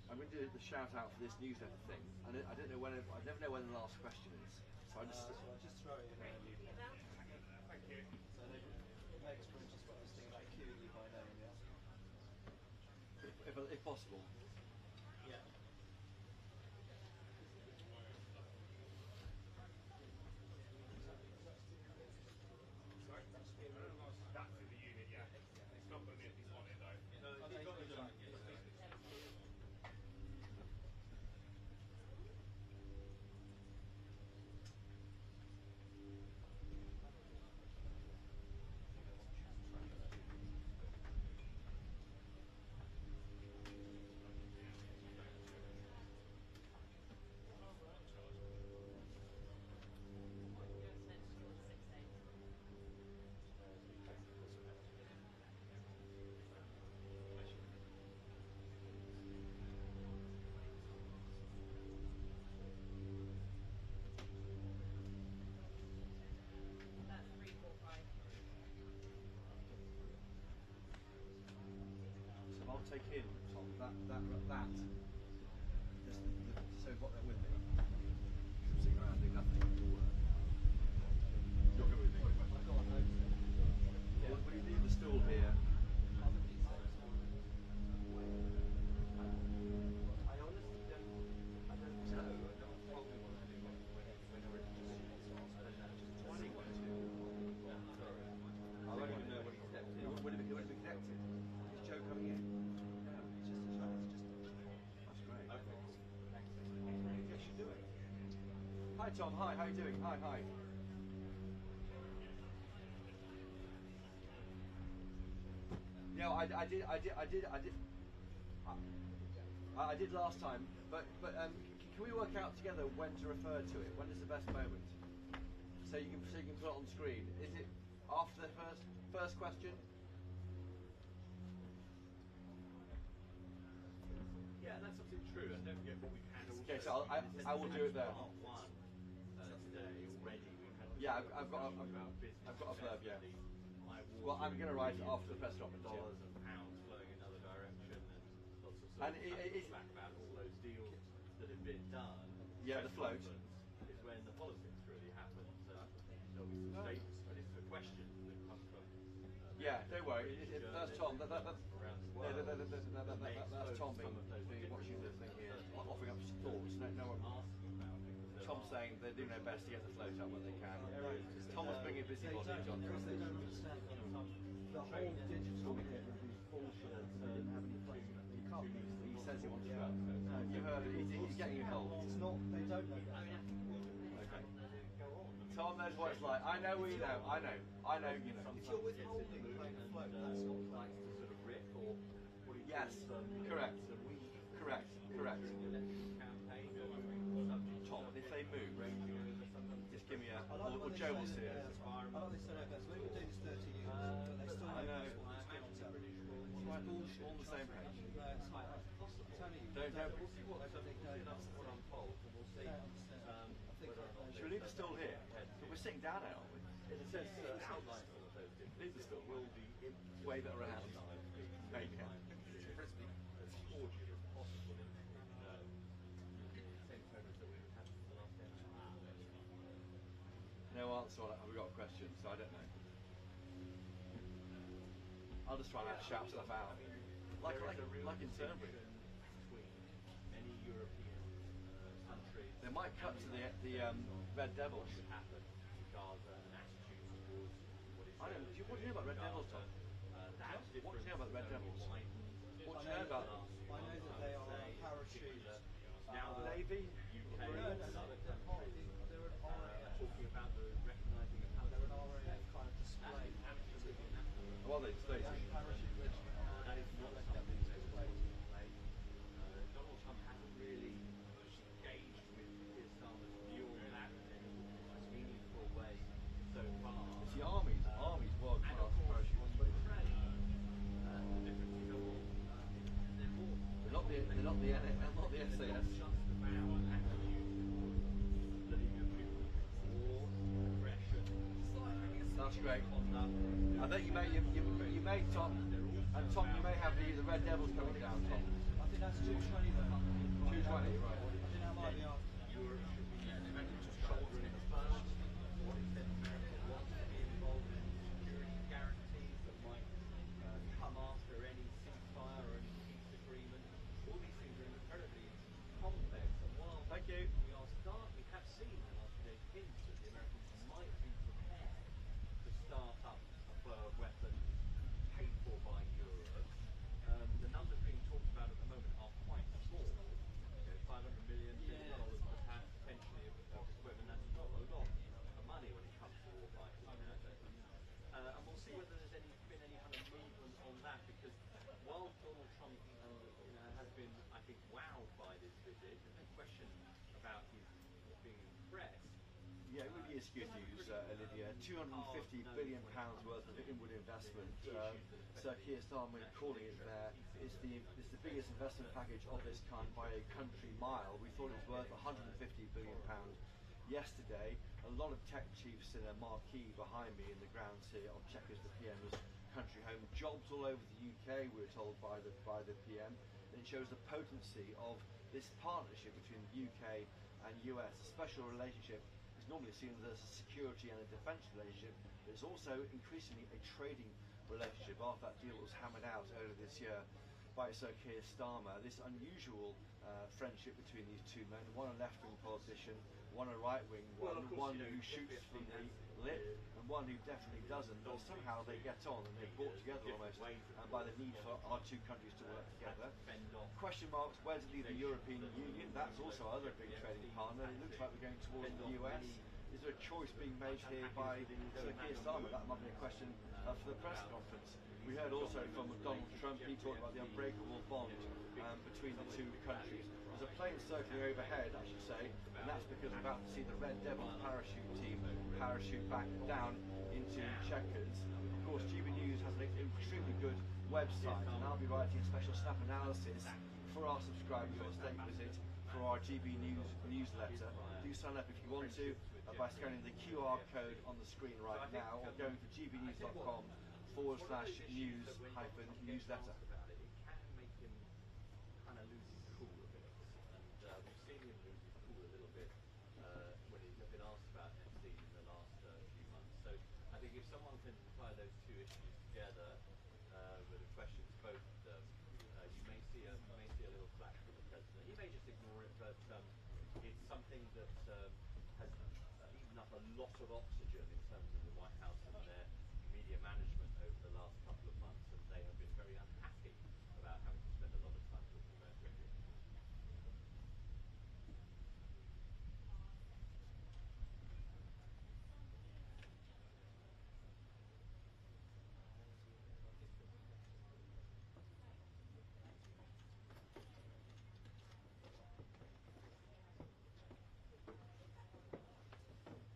I'm going to do the shout out for this newsletter thing. I don't know when. I never know when the last question is. So I just. So I'll just throw it in there. Thank you. So next we're just got this thing about queuing you by name, yeah? If possible. Yeah. Sorry? That's in the unit, yeah. It's not going to be a piece on it, though. No, you've got the done. So I'll take in, Tom, that. So what they're with me. I'm sitting around doing nothing. You're good with me. Will you leave the stool here? I honestly don't know. I don't told me what to do when we're introducing it, so I don't know. I won't even know when he's connected. Would it be connected? Tom. Hi. How you doing? Hi. No, I did last time, but can we work out together when to refer to it? When is the best moment? So you can put it on screen. Is it after the first question? Yeah, that's absolutely true. And don't forget what we've had also. Okay, so I will do it there. Part one today already. We've had I've got a blurb. Yeah. Well, I'm going to write it after the press conference. Dollars and pounds flowing in another direction, and lots of And back about all those deals that have been done. Yeah, the float is when the politics really happens. There'll be some statements, but it's the questions that come from. Yeah, don't worry. That's Tom. That's Tom being watching the thing here, offering up thoughts. No one. Tom's saying they do their best to get the float up when they can. Tom was being a busybody, John. Because they don't understand the whole digital bit will be bullshit and have any place. You can't mix them. He says he wants to go. You heard it. He's getting involved. It's not. They don't know that. Okay. Tom knows what it's like. I know we know. I know. You know. If you're withholding playing a float, that's not likes to sort of rip or what he yes. Correct. Correct. Tom, if they move, just give me a. Or Joe will see it. I like this Telegraph. We've been doing this 30 years, but they still I know. bullshit. All the same page. No, it's not. I'm telling you. Don't. We'll see what unfolds, and we'll see. Should we leave it still here? But we're sitting down now, aren't we? It says outline all of those different. Leave it still. We'll be wave it around. There you go. As cordial as possible in same terms that we've had for the last 10 years. No answer. Have we got a question? So I don't know. I'll just try and shout stuff out. Like in Turnberry. Between many European countries. They might cut to the Red Devils. What happened to Gaza and attitude towards what is. I don't know. What do you know about Red Devils, Tom? What do you know about Red Devils? What do you know about them? I know that they are a parachute. Now, Navy? UK and other countries talking about the recognising of they're an RAF kind of display. Absolutely. Well, they Parachute regiment. That is not something that's play. Donald Trump hasn't really engaged with his Starmer's view on that in any meaningful way so far. It's the Army's world-class parachute. The difference is they're more. They're not the SAS. Just about attitude Vladimir Putin, war, aggression. That's great. I think you may Tom, and Tom, you may have the Red Devils coming down, Tom. I think that's 220 though. 220, right. I think that might be after. Europe should be shouldering the first. What extent America wants to be involved in security guarantees that might come after any ceasefire or any peace agreement. All these things are incredibly complex. And while we have seen in the last few days hints that the Americans might be prepared to start up a flow of weapons paid for by Europe. The numbers being talked about at the moment are quite small. $500 million perhaps potentially of equipment. That's not a lot of money when it comes to war fighters. And we'll see whether there's been any kind of movement on that, because while Donald Trump has been, I think, wowed by this visit, there's no question about his being impressed. Yeah, it really is good news, Olivia. £250 billion worth of inward investment. Sir Keir Starmer calling it there. It's the biggest investment package of this kind by a country mile. We thought it was worth £150 billion yesterday. A lot of tech chiefs in a marquee behind me in the grounds here of Chequers, the PM's country home. Jobs all over the UK, we were told by the PM. And it shows the potency of this partnership between the UK and US, a special relationship. It's normally seen as a security and a defence relationship, but it's also increasingly a trading relationship after that deal was hammered out earlier this year. by Sir Keir Starmer, this unusual friendship between these two men, one a left-wing politician, one a right-wing one, one who shoots from the lip and one who definitely doesn't, but somehow they get on and they're brought together almost by the need for our two countries to work together. Question marks, where does it leave the European Union? That's also our other big trading partner. It looks like we're going towards the US. Is there a choice being made here by Sir Keir Starmer? That might be a question for the press conference. We heard also from Donald Trump, he talked about the unbreakable bond between the two countries. There's a plane circling overhead, I should say, and that's because we're about to see the Red Devils parachute team parachute back down into Chequers. Of course, GB News has an extremely good website, and I'll be writing a special snap analysis for our subscribers on State Visit for our GB News newsletter. Do sign up if you want to by scanning the QR code on the screen right now or going to gbnews.com/news-newsletter. It can make him kind of lose his cool a bit, and we've seen him lose his cool a little bit when he's been asked about Epstein in the last few months. So I think if someone can tie those two issues together with the questions both of them, you may see a little flack from the president. He may just ignore it, but it's something that has eaten up a lot of oxygen in terms of the White House and their media management over the last couple of months, and they have been very unhappy about having to spend a lot of time talking about it.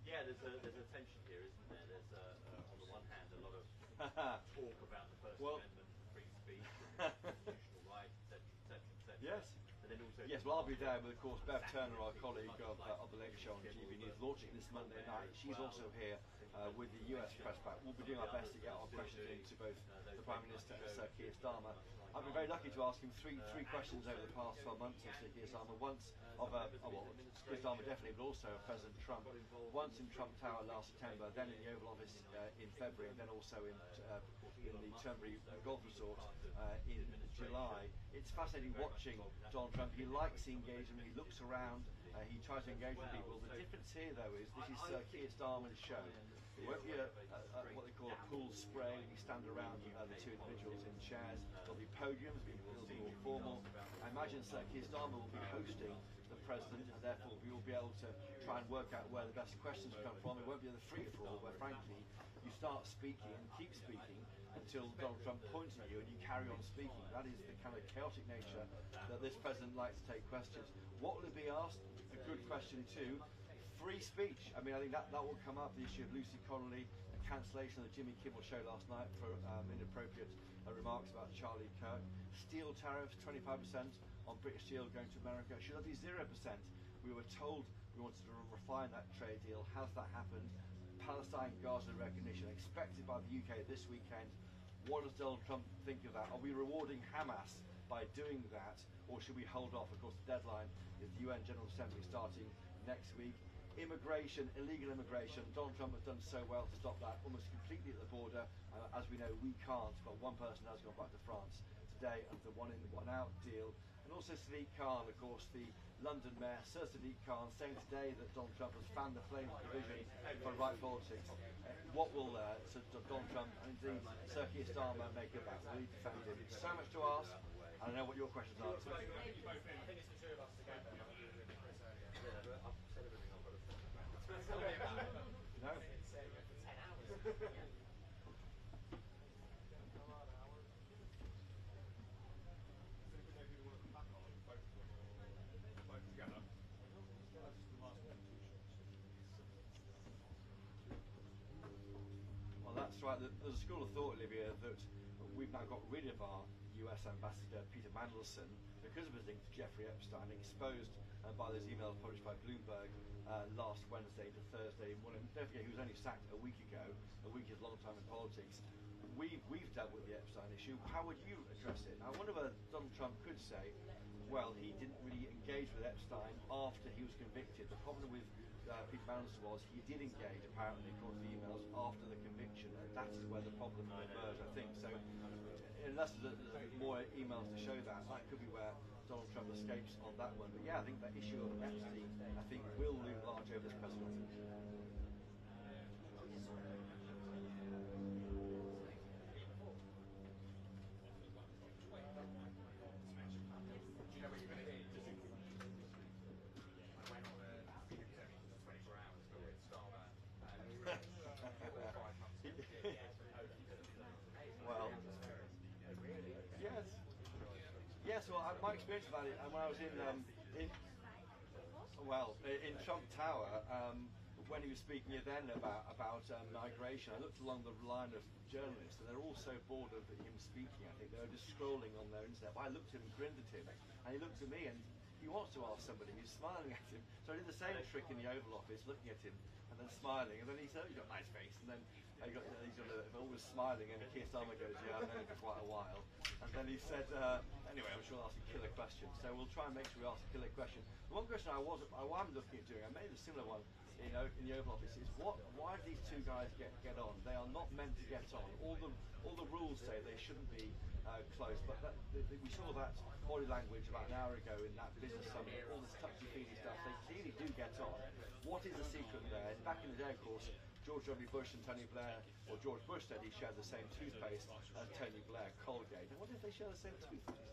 Yeah, there's a tension here, isn't there? There's on the one hand a lot of talk about the First Amendment, free speech, and constitutional rights, etc., etc. Yes. But then also yes, well, I'll be there with, of course, Bev Turner, our colleague of the Late Show on GB News, launching this Monday night. She's also here with the US press pack. We'll be doing our best to get our questions into both the Prime Minister and Sir Keir Starmer. I've been very lucky to ask him three questions over the past 12 months of Sir Keir Starmer. Once of Keir Starmer definitely, but also of President Trump. Once in Trump Tower last September, then in the Oval Office in February, and then also in the Turnberry Golf Resort in July. It's fascinating watching Donald Trump. He likes the engagement. He looks around. He tries to engage with people. The difference here, though, is this is Sir Keir Starmer's show. It won't be what they call a pool spray. We stand around the two individuals in chairs. There'll be podiums. It'll be more formal. I imagine Sir Keir Starmer will be hosting the president, and therefore we will be able to try and work out where the best questions come from. It won't be the free-for-all where, frankly, you start speaking and keep speaking until Donald Trump points at you and you carry on speaking. That is the kind of chaotic nature that this president likes to take questions. What will it be asked? A good question too. Free speech. I mean, I think that will come up, the issue of Lucy Connolly, the cancellation of the Jimmy Kimmel show last night for inappropriate remarks about Charlie Kirk. Steel tariffs, 25% on British steel going to America. Should that be 0%? We were told we wanted to refine that trade deal. Has that happened? Palestine-Gaza recognition expected by the UK this weekend. What does Donald Trump think of that? Are we rewarding Hamas by doing that, or should we hold off? Of course, the deadline is the UN General Assembly starting next week. Immigration, illegal immigration. Donald Trump has done so well to stop that almost completely at the border. As we know, we can't, but one person has gone back to France today under the one-in, one-out deal. And also Sadiq Khan, of course, the London mayor, Sir Sadiq Khan, saying today that Donald Trump has fanned the flame of division for right politics. What will Sir Donald Trump and indeed Sir Keir Starmer make of that? Will he defend him? It's so much to ask, and I know what your questions are. I think it's the two of us together. Yeah, I've said everything I've got to say. Tell me about it. No. It's for 10 hours. Well, that's right. There's a school of thought, Olivia, that we've now got rid of our US Ambassador Peter Mandelson because of his link to Jeffrey Epstein, exposed by those emails published by Bloomberg last Wednesday to Thursday. Don't forget, he was only sacked a week ago. A week is a long time in politics. We've dealt with the Epstein issue. How would you address it? I wonder whether Donald Trump could say, well, he didn't really engage with Epstein after he was convicted. The problem with Peter Mandelson was he did engage, apparently, according to the emails, after the conviction, and that is where the problem emerged, I think. So, in unless there's more emails to show that, that could be where Donald Trump escapes on that one. But yeah, I think that issue of Epstein, I think, will loom large over this presidency. Well, yes. Yes, well, my experience about it, when I was in Trump Tower, when he was speaking then about migration, I looked along the line of journalists, and they're all so bored of him speaking. I think they were just scrolling on their internet. But I looked at him and grinned at him, and he looked at me, and he wants to ask somebody. He's smiling at him. So I did the same trick in the Oval Office, looking at him and then smiling, and then he said, "Oh, you've got a nice face," and then he's always smiling, and Keir Starmer goes, "Yeah, I've known him for quite a while." And then he said, "Anyway, I'm sure I'll ask a killer question." So we'll try and make sure we ask a killer question. The one question I am looking at doing, I made a similar one in the Oval Office, is why do these two guys get on? They are not meant to get on. All the rules say they shouldn't be close, but we saw that body language about an hour ago in that business summit, all this touchy-feely stuff. They clearly do get on. What is the secret there? Back in the day, of course, George W. Bush and Tony Blair, or George Bush said he shared the same toothpaste as Tony Blair, Colgate. And what if they share the same toothpaste?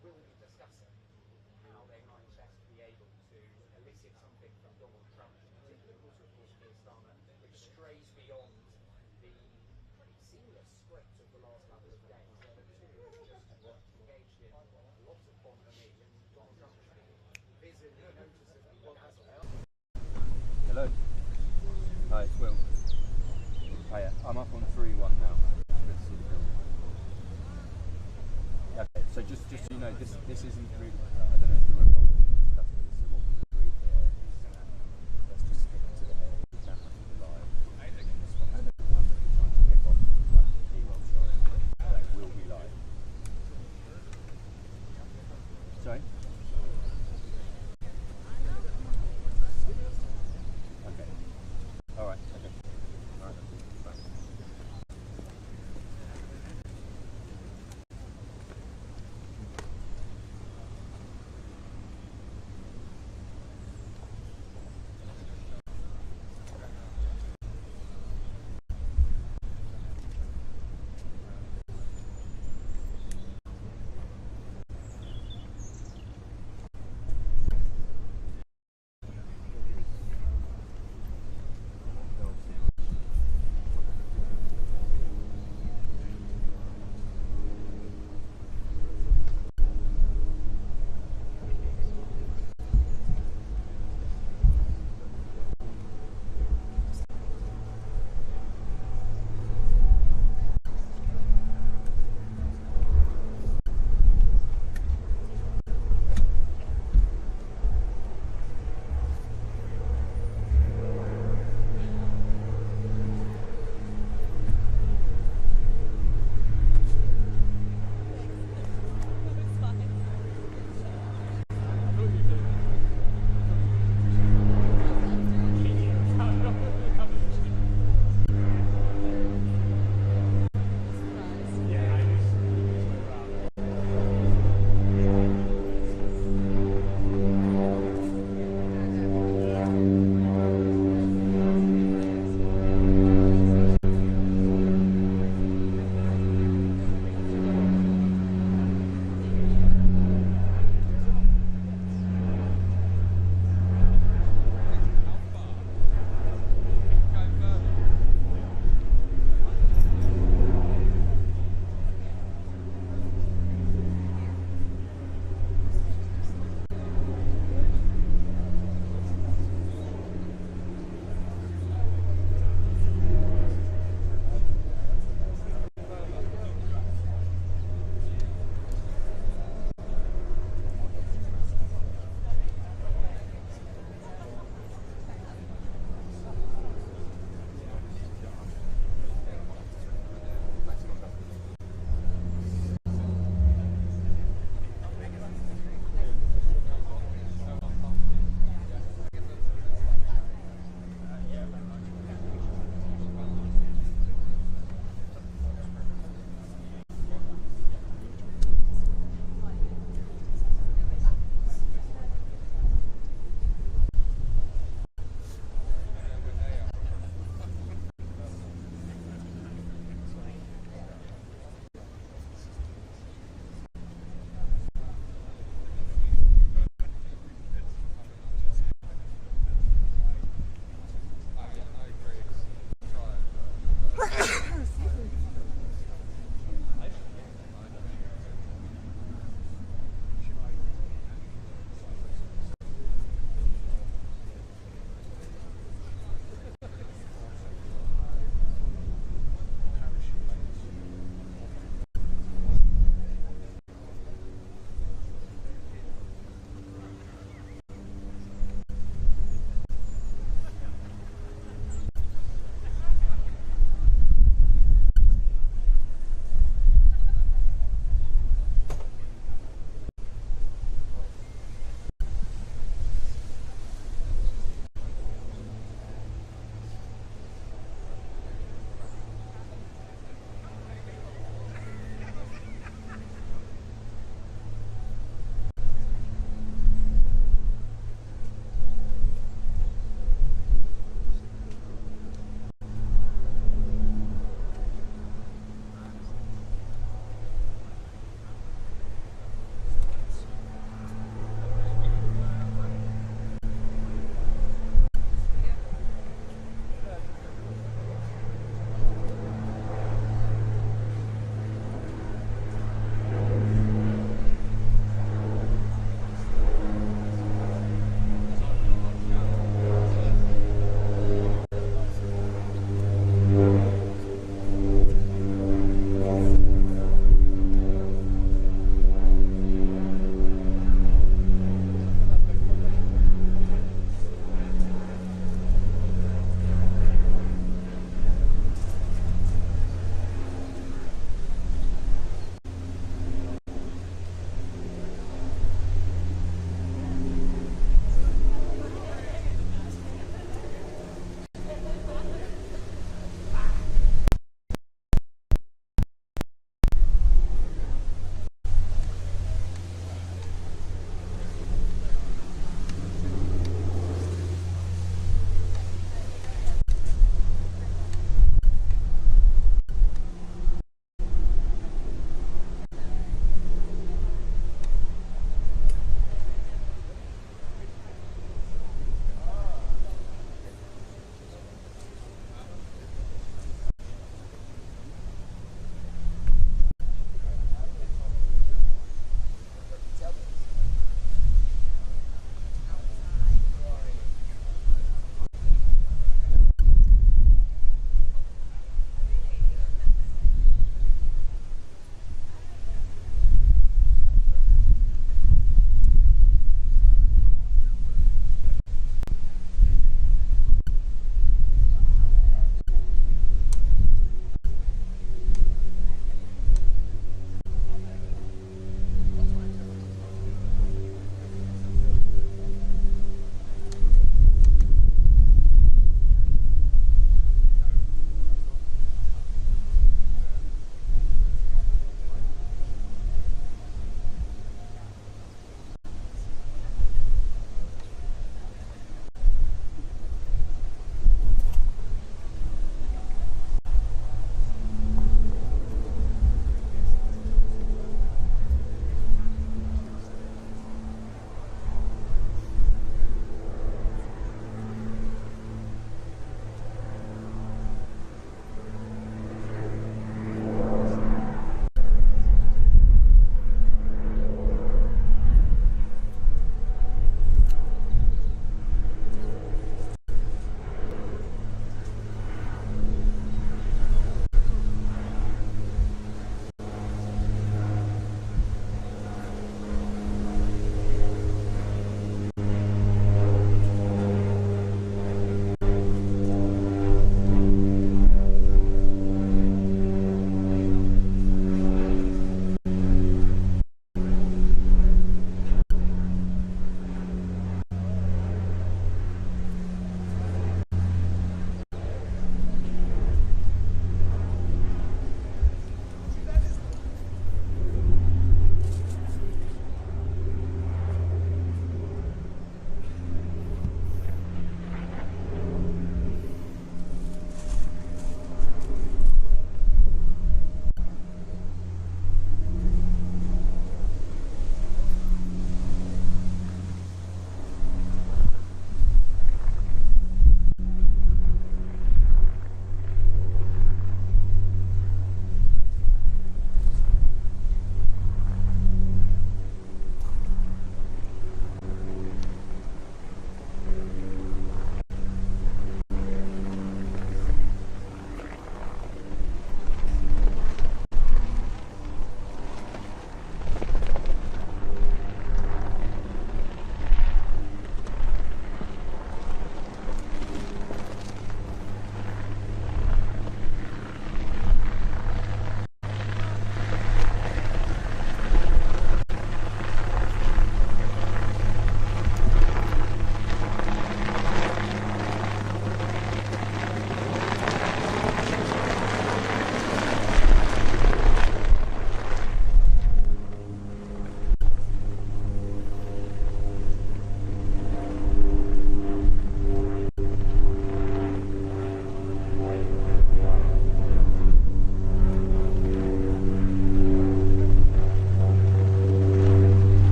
will be discussing how they might best be able to elicit something from Donald Trump, in particular, but also, of course, Keir Starmer, which strays beyond the pretty seamless script of the last couple of days, where the two have just engaged in lots of bonhomie, and Donald Trump has been visibly, noticeably dazzled. Hello. Hi, it's Will. Hiya. I'm up on 3-1 now. Let's see the film. Okay, so just so you know, this isn't really, I don't know if you were wrong to discuss this, so what we've agreed here is let's just stick to the air. We don't have to be live. And this one, I'm really trying to pick off like the keywords that will be live. Sorry? Okay. Alright, okay. Alright, right.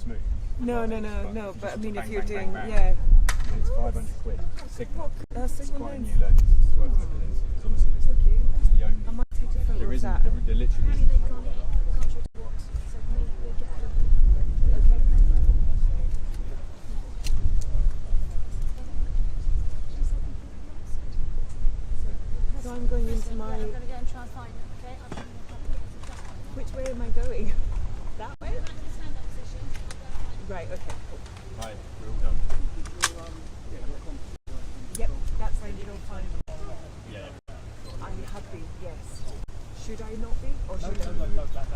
smooth. No, But but I mean, bang, if you're bang, doing, bang, bang. yeah. And it's 500 quid. Signal. It's Signal quite a lens. new lens. It's worth looking into. It's honestly, it's the only. I might take a photo There of isn't. that. There literally isn't. So I'm going into my. I'm going to go and try and find it, okay? Which way am I going? That way? Right, okay, cool. Hi, we're all done. Yep, that's fine, you don't find them. Yeah. I have been, yes. Should I not be? Or should I? No, that's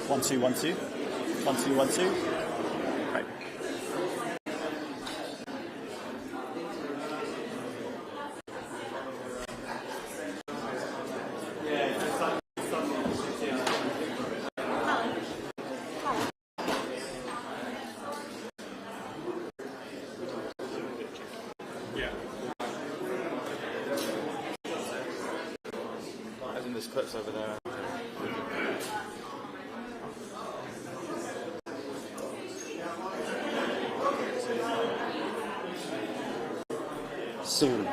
1 2 1 2 1 2 1 2. Right. As in this clip's over there. Soon.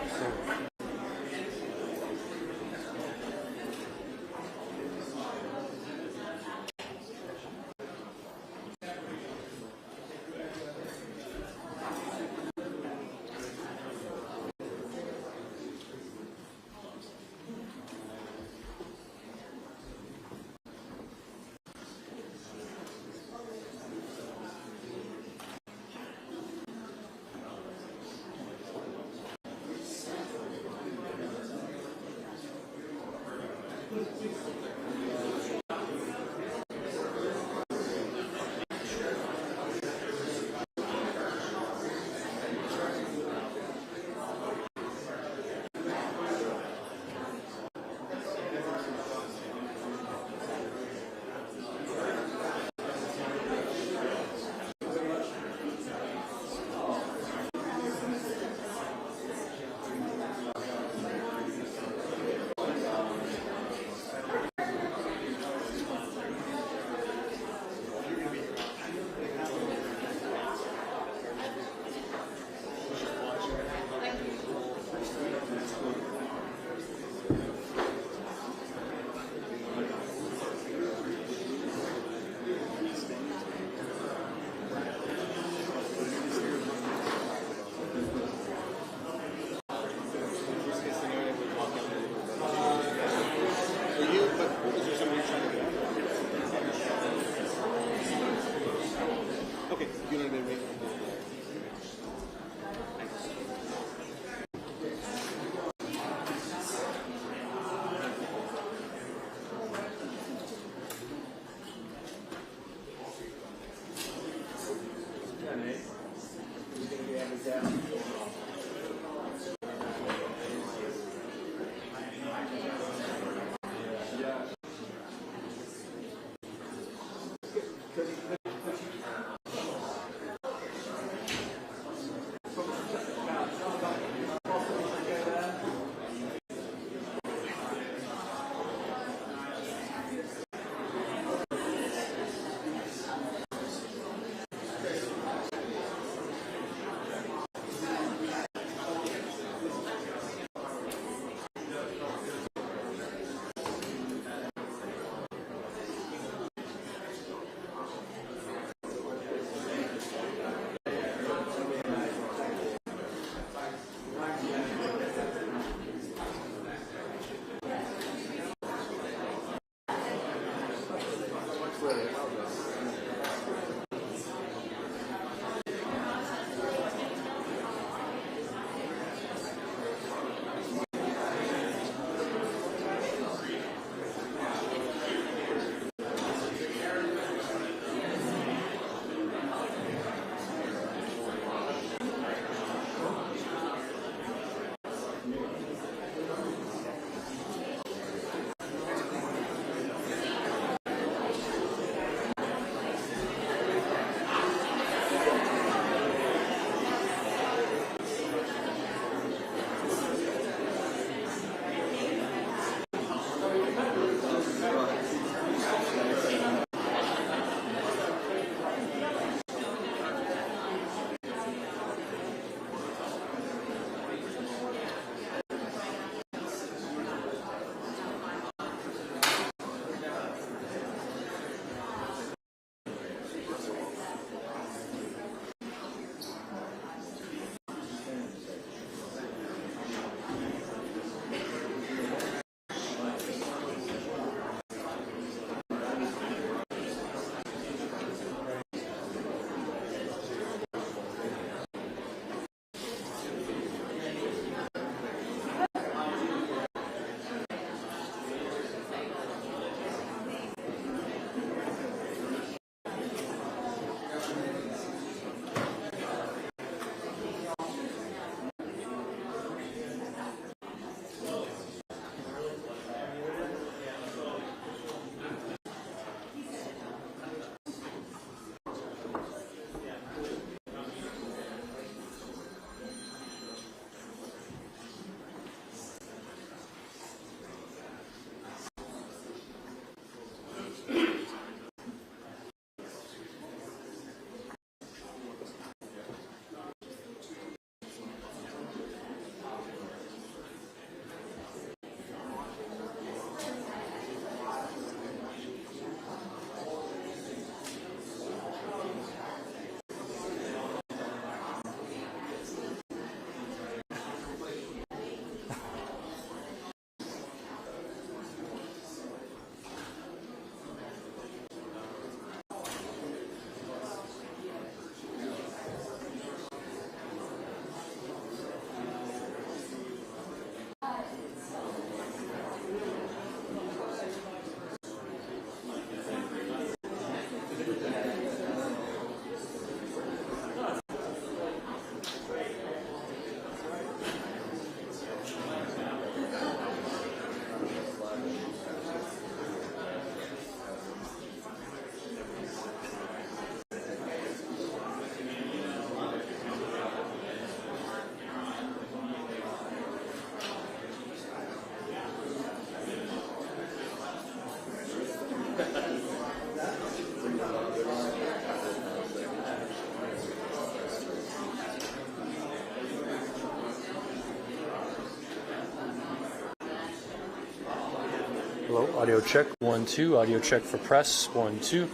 Hello, audio check, 1, 2, audio check for press, 1, 2,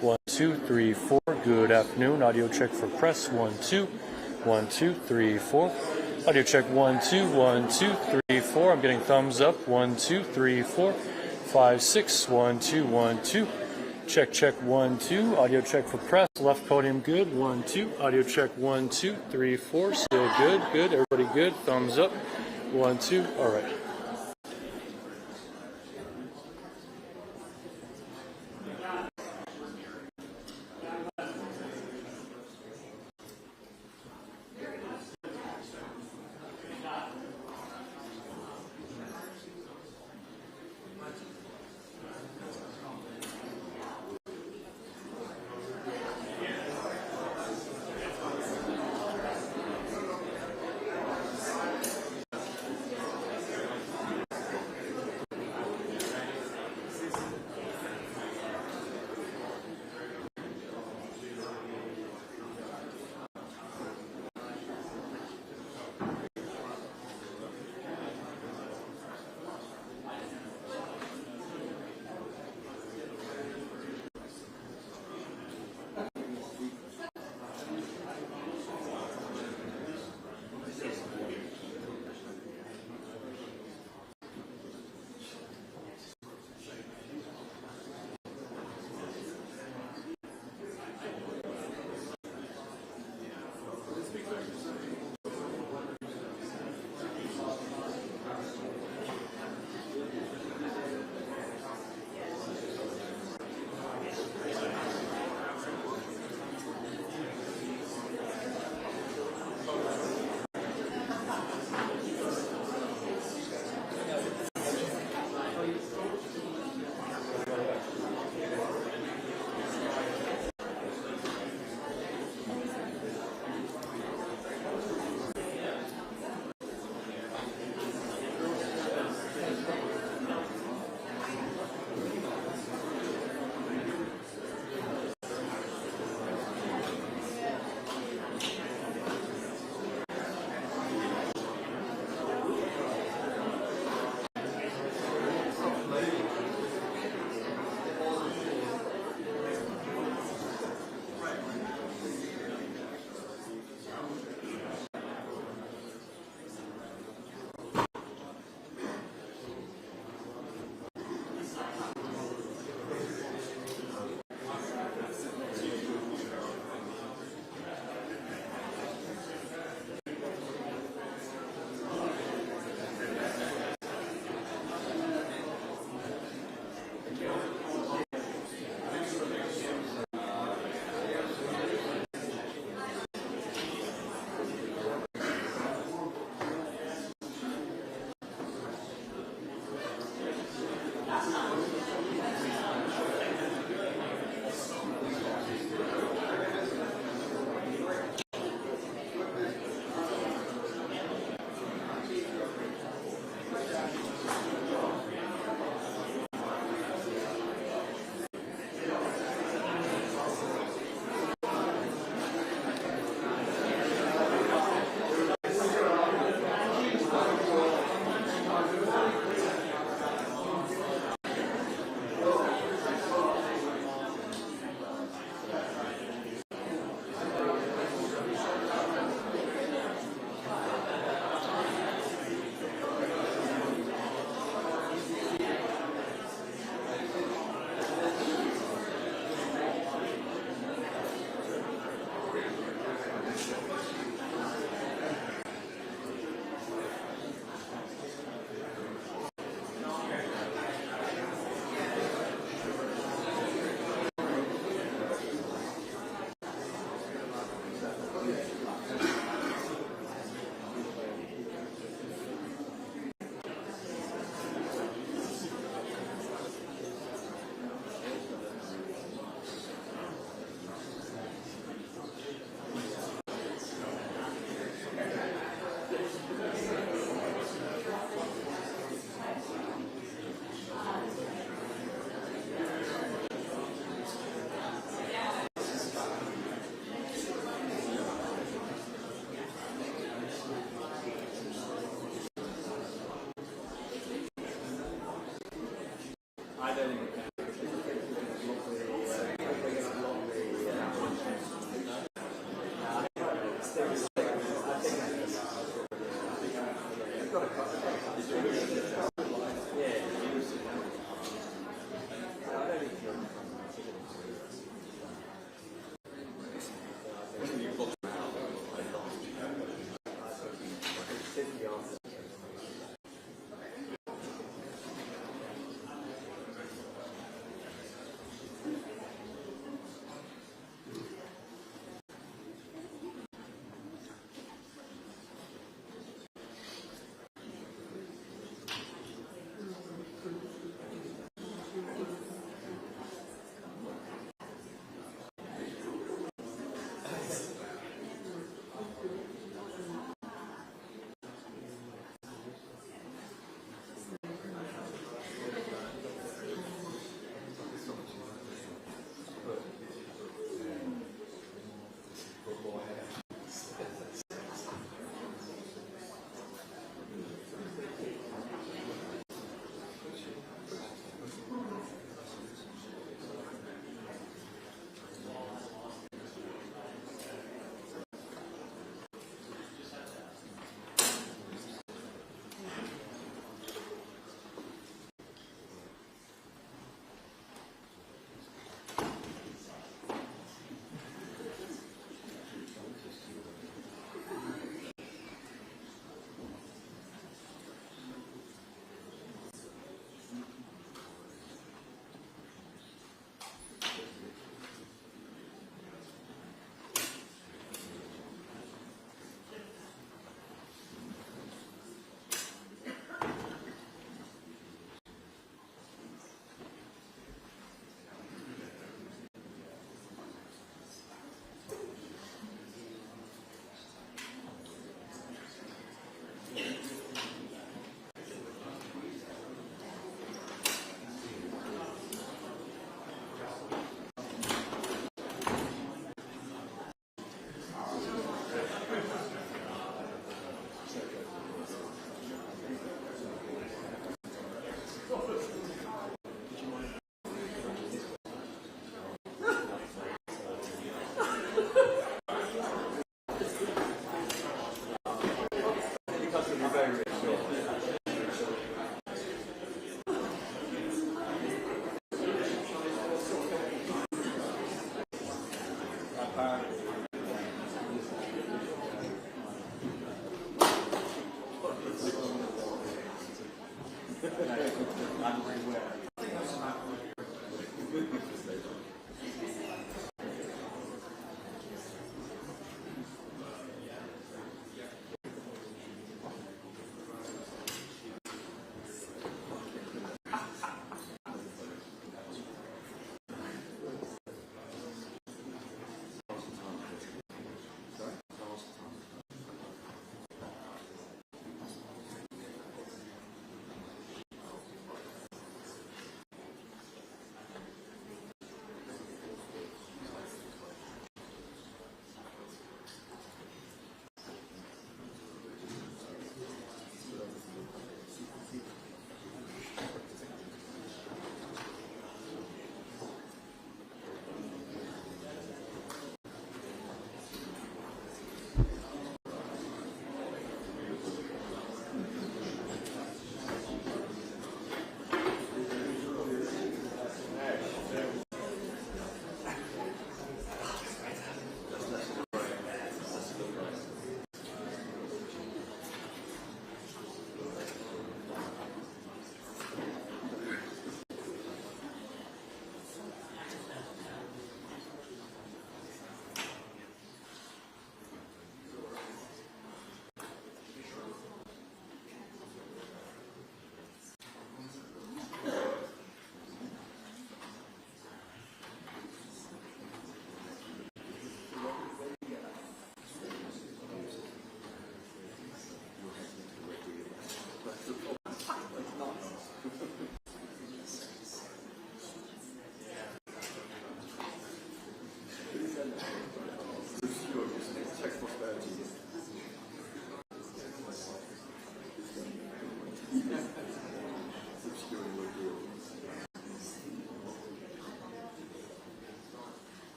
1, 2, 3, 4. Good afternoon, audio check for press, 1, 2, 1, 2, 3, 4. Audio check, 1, 2, 1, 2, 3, 4. I'm getting thumbs up, 1, 2, 3, 4, 5, 6, 1, 2, 1, 2. Check, check, 1, 2. Audio check for press, left podium good, 1, 2. Audio check, 1, 2, 3, 4. Still good, good. Everybody good, thumbs up, 1, 2. All right.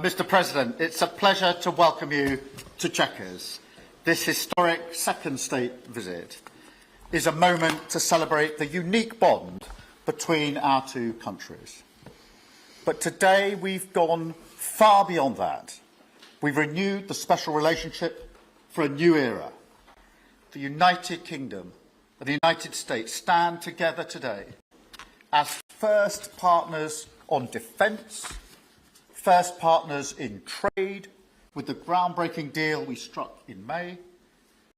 Mr. President, it's a pleasure to welcome you to Chequers. This historic second state visit is a moment to celebrate the unique bond between our two countries. But today we've gone far beyond that. We've renewed the special relationship for a new era. The United Kingdom and the United States stand together today as first partners on defence, first partners in trade, with the groundbreaking deal we struck in May,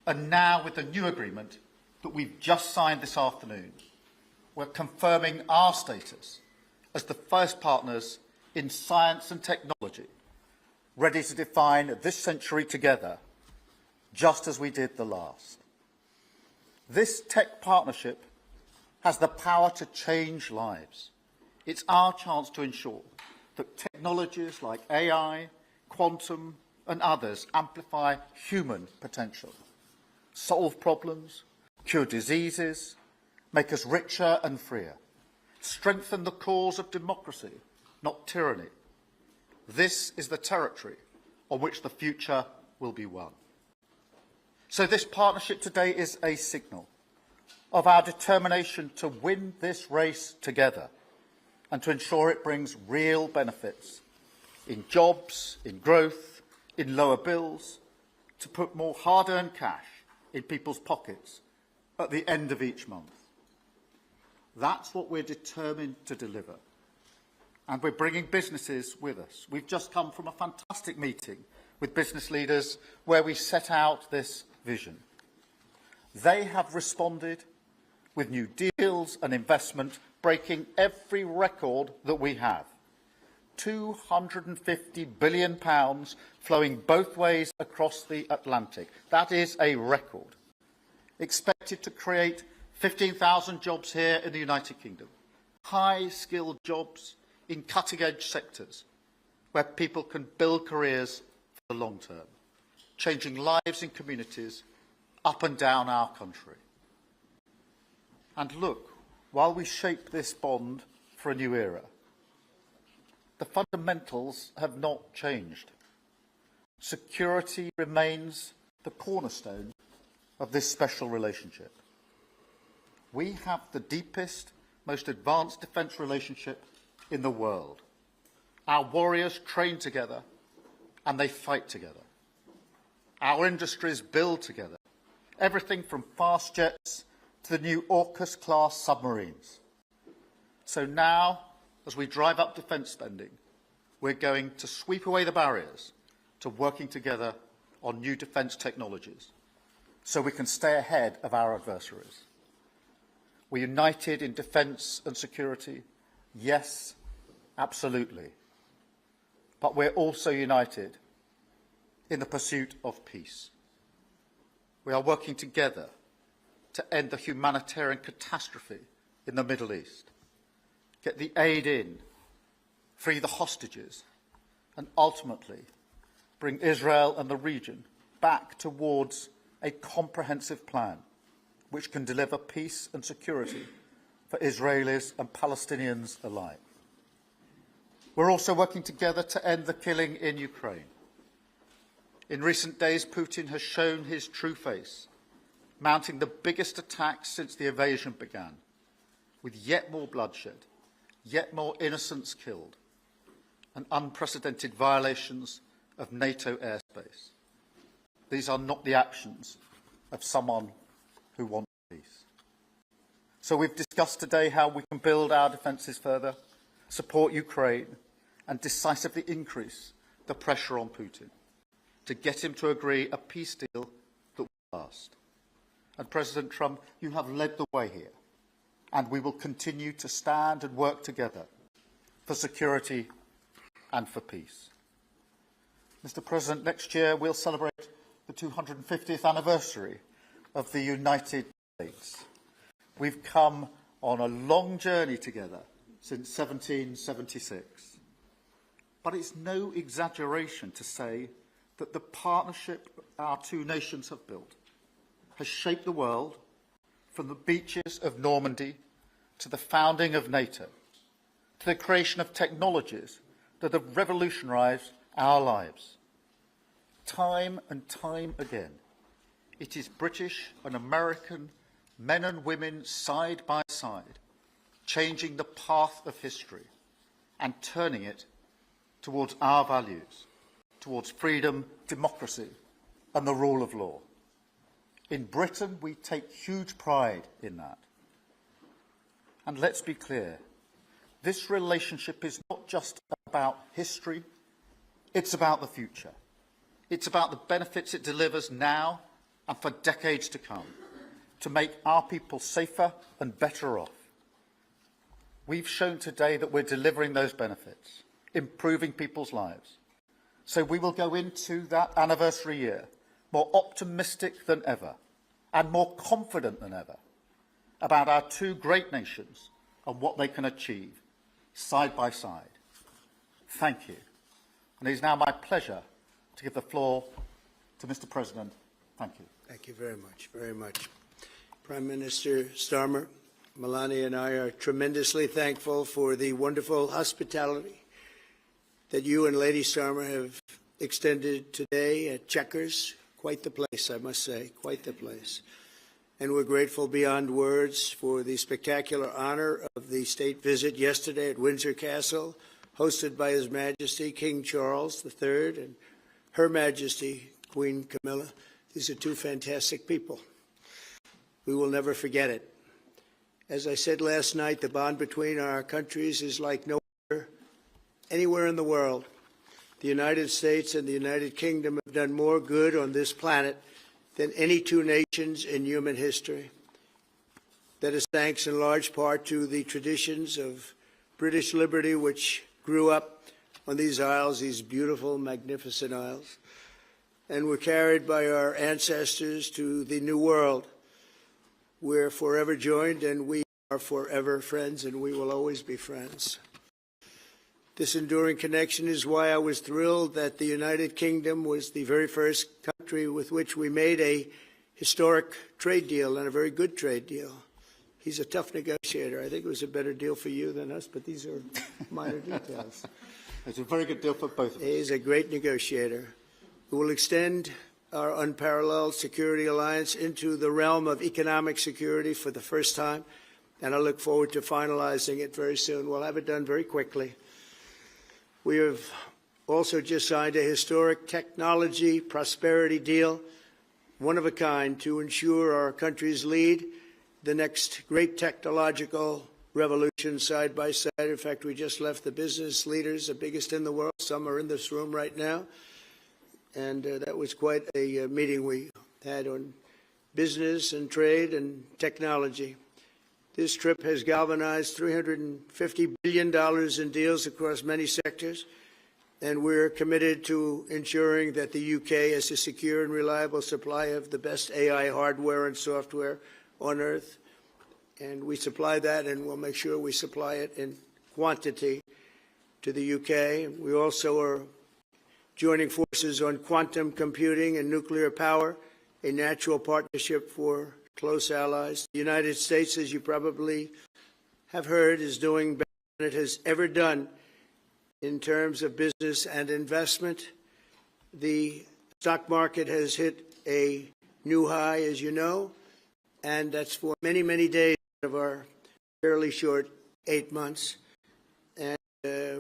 and now with the new agreement that we've just signed this afternoon. We're confirming our status as the first partners in science and technology, ready to define this century together, just as we did the last. This tech partnership has the power to change lives. It's our chance to ensure that technologies like AI, quantum, and others amplify human potential, solve problems, cure diseases, make us richer and freer, strengthen the cause of democracy, not tyranny. This is the territory on which the future will be won. So this partnership today is a signal of our determination to win this race together and to ensure it brings real benefits in jobs, in growth, in lower bills, to put more hard-earned cash in people's pockets at the end of each month. That's what we're determined to deliver. And we're bringing businesses with us. We've just come from a fantastic meeting with business leaders where we set out this vision. They have responded with new deals and investment breaking every record that we have. £250 billion flowing both ways across the Atlantic. That is a record. Expected to create 15,000 jobs here in the United Kingdom. High-skilled jobs in cutting-edge sectors where people can build careers for the long term, changing lives in communities up and down our country. And look, while we shape this bond for a new era, the fundamentals have not changed. Security remains the cornerstone of this special relationship. We have the deepest, most advanced defence relationship in the world. Our warriors train together and they fight together. Our industries build together. Everything from fast jets to the new AUKUS-class submarines. So now, as we drive up defence spending, we're going to sweep away the barriers to working together on new defence technologies so we can stay ahead of our adversaries. We're united in defence and security. Yes, absolutely. But we're also united in the pursuit of peace. We are working together to end the humanitarian catastrophe in the Middle East, get the aid in, free the hostages, and ultimately bring Israel and the region back towards a comprehensive plan which can deliver peace and security for Israelis and Palestinians alike. We're also working together to end the killing in Ukraine. In recent days, Putin has shown his true face, mounting the biggest attacks since the invasion began, with yet more bloodshed, yet more innocents killed, and unprecedented violations of NATO airspace. These are not the actions of someone who wants peace. So we've discussed today how we can build our defences further, support Ukraine, and decisively increase the pressure on Putin to get him to agree a peace deal that will last. And President Trump, you have led the way here, and we will continue to stand and work together for security and for peace. Mr. President, next year we'll celebrate the 250th anniversary of the United States. We've come on a long journey together since 1776. But it's no exaggeration to say that the partnership our two nations have built has shaped the world from the beaches of Normandy to the founding of NATO, to the creation of technologies that have revolutionised our lives. Time and time again, it is British and American men and women side by side, changing the path of history and turning it towards our values, towards freedom, democracy and the rule of law. In Britain, we take huge pride in that. And let's be clear, this relationship is not just about history, it's about the future. It's about the benefits it delivers now and for decades to come, to make our people safer and better off. We've shown today that we're delivering those benefits, improving people's lives. So we will go into that anniversary year more optimistic than ever and more confident than ever about our two great nations and what they can achieve side by side. Thank you. And it is now my pleasure to give the floor to Mr. President. Thank you. Thank you very much, very much. Prime Minister Starmer, Melania and I are tremendously thankful for the wonderful hospitality that you and Lady Starmer have extended today at Chequers. Quite the place, I must say, quite the place. And we're grateful beyond words for the spectacular honor of the state visit yesterday at Windsor Castle, hosted by His Majesty King Charles III and Her Majesty Queen Camilla. These are two fantastic people. We will never forget it. As I said last night, the bond between our countries is like no other anywhere in the world. The United States and the United Kingdom have done more good on this planet than any two nations in human history. That is thanks in large part to the traditions of British liberty, which grew up on these isles, these beautiful, magnificent isles, and were carried by our ancestors to the New World. We're forever joined, and we are forever friends, and we will always be friends. This enduring connection is why I was thrilled that the United Kingdom was the very first country with which we made a historic trade deal, and a very good trade deal. He's a tough negotiator. I think it was a better deal for you than us, but these are minor details. It's a very good deal for both of us. He's a great negotiator. We will extend our unparalleled security alliance into the realm of economic security for the first time, and I look forward to finalizing it very soon. We'll have it done very quickly. We have also just signed a historic technology prosperity deal, one of a kind, to ensure our countries lead the next great technological revolution side by side. In fact, we just left the business leaders, the biggest in the world. Some are in this room right now. and that was quite a meeting we had on business and trade and technology. This trip has galvanized $350 billion in deals across many sectors, and we're committed to ensuring that the UK has a secure and reliable supply of the best AI hardware and software on Earth. And we supply that, and we'll make sure we supply it in quantity to the UK. We also are joining forces on quantum computing and nuclear power, a natural partnership for close allies. The United States, as you probably have heard, is doing better than it has ever done in terms of business and investment. The stock market has hit a new high, as you know, and that's for many, many days of our fairly short 8 months. And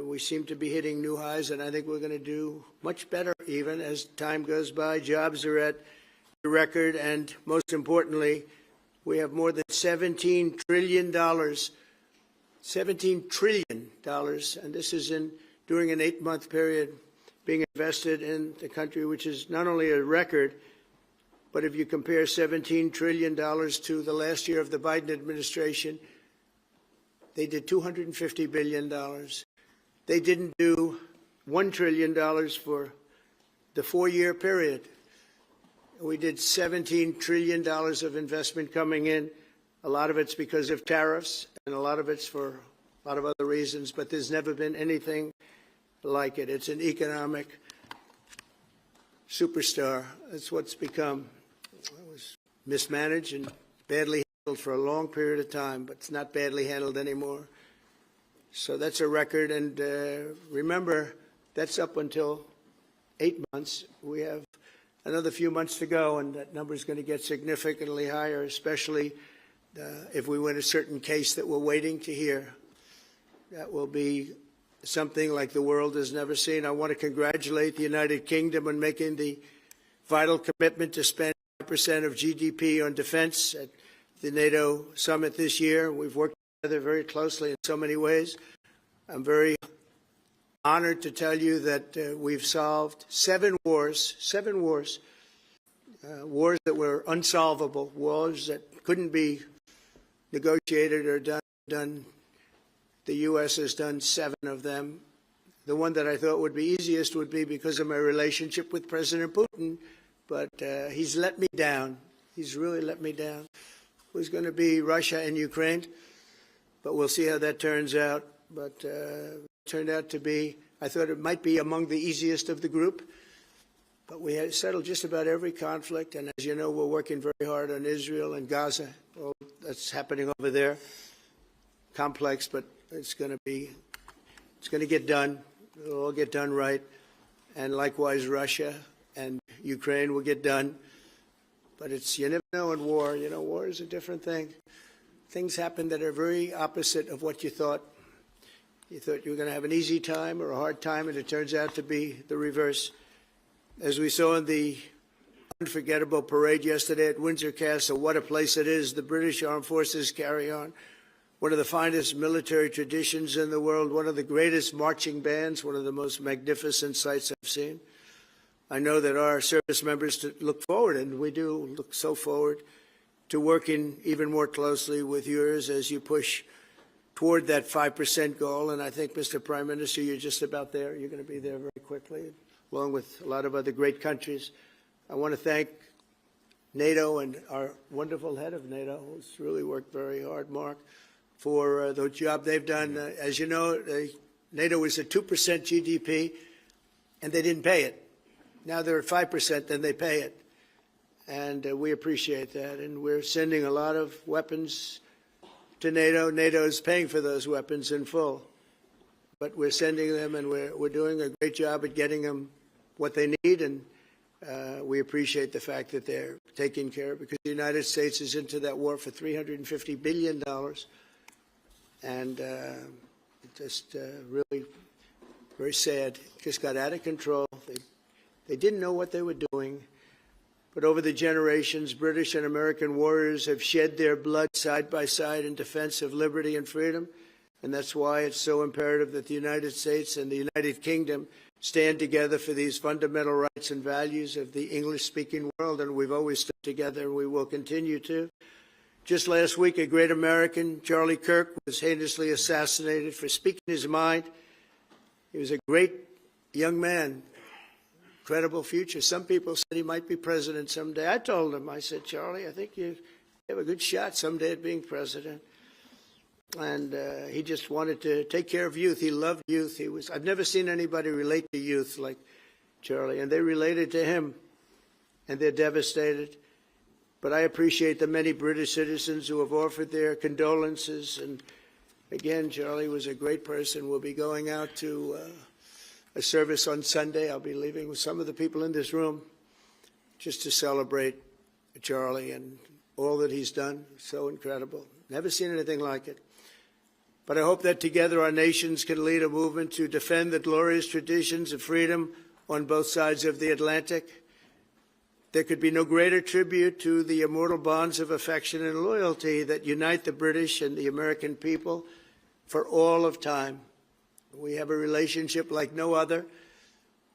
we seem to be hitting new highs, and I think we're going to do much better even as time goes by. Jobs are at a record, and most importantly, we have more than $17 trillion, $17 trillion, and this is during an 8-month period being invested in the country, which is not only a record, but if you compare $17 trillion to the last year of the Biden administration, they did $250 billion. They didn't do $1 trillion for the 4-year period. We did $17 trillion of investment coming in. A lot of it's because of tariffs, and a lot of it's for a lot of other reasons, but there's never been anything like it. It's an economic superstar. That's what's become. It was mismanaged and badly handled for a long period of time, but it's not badly handled anymore. So that's a record, and remember, that's up until 8 months. We have another few months to go, and that number is going to get significantly higher, especially if we win a certain case that we're waiting to hear. That will be something like the world has never seen. I want to congratulate the United Kingdom on making the vital commitment to spend 5% of GDP on defense at the NATO summit this year. We've worked together very closely in so many ways. I'm very honored to tell you that we've solved 7 wars, wars that were unsolvable, wars that couldn't be negotiated or done. The U.S. has done 7 of them. The one that I thought would be easiest would be because of my relationship with President Putin, but he's let me down. He's really let me down. It was going to be Russia and Ukraine, but we'll see how that turns out. But it turned out to be, I thought it might be among the easiest of the group, but we had settled just about every conflict, and as you know, we're working very hard on Israel and Gaza. All that's happening over there. Complex, but it's going to get done. It'll all get done right. And likewise, Russia and Ukraine will get done. But you never know in war. You know, war is a different thing. Things happen that are very opposite of what you thought. You thought you were going to have an easy time or a hard time, and it turns out to be the reverse. As we saw in the unforgettable parade yesterday at Windsor Castle, what a place it is. The British Armed Forces carry on one of the finest military traditions in the world, one of the greatest marching bands, one of the most magnificent sights I've seen. I know that our service members look forward, and we do look so forward to working even more closely with yours as you push toward that 5% goal. And I think, Mr. Prime Minister, you're just about there. You're going to be there very quickly, along with a lot of other great countries. I want to thank NATO and our wonderful head of NATO, who's really worked very hard, Mark, for the job they've done. As you know, NATO was at 2% GDP, and they didn't pay it. Now they're at 5%, then they pay it. And we appreciate that. And we're sending a lot of weapons to NATO. NATO is paying for those weapons in full. But we're sending them, and we're doing a great job at getting them what they need. And we appreciate the fact that they're taking care of it, because the United States is into that war for $350 billion. And just really very sad. It just got out of control. They didn't know what they were doing. But over the generations, British and American warriors have shed their blood side by side in defense of liberty and freedom. And that's why it's so imperative that the United States and the United Kingdom stand together for these fundamental rights and values of the English-speaking world, and we've always stood together, and we will continue to. Just last week, a great American, Charlie Kirk, was heinously assassinated for speaking his mind. He was a great young man, incredible future. Some people said he might be president someday. I told him, I said, Charlie, I think you have a good shot someday at being president. And he just wanted to take care of youth. He loved youth. I've never seen anybody relate to youth like Charlie, and they related to him, and they're devastated. But I appreciate the many British citizens who have offered their condolences. And again, Charlie was a great person. We'll be going out to a service on Sunday. I'll be leaving with some of the people in this room just to celebrate Charlie and all that he's done. So incredible. Never seen anything like it. But I hope that together our nations can lead a movement to defend the glorious traditions of freedom on both sides of the Atlantic. There could be no greater tribute to the immortal bonds of affection and loyalty that unite the British and the American people for all of time. We have a relationship like no other.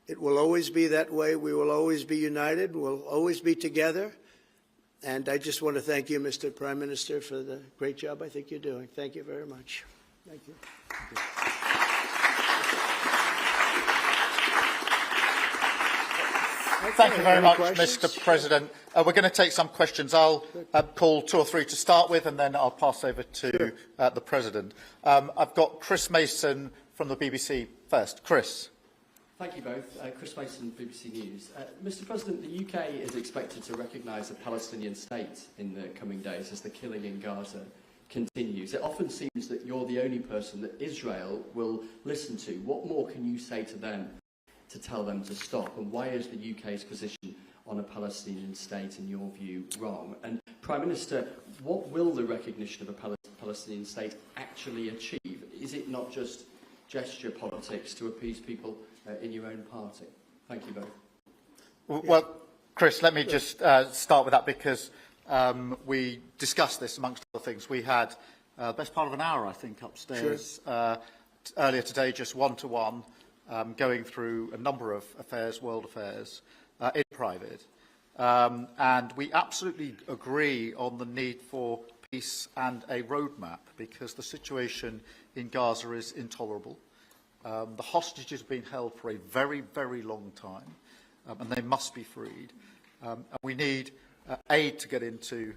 It will always be that way. We will always be united. We'll always be together. And I just want to thank you, Mr. Prime Minister, for the great job I think you're doing. Thank you very much. Thank you. Thank you very much, Mr. President. We're going to take some questions. I'll pull two or three to start with, and then I'll pass over to the President. I've got Chris Mason from the BBC first. Chris. Thank you both. Chris Mason, BBC News. Mr. President, the UK is expected to recognise a Palestinian state in the coming days as the killing in Gaza continues. It often seems that you're the only person that Israel will listen to. What more can you say to them to tell them to stop? And why is the UK's position on a Palestinian state, in your view, wrong? And Prime Minister, what will the recognition of a Palestinian state actually achieve? Is it not just gesture politics to appease people in your own party? Thank you both. Well, Chris, let me just start with that, because we discussed this amongst other things. We had the best part of an hour, I think, upstairs earlier today, just one-to-one, going through a number of affairs, world affairs, in private. And we absolutely agree on the need for peace and a roadmap, because the situation in Gaza is intolerable. The hostages have been held for a very, very long time, and they must be freed. And we need aid to get into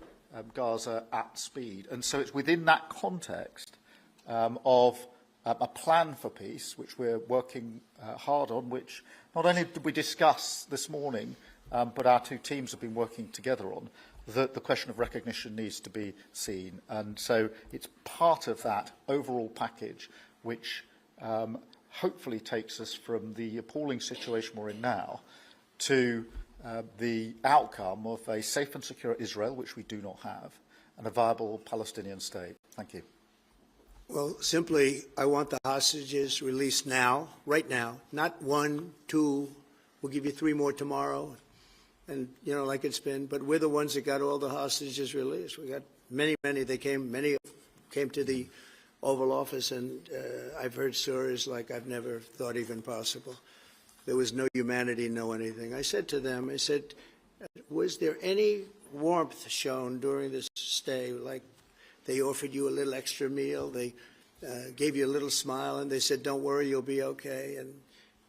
Gaza at speed. And so it's within that context of a plan for peace, which we're working hard on, which not only did we discuss this morning, but our two teams have been working together on, that the question of recognition needs to be seen. And so it's part of that overall package which hopefully takes us from the appalling situation we're in now to the outcome of a safe and secure Israel, which we do not have, and a viable Palestinian state. Thank you. Well, simply, I want the hostages released now, right now, not 1, 2, we'll give you 3 more tomorrow, and, you know, like it's been, but we're the ones that got all the hostages released. We got many came to the Oval Office, and I've heard stories like I've never thought even possible. There was no humanity, no anything. I said to them, I said, was there any warmth shown during this stay? Like they offered you a little extra meal, they gave you a little smile, and they said, don't worry, you'll be okay. And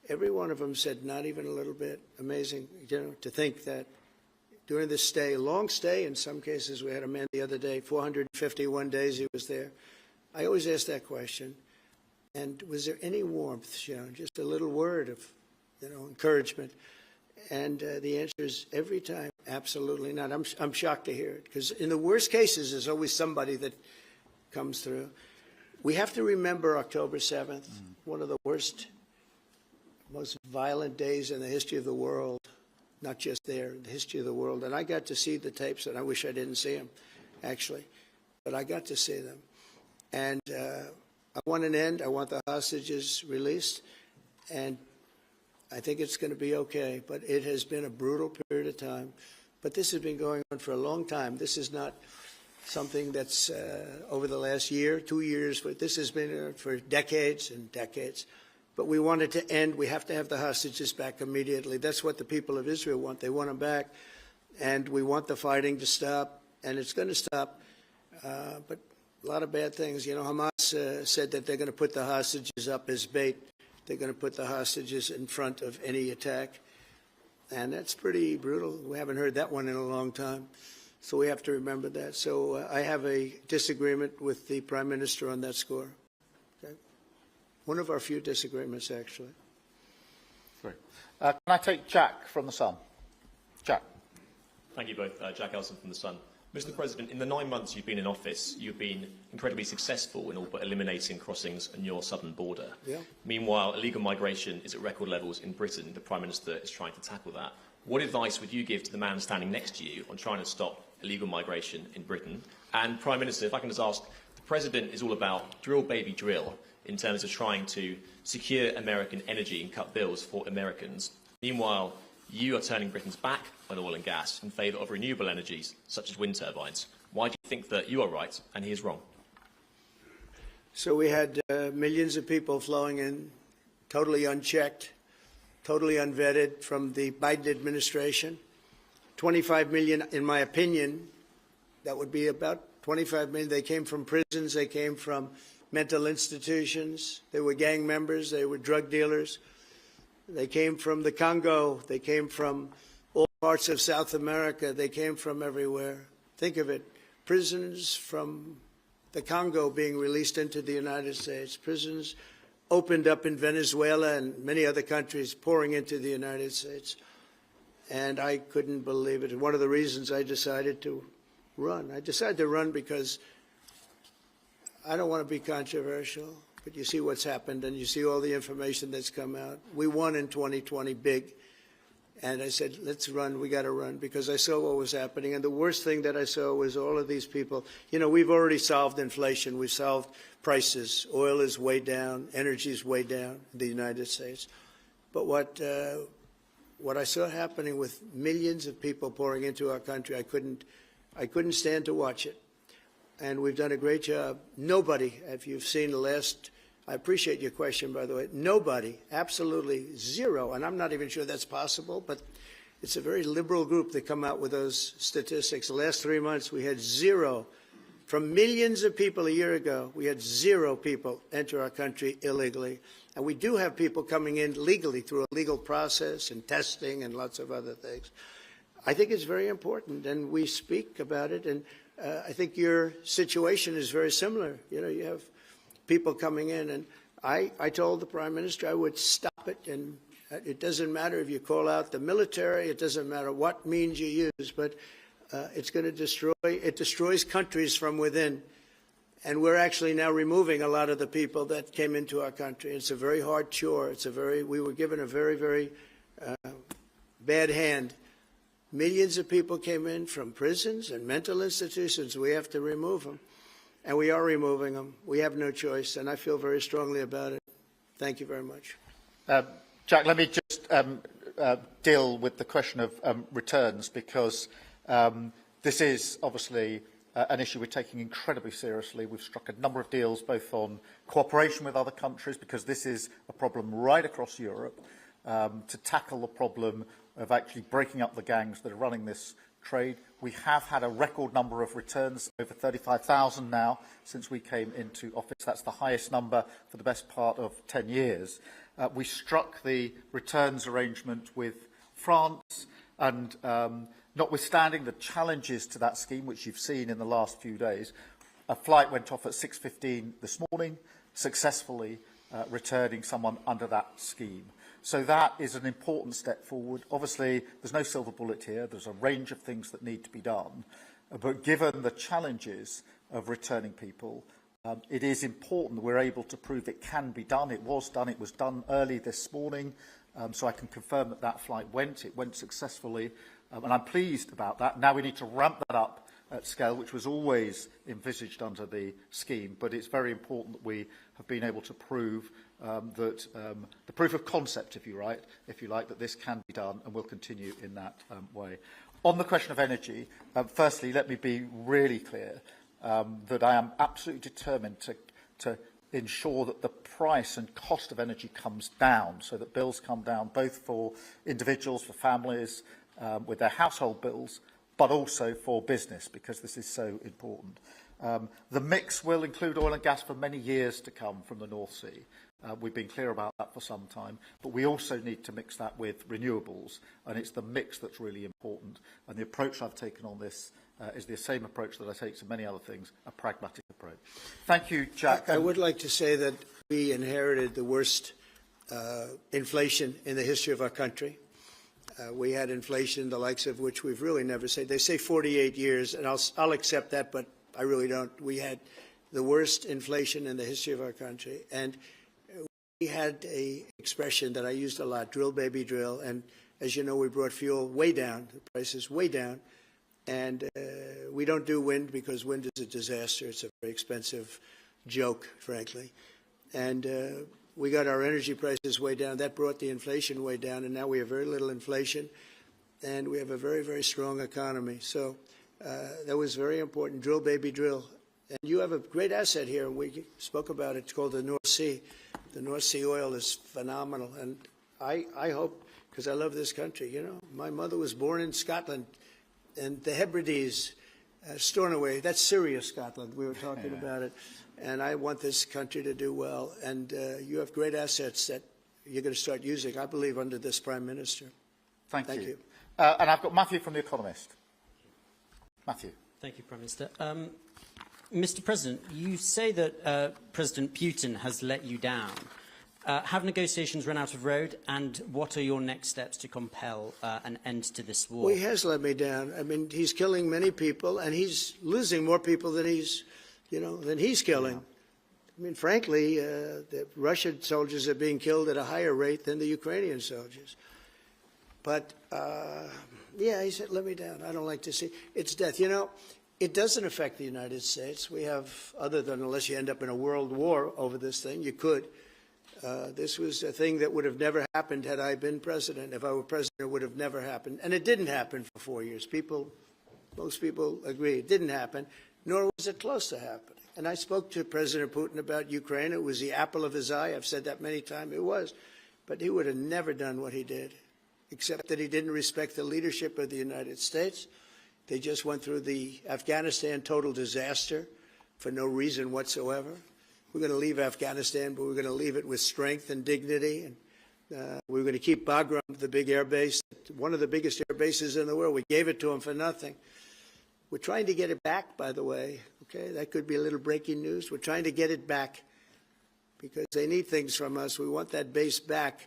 every one of them said, not even a little bit. Amazing, you know, to think that during this stay, long stay in some cases. We had a man the other day, 451 days he was there. I always ask that question. And was there any warmth shown? Just a little word of, you know, encouragement. And the answer is every time, absolutely not. I'm shocked to hear it, because in the worst cases, there's always somebody that comes through. We have to remember October 7th, one of the worst, most violent days in the history of the world, not just there, in the history of the world. And I got to see the tapes, and I wish I didn't see them, actually. But I got to see them. And I want an end. I want the hostages released. And I think it's going to be okay. But it has been a brutal period of time. But this has been going on for a long time. This is not something that's over the last year, 2 years, but this has been for decades and decades. But we want it to end. We have to have the hostages back immediately. That's what the people of Israel want. They want them back. And we want the fighting to stop, and it's going to stop. But a lot of bad things. You know, Hamas said that they're going to put the hostages up as bait. They're going to put the hostages in front of any attack. And that's pretty brutal. We haven't heard that one in a long time. So we have to remember that. So I have a disagreement with the Prime Minister on that score. Okay? One of our few disagreements, actually. Great. Can I take Jack from The Sun? Jack. Thank you both. Jack Elson from The Sun. Mr. President, in the 9 months you've been in office, you've been incredibly successful in all but eliminating crossings on your southern border. Yeah. Meanwhile, illegal migration is at record levels in Britain. The Prime Minister is trying to tackle that. What advice would you give to the man standing next to you on trying to stop illegal migration in Britain? And Prime Minister, if I can just ask, the President is all about drill, baby, drill in terms of trying to secure American energy and cut bills for Americans. Meanwhile, you are turning Britain's back on oil and gas in favour of renewable energies, such as wind turbines. Why do you think that you are right and he is wrong? So we had millions of people flowing in, totally unchecked, totally unvetted from the Biden administration. 25 million, in my opinion, that would be about 25 million. They came from prisons, they came from mental institutions, they were gang members, they were drug dealers. They came from the Congo. They came from all parts of South America. They came from everywhere. Think of it. Prisons from the Congo being released into the United States. Prisons opened up in Venezuela and many other countries pouring into the United States. And I couldn't believe it. One of the reasons I decided to run. I decided to run because I don't want to be controversial. But you see what's happened, and you see all the information that's come out. We won in 2020 big, and I said, let's run. We got to run, because I saw what was happening. And the worst thing that I saw was all of these people. You know, we've already solved inflation. We've solved prices. Oil is way down. Energy is way down in the United States. But what I saw happening with millions of people pouring into our country, I couldn't stand to watch it. And we've done a great job. Nobody, if you've seen the last, I appreciate your question, by the way, nobody, absolutely zero, and I'm not even sure that's possible, but it's a very liberal group that come out with those statistics. The last 3 months, we had zero. From millions of people a year ago, we had zero people enter our country illegally. And we do have people coming in legally through a legal process and testing and lots of other things. I think it's very important, and we speak about it. And I think your situation is very similar. You know, you have people coming in, and I told the Prime Minister I would stop it, and it doesn't matter if you call out the military, it doesn't matter what means you use, but it's going to destroys countries from within. And we're actually now removing a lot of the people that came into our country. It's a very hard chore. We were given a very, very bad hand. Millions of people came in from prisons and mental institutions. We have to remove them, and we are removing them. We have no choice, and I feel very strongly about it. Thank you very much. Jack, let me just deal with the question of returns, because this is obviously an issue we're taking incredibly seriously. We've struck a number of deals both on cooperation with other countries, because this is a problem right across Europe, to tackle the problem of actually breaking up the gangs that are running this trade. We have had a record number of returns, over 35,000 now since we came into office. That's the highest number for the best part of 10 years. We struck the returns arrangement with France, and notwithstanding the challenges to that scheme, which you've seen in the last few days, a flight went off at 6:15 this morning, successfully returning someone under that scheme. So that is an important step forward. Obviously, there's no silver bullet here. There's a range of things that need to be done. But given the challenges of returning people, it is important that we're able to prove it can be done. It was done. It was done early this morning. So I can confirm that that flight went. It went successfully. And I'm pleased about that. Now we need to ramp that up at scale, which was always envisaged under the scheme. But it's very important that we have been able to prove that the proof of concept, if you like, that this can be done, and will continue in that way. On the question of energy, firstly, let me be really clear that I am absolutely determined to ensure that the price and cost of energy comes down, so that bills come down both for individuals, for families, with their household bills, but also for business, because this is so important. The mix will include oil and gas for many years to come from the North Sea. We've been clear about that for some time, but we also need to mix that with renewables, and it's the mix that's really important. And the approach I've taken on this is the same approach that I take to many other things, a pragmatic approach. Thank you, Jack. I would like to say that we inherited the worst inflation in the history of our country. We had inflation, the likes of which we've really never seen. They say 48 years, and I'll accept that, but I really don't. We had the worst inflation in the history of our country. And we had an expression that I used a lot, drill, baby, drill. And as you know, we brought fuel way down, the prices way down. And we don't do wind because wind is a disaster. It's a very expensive joke, frankly. And we got our energy prices way down. That brought the inflation way down. And now we have very little inflation. And we have a very, very strong economy. So that was very important. Drill, baby, drill. And you have a great asset here. We spoke about it. It's called the North Sea. The North Sea oil is phenomenal. And I hope, because I love this country, you know. My mother was born in Scotland. And the Hebrides, Stornoway, that's serious Scotland. We were talking about it. And I want this country to do well. And you have great assets that you're going to start using, I believe, under this Prime Minister. Thank you. And I've got Matthew from The Economist. Matthew. Thank you, Prime Minister. Mr. President, you say that President Putin has let you down. Have negotiations run out of road, and what are your next steps to compel an end to this war? Well, he has let me down. I mean, he's killing many people, and he's losing more people than he's killing. I mean, frankly, the Russian soldiers are being killed at a higher rate than the Ukrainian soldiers. But, yeah, he said, let me down. I don't like to see. It's death. You know, it doesn't affect the United States. We have, other than unless you end up in a world war over this thing, you could. This was a thing that would have never happened had I been president. If I were president, it would have never happened. And it didn't happen for 4 years. Most people agree it didn't happen, nor was it close to happening. And I spoke to President Putin about Ukraine. It was the apple of his eye. I've said that many times. It was. But he would have never done what he did, except that he didn't respect the leadership of the United States. They just went through the Afghanistan total disaster for no reason whatsoever. We're going to leave Afghanistan, but we're going to leave it with strength and dignity. And we're going to keep Bagram, the big air base, one of the biggest air bases in the world. We gave it to them for nothing. We're trying to get it back, by the way. Okay, that could be a little breaking news. We're trying to get it back because they need things from us. We want that base back.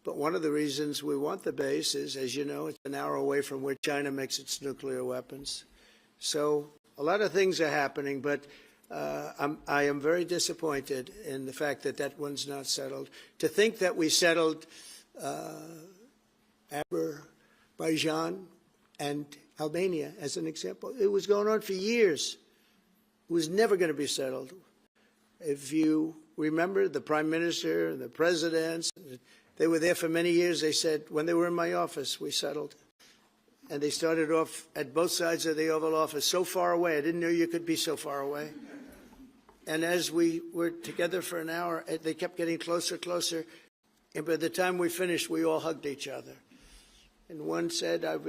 But one of the reasons we want the base is, as you know, it's an hour away from where China makes its nuclear weapons. So a lot of things are happening, but I am very disappointed in the fact that that one's not settled. To think that we settled Azerbaijan and Albania as an example, it was going on for years. It was never going to be settled. If you remember, the Prime Minister and the presidents, they were there for many years. They said, when they were in my office, we settled. And they started off at both sides of the Oval Office, so far away. I didn't know you could be so far away. And as we were together for an hour, they kept getting closer, closer. And by the time we finished, we all hugged each other. And one said, I've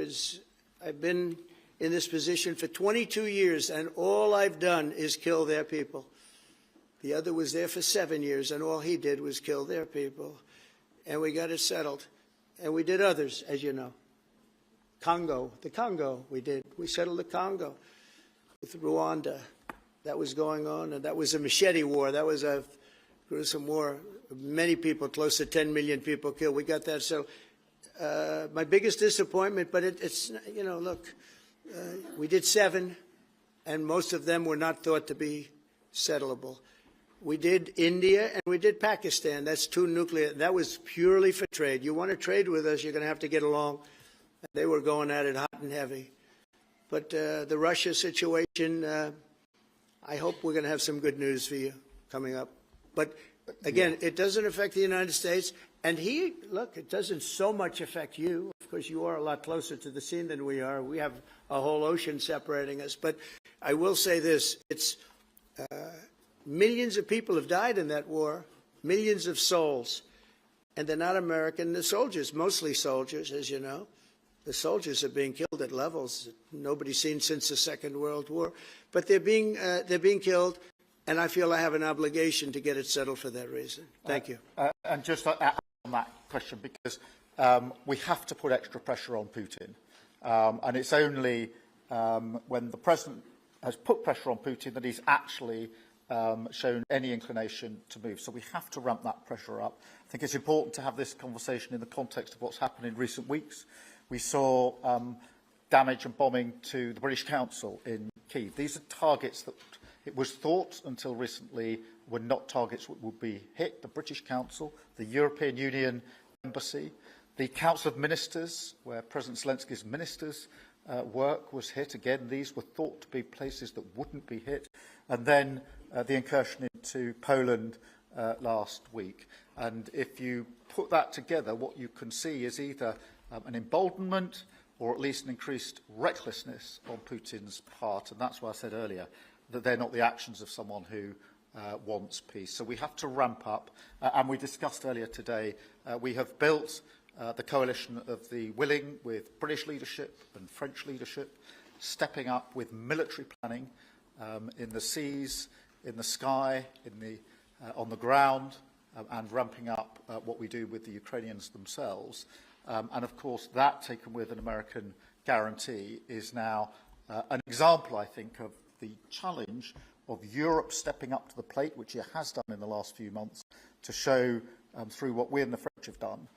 been in this position for 22 years, and all I've done is kill their people. The other was there for 7 years, and all he did was kill their people. And we got it settled. And we did others, as you know. The Congo, we settled the Congo with Rwanda. That was going on, and that was a machete war. That was a gruesome war. Many people, close to 10 million people killed. We got that settled. My biggest disappointment, but it's, you know, look, we did 7, and most of them were not thought to be settleable. We did India and we did Pakistan. That's 2 nuclear. That was purely for trade. You want to trade with us, you're going to have to get along. They were going at it hot and heavy. But the Russia situation, I hope we're going to have some good news for you coming up. But again, it doesn't affect the United States. And look, it doesn't so much affect you, of Of course, you are a lot closer to the scene than we are. We have a whole ocean separating us. But I will say this, it's millions of people have died in that war, millions of souls, and they're not American. The soldiers, mostly soldiers, as you know. The soldiers are being killed at levels that nobody's seen since the Second World War. But they're being killed, and I feel I have an obligation to get it settled for that reason. Thank you. And just on that question, because we have to put extra pressure on Putin. And it's only when the President has put pressure on Putin that he's actually shown any inclination to move. So we have to ramp that pressure up. I think it's important to have this conversation in the context of what's happened in recent weeks. We saw damage and bombing to the British Council in Kyiv. These are targets that it was thought until recently were not targets that would be hit. The British Council, the European Union Embassy, the Council of Ministers, where President Zelensky's ministers' work was hit. Again, these were thought to be places that wouldn't be hit. And then the incursion into Poland last week. And if you put that together, what you can see is either an emboldenment or at least an increased recklessness on Putin's part. And that's why I said earlier that they're not the actions of someone who wants peace. So we have to ramp up. And we discussed earlier today, we have built the coalition of the willing with British leadership and French leadership, stepping up with military planning in the seas, in the sky, on the ground, and ramping up what we do with the Ukrainians themselves. And of course, that, taken with an American guarantee, is now an example, I think, of the challenge of Europe stepping up to the plate, which it has done in the last few months, to show through what we and the French have done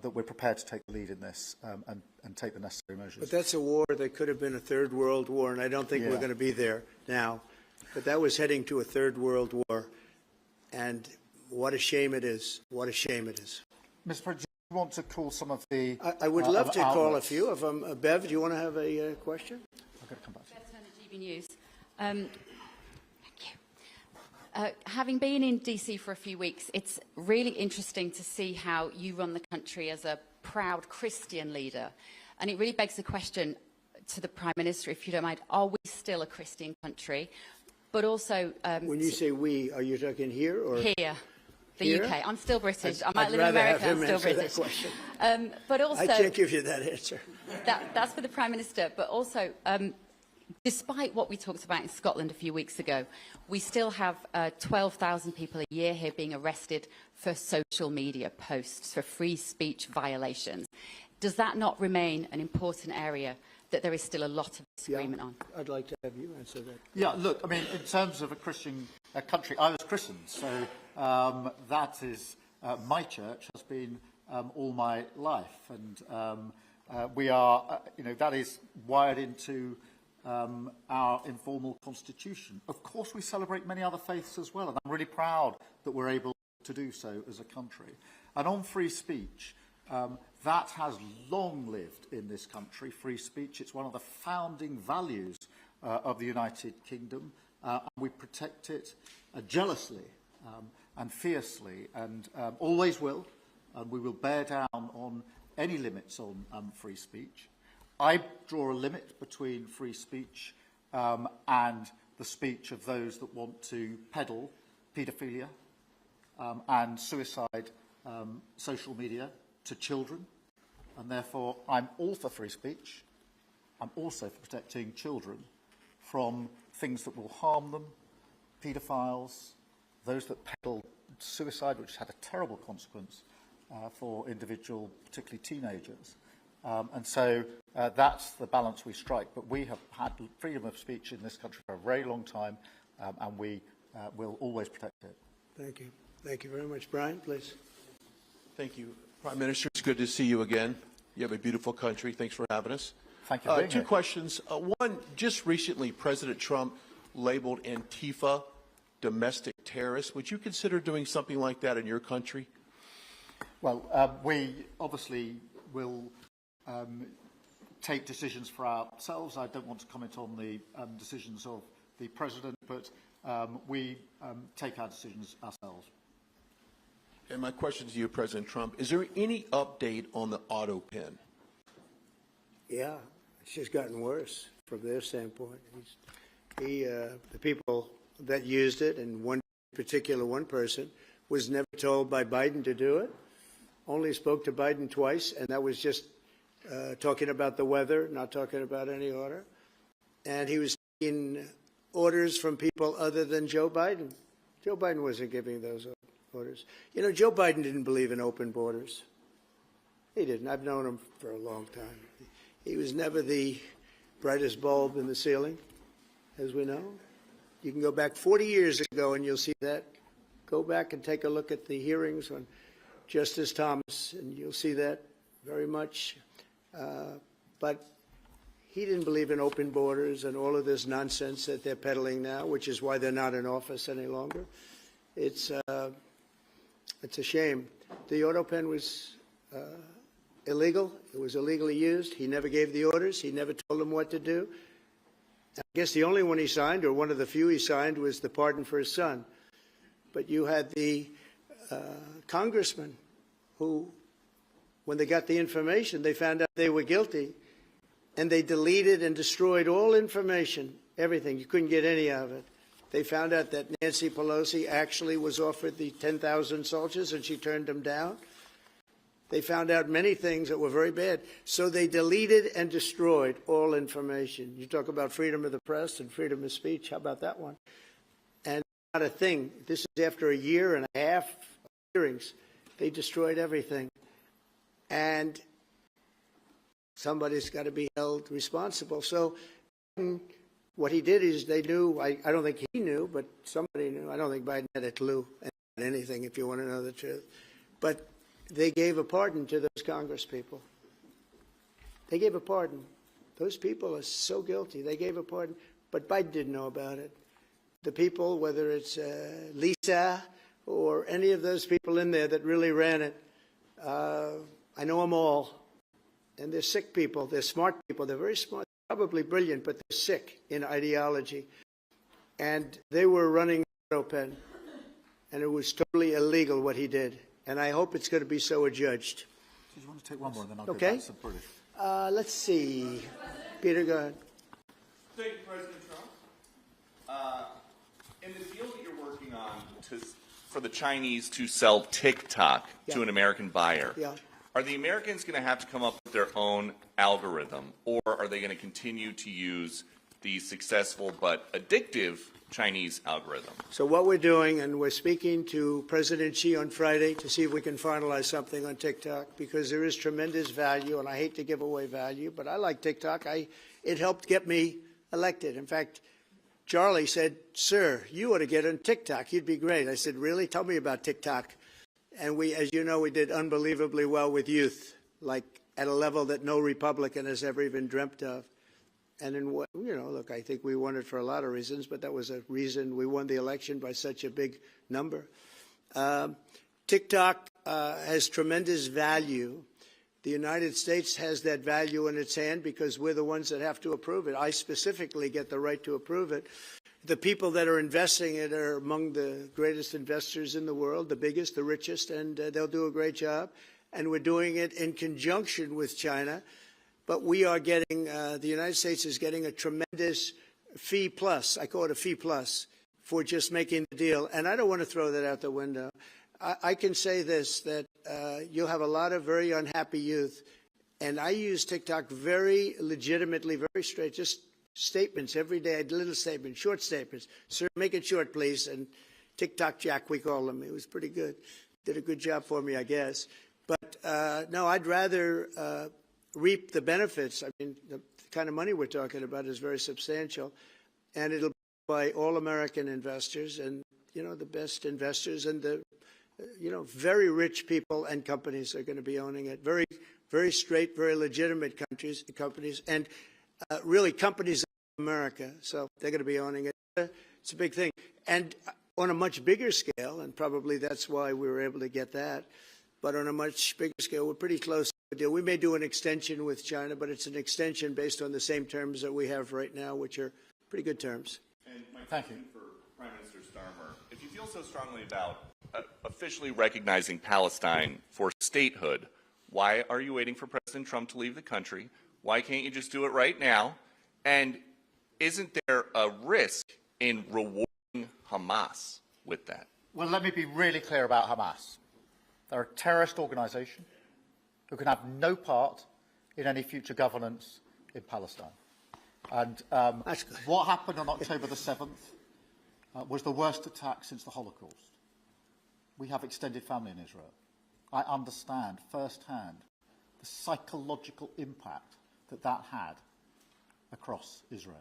that we're prepared to take the lead in this and take the necessary measures. But that's a war that could have been a third world war, and I don't think we're going to be there now. But that was heading to a third world war, and what a shame it is. What a shame it is. Mr. President, do you want to call some of the I would love to call a outlets? few of them. Bev, do you want to have a question? I've got to come back to you. Bev Turner, GB News. Thank you. Having been in DC for a few weeks, it's really interesting to see how you run the country as a proud Christian leader. And it really begs the question to the Prime Minister, if you don't mind, are we still a Christian country? But also... when you say we, are you talking here or... Here. The UK. I'm still British. I might I'd live in rather America. have him I'm still answer British. that question. But also, I can't give you that answer. That's for the Prime Minister. But also, despite what we talked about in Scotland a few weeks ago, we still have 12,000 people a year here being arrested for social media posts, for free speech violations. Does that not remain an important area that there is still a lot of disagreement on? I'd like to have you answer that. Yeah, look, I mean, in terms of a Christian country, I was christened, so that is my church has been all my life, and we are, that is wired into our informal constitution. Of course, we celebrate many other faiths as well, and I'm really proud that we're able to do so as a country. And on free speech, that has long lived in this country, free speech. It's one of the founding values of the United Kingdom, and we protect it jealously and fiercely, and always will, and we will bear down on any limits on free speech. I draw a limit between free speech and the speech of those that want to peddle paedophilia and suicide social media to children, and therefore I'm all for free speech. I'm also for protecting children from things that will harm them, paedophiles, those that peddle suicide, which has had a terrible consequence for individual, particularly teenagers. And so that's the balance we strike. But we have had freedom of speech in this country for a very long time, and we will always protect it. Thank you. Thank you very much. Brian, please. Thank you. Prime Minister, it's good to see you again. You have a beautiful country. Thanks for having us. Thank you for being Two here. questions. One, just recently, President Trump labeled Antifa domestic terrorists. Would you consider doing something like that in your country? Well, we obviously will take decisions for ourselves. I don't want to comment on the decisions of the President, but we take our decisions ourselves. And my question to you, President Trump, is there any update on the auto pen? Yeah, it's just gotten worse from their standpoint. The people that used it, and one person, was never told by Biden to do it. Only spoke to Biden twice, and that was just talking about the weather, not talking about any order. And he was taking orders from people other than Joe Biden. Joe Biden wasn't giving those orders. You know, Joe Biden didn't believe in open borders. He didn't. I've known him for a long time. He was never the brightest bulb in the ceiling, as we know. You can go back 40 years ago and you'll see that. Go back and take a look at the hearings on Justice Thomas, and you'll see that very much. But he didn't believe in open borders and all of this nonsense that they're peddling now, which is why they're not in office any longer. It's a shame. The auto pen was illegal. It was illegally used. He never gave the orders. He never told them what to do. I guess the only one he signed, or one of the few he signed, was the pardon for his son. But you had the congressman who, when they got the information, they found out they were guilty, and they deleted and destroyed all information, everything. You couldn't get any of it. They found out that Nancy Pelosi actually was offered the 10,000 soldiers, and she turned them down. They found out many things that were very bad. So they deleted and destroyed all information. You talk about freedom of the press and freedom of speech. How about that one? And not a thing. This is after a year and a half of hearings. They destroyed everything. And somebody's got to be held responsible. So what he did is they knew, I don't think he knew, but somebody knew. I don't think Biden had a clue about anything, if you want to know the truth. But they gave a pardon to those Congress people. They gave a pardon. Those people are so guilty. They gave a pardon, but Biden didn't know about it. The people, whether it's Lisa or any of those people in there that really ran it, I know them all. And they're sick people. They're smart people. They're very smart, probably brilliant, but they're sick in ideology. And they were running the auto pen, and it was totally illegal what he did. And I hope it's going to be so adjudged. Do you want to take one more, then I'll Okay. go back to British. Let's see. Peter, go ahead. Thank you, President Trump. In the deal that you're working on for the Chinese to sell TikTok to an American buyer, are the Americans going to have to come up with their own algorithm, or are they going to continue to use the successful but addictive Chinese algorithm? So what we're doing, and we're speaking to President Xi on Friday to see if we can finalize something on TikTok, because there is tremendous value, and I hate to give away value, but I like TikTok. It helped get me elected. In fact, Charlie said, "Sir, you ought to get on TikTok. You'd be great." I said, "Really? Tell me about TikTok." And we, as you know, we did unbelievably well with youth, like at a level that no Republican has ever even dreamt of. And in what, you know, look, I think we won it for a lot of reasons, but that was a reason we won the election by such a big number. TikTok has tremendous value. The United States has that value in its hand because we're the ones that have to approve it. I specifically get the right to approve it. The people that are investing it are among the greatest investors in the world, the biggest, the richest, and they'll do a great job. And we're doing it in conjunction with China. But we are getting, the United States is getting a tremendous fee plus, I call it a fee plus, for just making the deal. And I don't want to throw that out the window. I can say this, that you'll have a lot of very unhappy youth. And I use TikTok very legitimately, very straight, just statements every day, little statements, short statements. Sir, make it short, please. And TikTok Jack, we call him. He was pretty good. Did a good job for me, I guess. But no, I'd rather reap the benefits. I mean, the kind of money we're talking about is very substantial, and it'll be by all American investors and, you know, the best investors and the, you know, very rich people and companies are going to be owning it. Very, very straight, very legitimate companies, and really companies in America. So they're going to be owning it. It's a big thing. And on a much bigger scale, and probably that's why we were able to get that, but on a much bigger scale, we're pretty close to a deal. We may do an extension with China, but it's an extension based on the same terms that we have right now, which are pretty good terms. And my question for Prime Minister Starmer, if you feel so strongly about officially recognizing Palestine for statehood, why are you waiting for President Trump to leave the country? Why can't you just do it right now? And isn't there a risk in rewarding Hamas with that? Well, let me be really clear about Hamas. They're a terrorist organisation who can have no part in any future governance in Palestine. And what happened on October the 7th was the worst attack since the Holocaust. We have extended family in Israel. I understand firsthand the psychological impact that that had across Israel.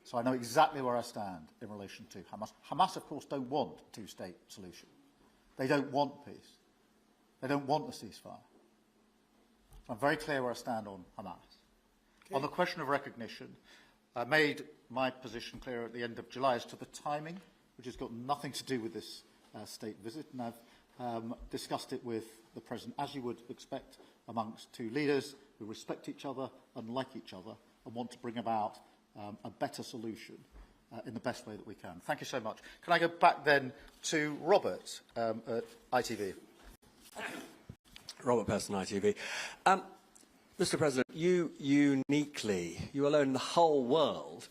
So I know exactly where I stand in relation to Hamas. Hamas, of course, don't want a two-state solution. They don't want peace. They don't want a ceasefire. So I'm very clear where I stand on Hamas. Okay. On the question of recognition, I made my position clear at the end of July as to the timing, which has got nothing to do with this state visit, and I've discussed it with the President, as you would expect amongst two leaders who respect each other and like each other and want to bring about a better solution in the best way that we can. Thank you so much. Can I go back then to Robert at ITV? Robert Person, ITV. Mr. President, you uniquely, you alone in the whole world,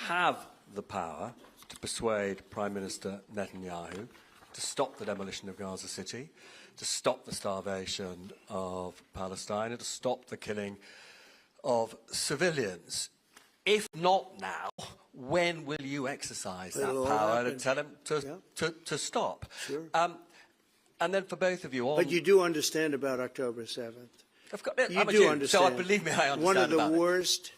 have the power to persuade Prime Minister Netanyahu to stop the demolition of Gaza City, to stop the starvation of Palestine, and to stop the killing of civilians. If not now, when will you exercise that power and tell him to stop? Sure. And then for both of you... But you do understand about October 7th. You do understand. So believe me, I understand. One of the worst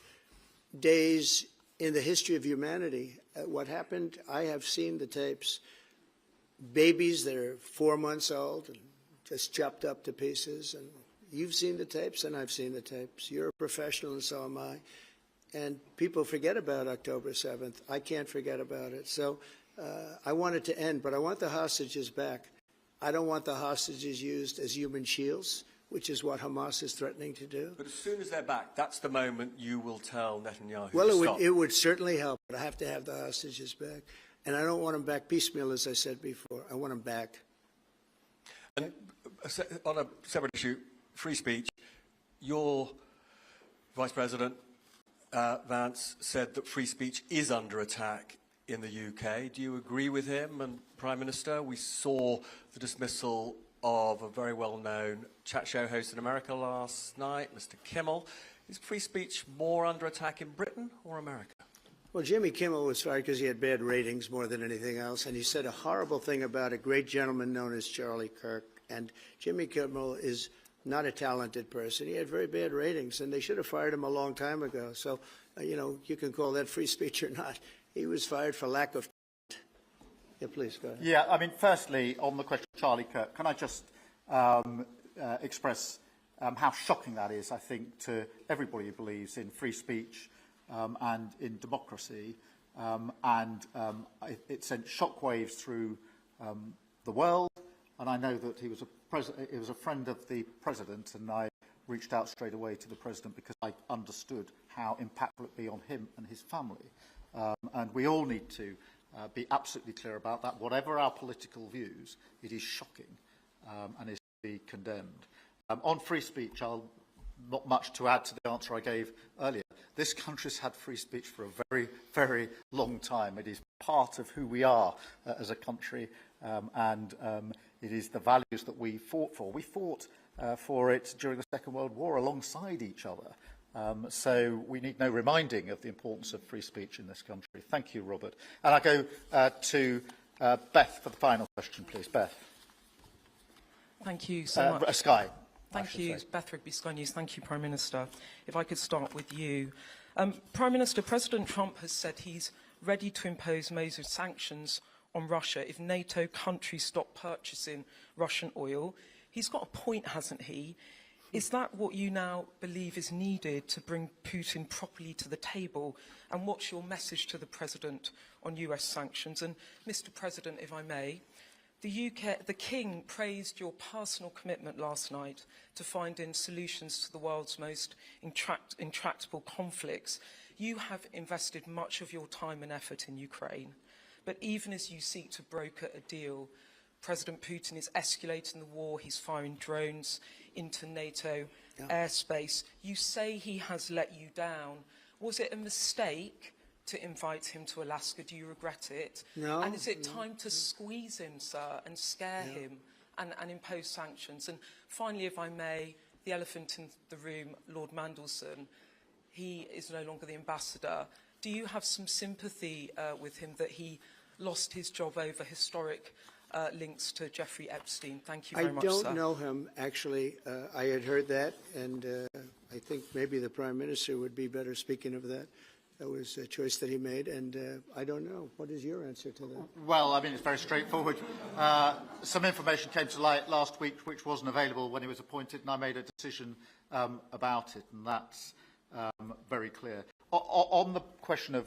days in the history of humanity. What happened, I have seen the tapes. Babies that are 4 months old and just chopped up to pieces. And you've seen the tapes and I've seen the tapes. You're a professional and so am I. And people forget about October 7th. I can't forget about it. So I want it to end, but I want the hostages back. I don't want the hostages used as human shields, which is what Hamas is threatening to do. But as soon as they're back, that's the moment you will tell Netanyahu well, to stop. It would certainly help, but I have to have the hostages back. And I don't want them back piecemeal, as I said before. I want them back. And on a separate issue, free speech, your Vice President Vance said that free speech is under attack in the UK. Do you agree with him? And Prime Minister, we saw the dismissal of a very well-known chat show host in America last night, Mr. Kimmel. Is free speech more under attack in Britain or America? Well, Jimmy Kimmel was fired because he had bad ratings more than anything else, and he said a horrible thing about a great gentleman known as Charlie Kirk. And Jimmy Kimmel is not a talented person. He had very bad ratings, and they should have fired him a long time ago. So, you know, you can call that free speech or not. He was fired for lack of talent. Yeah, please, go ahead. Yeah, I mean, firstly, on the question of Charlie Kirk, can I just express how shocking that is, I think, to everybody who believes in free speech and in democracy. It sent shockwaves through the world, and I know that he was a friend of the President, and I reached out straight away to the President because I understood how impactful it would be on him and his family. And we all need to be absolutely clear about that. Whatever our political views, it is shocking and is to be condemned. On free speech, not much to add to the answer I gave earlier. This country's had free speech for a very, very long time. It is part of who we are as a country, and it is the values that we fought for. We fought for it during the Second World War alongside each other. So we need no reminding of the importance of free speech in this country. Thank you, Robert. And I go to Beth for the final question, please. Beth. Thank you so much. Sky. Thank you, Beth Rigby, Sky News. Thank you, Prime Minister. If I could start with you. Prime Minister, President Trump has said he's ready to impose major sanctions on Russia if NATO countries stop purchasing Russian oil. He's got a point, hasn't he? Is that what you now believe is needed to bring Putin properly to the table? And what's your message to the President on US sanctions? And, Mr. President, if I may, the King praised your personal commitment last night to finding solutions to the world's most intractable conflicts. You have invested much of your time and effort in Ukraine. But even as you seek to broker a deal, President Putin is escalating the war. He's firing drones into NATO airspace. You say he has let you down. Was it a mistake to invite him to Alaska? Do you regret it? No. And is it time to squeeze him, sir, and scare him and impose sanctions? And finally, if I may, the elephant in the room, Lord Mandelson, he is no longer the ambassador. Do you have some sympathy with him that he lost his job over historic links to Jeffrey Epstein? Thank you very much, sir. I don't know him, actually. I had heard that, and I think maybe the Prime Minister would be better speaking of that. That was a choice that he made, and I don't know. What is your answer to that? Well, I mean, it's very straightforward. Some information came to light last week which wasn't available when he was appointed, and I made a decision about it, and that's very clear. On the question of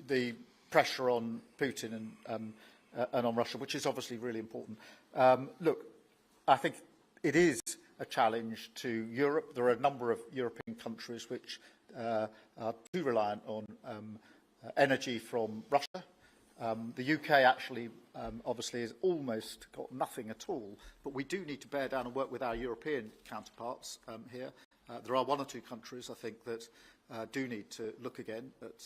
the pressure on Putin and on Russia, which is obviously really important, look, I think it is a challenge to Europe. There are a number of European countries which are too reliant on energy from Russia. The UK actually obviously has almost got nothing at all, but we do need to bear down and work with our European counterparts here. There are one or two countries, I think, that do need to look again at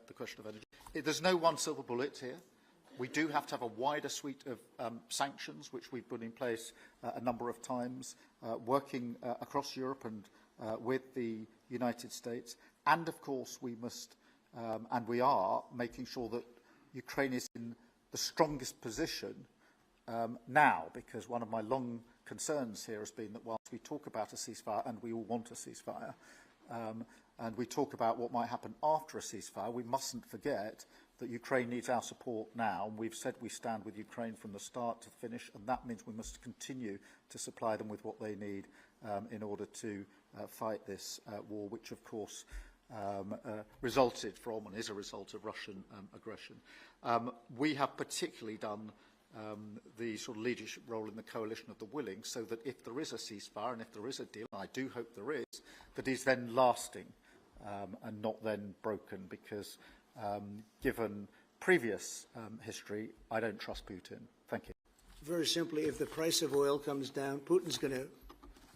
the question of energy. There's no one silver bullet here. We do have to have a wider suite of sanctions, which we've put in place a number of times, working across Europe and with the United States. And, of course, we must, and we are, making sure that Ukraine is in the strongest position now, because one of my long concerns here has been that whilst we talk about a ceasefire, and we all want a ceasefire, and we talk about what might happen after a ceasefire, we mustn't forget that Ukraine needs our support now, and we've said we stand with Ukraine from the start to finish, and that means we must continue to supply them with what they need in order to fight this war, which, of course, resulted from and is a result of Russian aggression. We have particularly done the sort of leadership role in the coalition of the willing, so that if there is a ceasefire and if there is a deal, and I do hope there is, that is then lasting and not then broken, because given previous history, I don't trust Putin. Thank you. Very simply, if the price of oil comes down, Putin's going to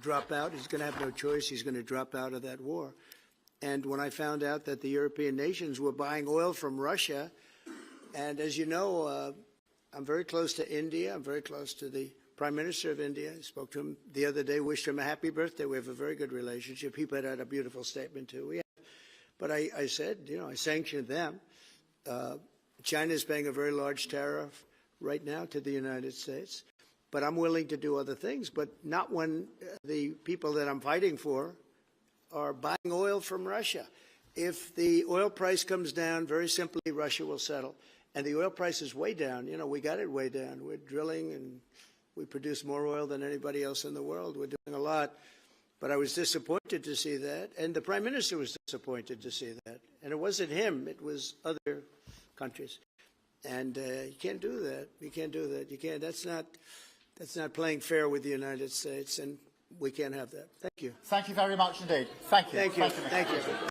drop out. He's going to have no choice. He's going to drop out of that war. And when I found out that the European nations were buying oil from Russia, and as you know, I'm very close to India. I'm very close to the Prime Minister of India. I spoke to him the other day, wished him a happy birthday. We have a very good relationship. He put out a beautiful statement, too. We have. But I said, you know, I sanctioned them. China is paying a very large tariff right now to the United States. But I'm willing to do other things, but not when the people that I'm fighting for are buying oil from Russia. If the oil price comes down, very simply, Russia will settle. And the oil price is way down. You know, we got it way down. We're drilling and we produce more oil than anybody else in the world. We're doing a lot. But I was disappointed to see that. And the Prime Minister was disappointed to see that. And it wasn't him. It was other countries. And you can't do that. You can't do that. You can't. That's not playing fair with the United States. And we can't have that. Thank you. Thank you very much indeed. Thank you. Thank you. Thank you. Thank you.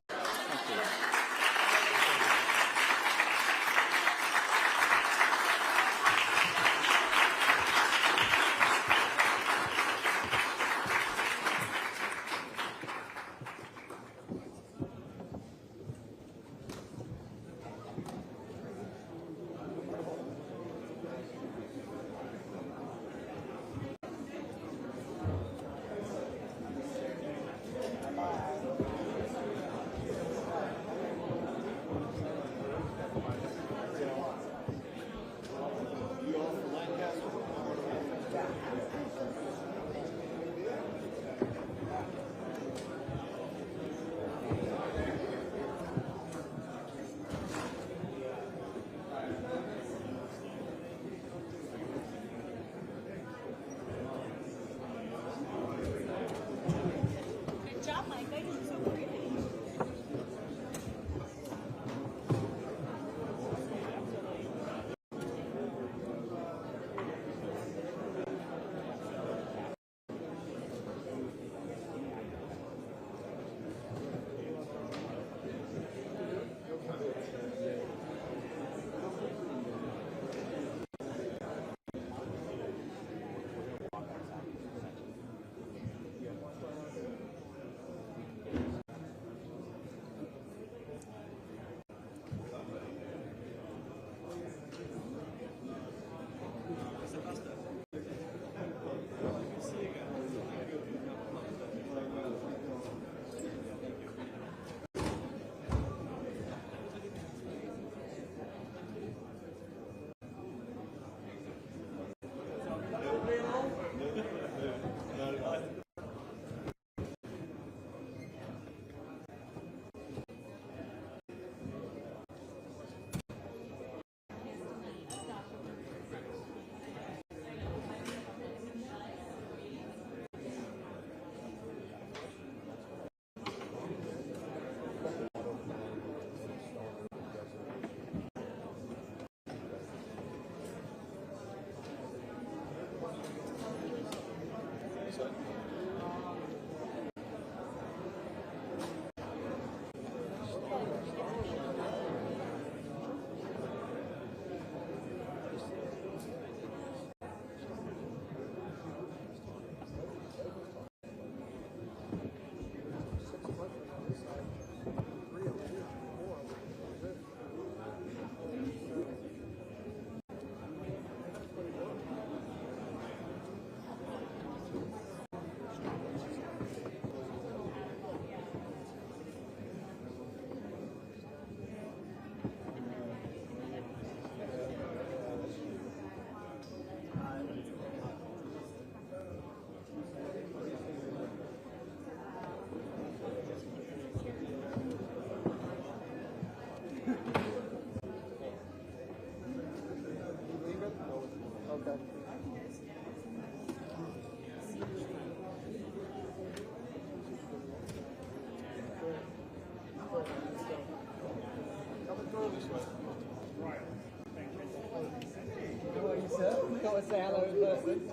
say hello in person.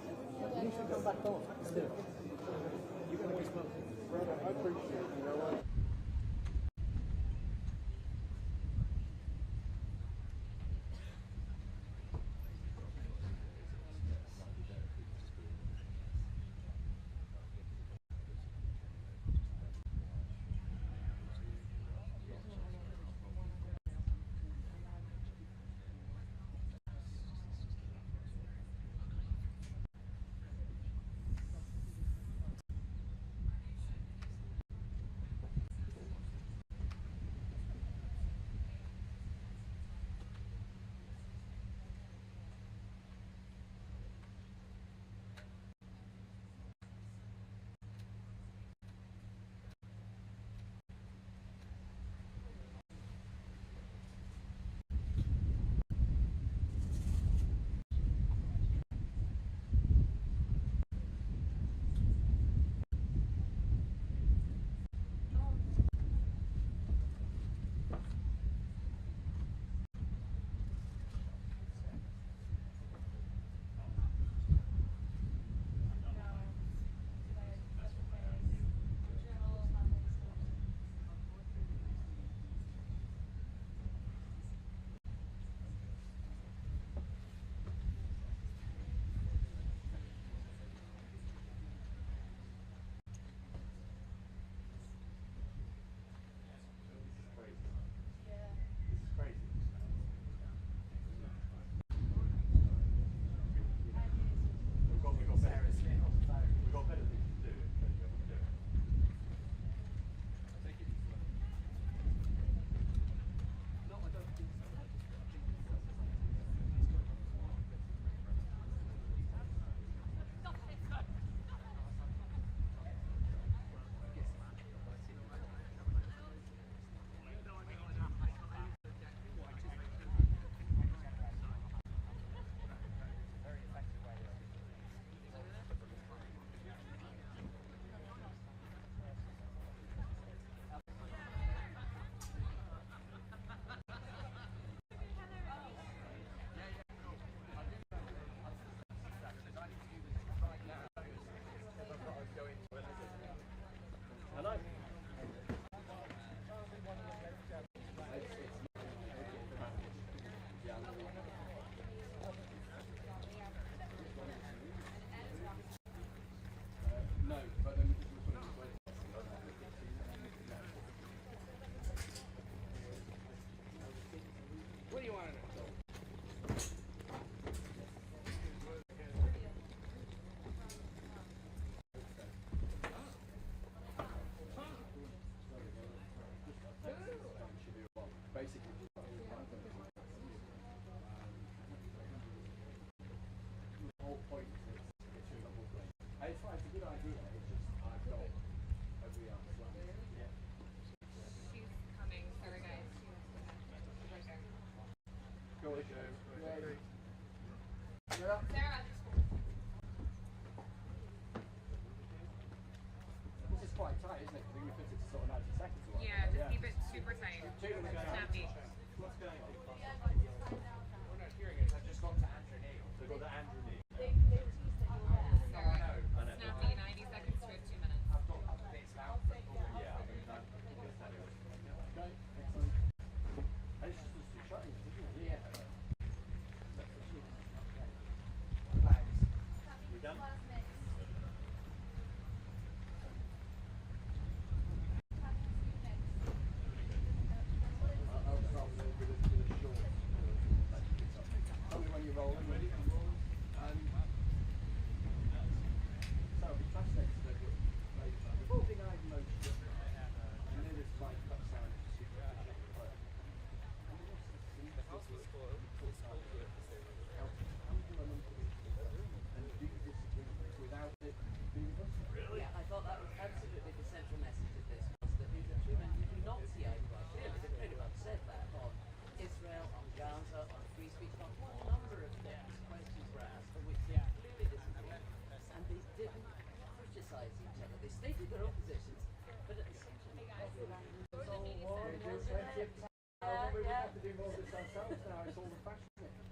You should come back on. Still. You can always come. Brother, I appreciate it. You know what? This is quite tight, isn't it? I think we fit it to sort of 90 seconds. Or Yeah, just keep it super tight. Snappy. What's going on? We're not hearing it. I've just gone to Andrew Neil. So go to Andrew Neil. Snappy, 90 seconds to 2 minutes. I've got other bits out. Yeah, I mean, okay, excellent. And it's just the shot, isn't it? Yeah. We done?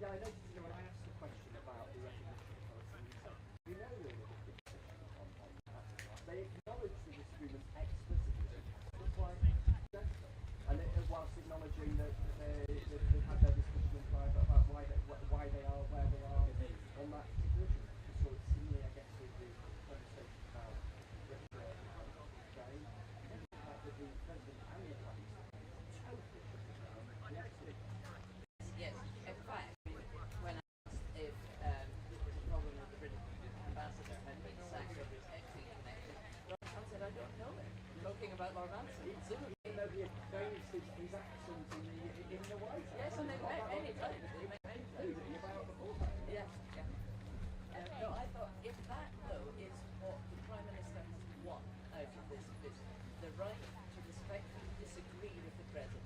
Yeah, I noticed when I asked the question about the recognition Nobody against his actions in the White House. Yes, and they make many times. They make many times. Yes, yeah. No, I thought if that, though, is what the Prime Minister has won out of this visit, the right to respectfully disagree with the President,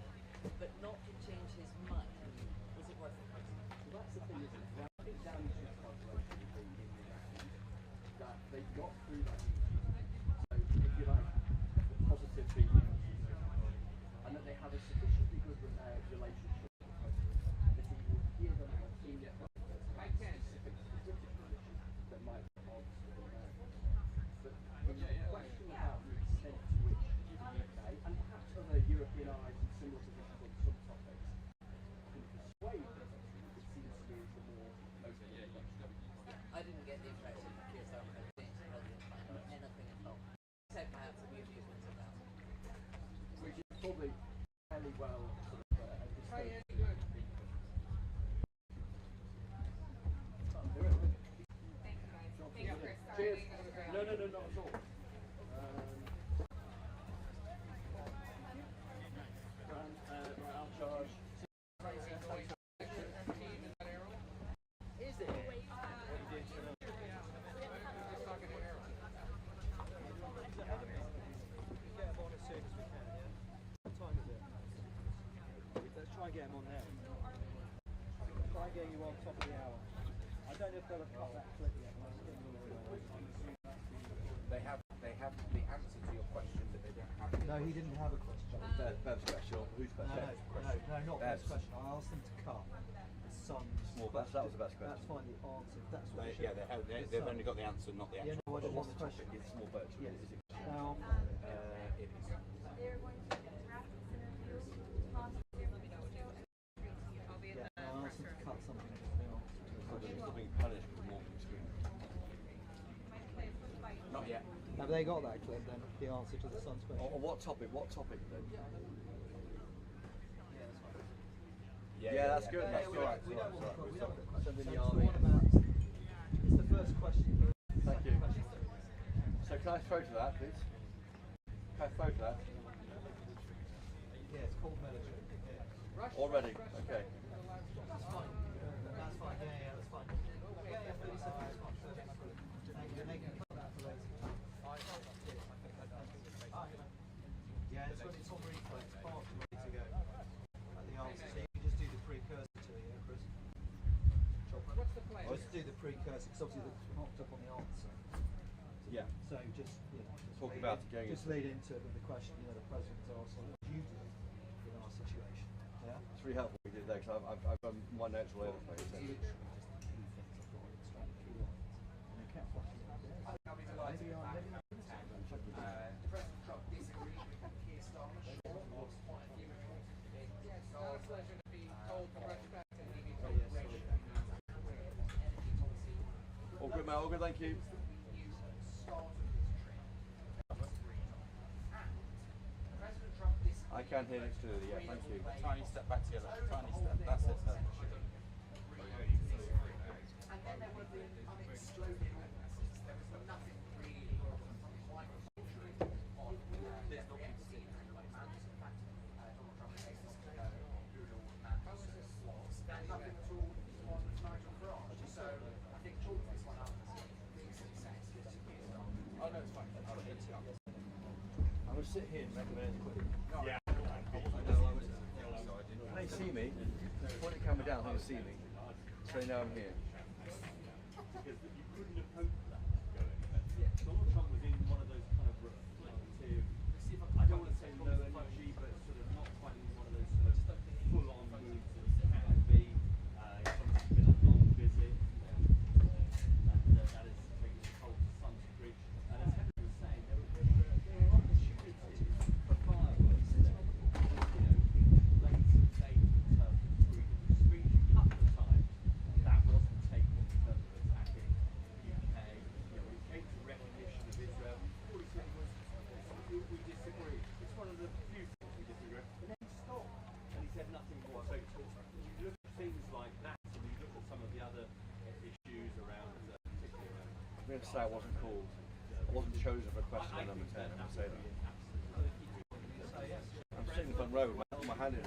but not to change his mind, was it worth it? Well, that's the thing, isn't it? Well, it damages calculation in the election that they got through that meeting. So, if you like, the positive feeling, and that they have a sufficiently good relationship with the President that he will hear them out in their specific to the British position that might be odds with America. But the question about the extent to which the UK, and perhaps other European allies in similar positions on some topics, can persuade the President, it seems to me is the more notable question. I didn't get the impression that Keir Starmer had changed the President's mind on anything at all, except perhaps the amusements about it. Which is probably fairly well sort of Cheers. No, not at all. I'll charge. Is it? Let's try and get him on there. Try and get you on top of the hour. I don't know if they'll have cut that clip yet. They have the answer to your question, but they don't have. No, he didn't have a question. Bev's question. Who's best? No, not best question. I asked them to cut the son's. Small best. That was the best question. That's fine. The answer. That's what. They've only got the answer, not the actual. Yeah, no, I didn't want the question. It's small boat. Yes. Is it? Now, it is. They're going to interact with some of you. yeah, I asked them to cut something. Still being punished with more screen. Not yet. Have they got that clip then? The answer to the son's question. On what topic? What topic then? Yeah, that's good. That's we right. don't want the Right. question. Send in the So army. it's the one about. It's the first question. Thank you. So can I throw to that, please? Can I throw to that? Yeah, it's called military. Yeah. Already. Okay. That's fine. That's fine. Yeah, that's fine. Yeah, 30 seconds. Thank you. They can cut that for later. Yeah, it's on replay. It's parked and ready to go. The answer. So you can just do the precursor to it, yeah, Chris? What's the plan? Just do the precursor, because obviously it's popped up on the answer. Yeah. So just, Talk about it going just lead into it with the question, the President's asked, what would you do in our situation? Yeah? It's really helpful we did that because I've done my notes all over the place. Literally just the key things I've got to extract, the key lines. And they kept flashing up there. I think I'll be delighted with that. President Trump disagreed with Keir Starmer. Sure, lost quite a few reports. Yes, it's our pleasure to be told congratulations on the inauguration of energy policy. All good, mate. All good. Thank you. I can hear next to it, yeah, thank you. Tiny step back to your left. Tiny step. That's it. And then there were the unexploded witnesses. There was nothing really quite on there's not been seen in fact, Donald Trump faces Google and nothing at all on Nigel Farage. So I think chalk this one up as a big success. Oh no, it's fine. I'm going to sit here and recommend it quickly. Yeah. When they see me, point the camera down, they see me. So they know I'm here. Because you couldn't have hoped for that. Donald Trump was in one of those kind of relative, I don't want to say low energy, but sort of not quite in one of those sort of full-on moods that can be. It's been a long visit, and that has taken its toll to some degree. And as Henry was saying, there were opportunities for fireworks. Late in terms of speech a couple of times, that wasn't taken in terms of attacking the UK. We came to recognition of Israel. All he said was, we disagree. It's one of the few things we disagree. And then he stopped, and he said nothing more. So you look at things like that, and you look at some of the other issues around, particularly around. I'm going to say I wasn't called, wasn't chosen for question number 10, I'm going to say that. front row with my hand in it.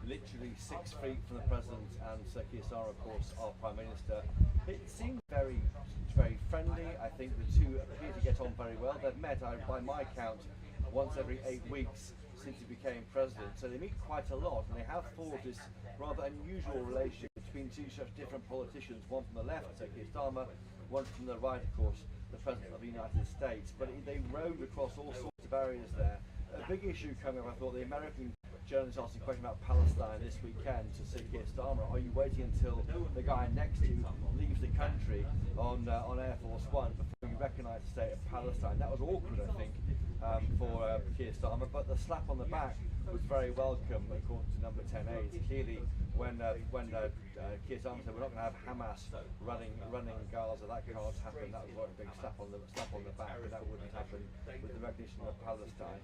Literally 6 feet from the President and Sir Keir Starmer, of course, our Prime Minister. It seemed very friendly. I think the two appear to get on very well. They've met, by my count, once every 8 weeks since he became President. So they meet quite a lot, and they have forged this rather unusual relationship between two such different politicians, one from the left, Sir Keir Starmer, one from the right, of course, the President of the United States. But they roamed across all sorts of areas there. A big issue coming up, I thought, the American journalists asking a question about Palestine this weekend to Sir Keir Starmer. Are you waiting until the guy next to you leaves the country on Air Force One before you recognise the state of Palestine? That was awkward, I think, for Keir Starmer, but the slap on the back was very welcome, according to number 10 aides. Clearly, when Keir Starmer said we're not going to have Hamas running Gaza, that can't happen. That was a big slap on the back, and that wouldn't happen with the recognition of Palestine.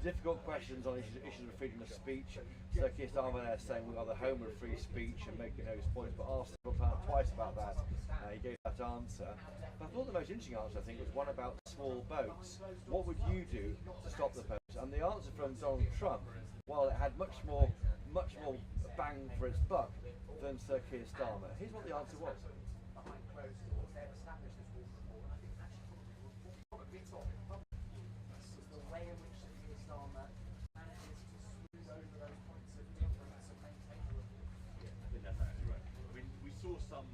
Difficult questions on issues of freedom of speech. Sir Keir Starmer there saying we are the home of free speech and making those points, but asked twice about that. He gave that answer. But I thought the most interesting answer, I think, was one about small boats. What would you do to stop the boats? And the answer from Donald Trump, while it had much more bang for its buck than Sir Keir Starmer. Here's what the answer was. Behind closed doors, they've established this war report, and I think actually probably talk the way in which Sir Keir Starmer manages to smooth over those points of difference and maintain the report. Yeah, I think that's actually right. I mean, we saw some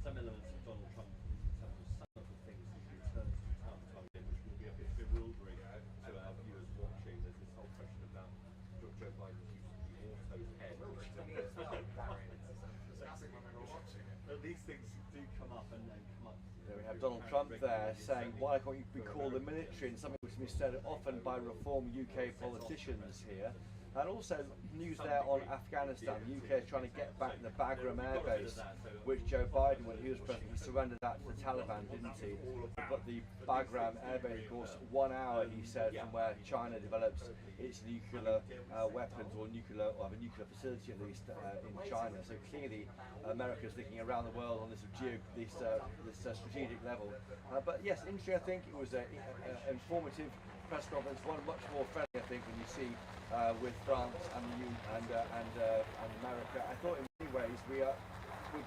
elements of Donald Trump in terms of some of the things that he returns from time to time again, which will be a bit bewildering to our viewers watching. There's this whole question about Joe Biden's use of the auto pen. But these things do come up and come up. There we have Donald Trump there saying, why can't you be called the military, and something which has been said often by reform UK politicians here. And also news there on Afghanistan. The UK is trying to get back the Bagram Air Base, which Joe Biden, when he was president, he surrendered that to the Taliban, didn't he? But the Bagram Air Base, of course, 1 hour, he said, from where China develops its nuclear weapons or have a nuclear facility at least in China. So clearly, America is thinking around the world on this strategic level. But yes, interesting. I think it was an informative press conference, one much more friendly, I think, when you see with France and America. I thought in many ways we're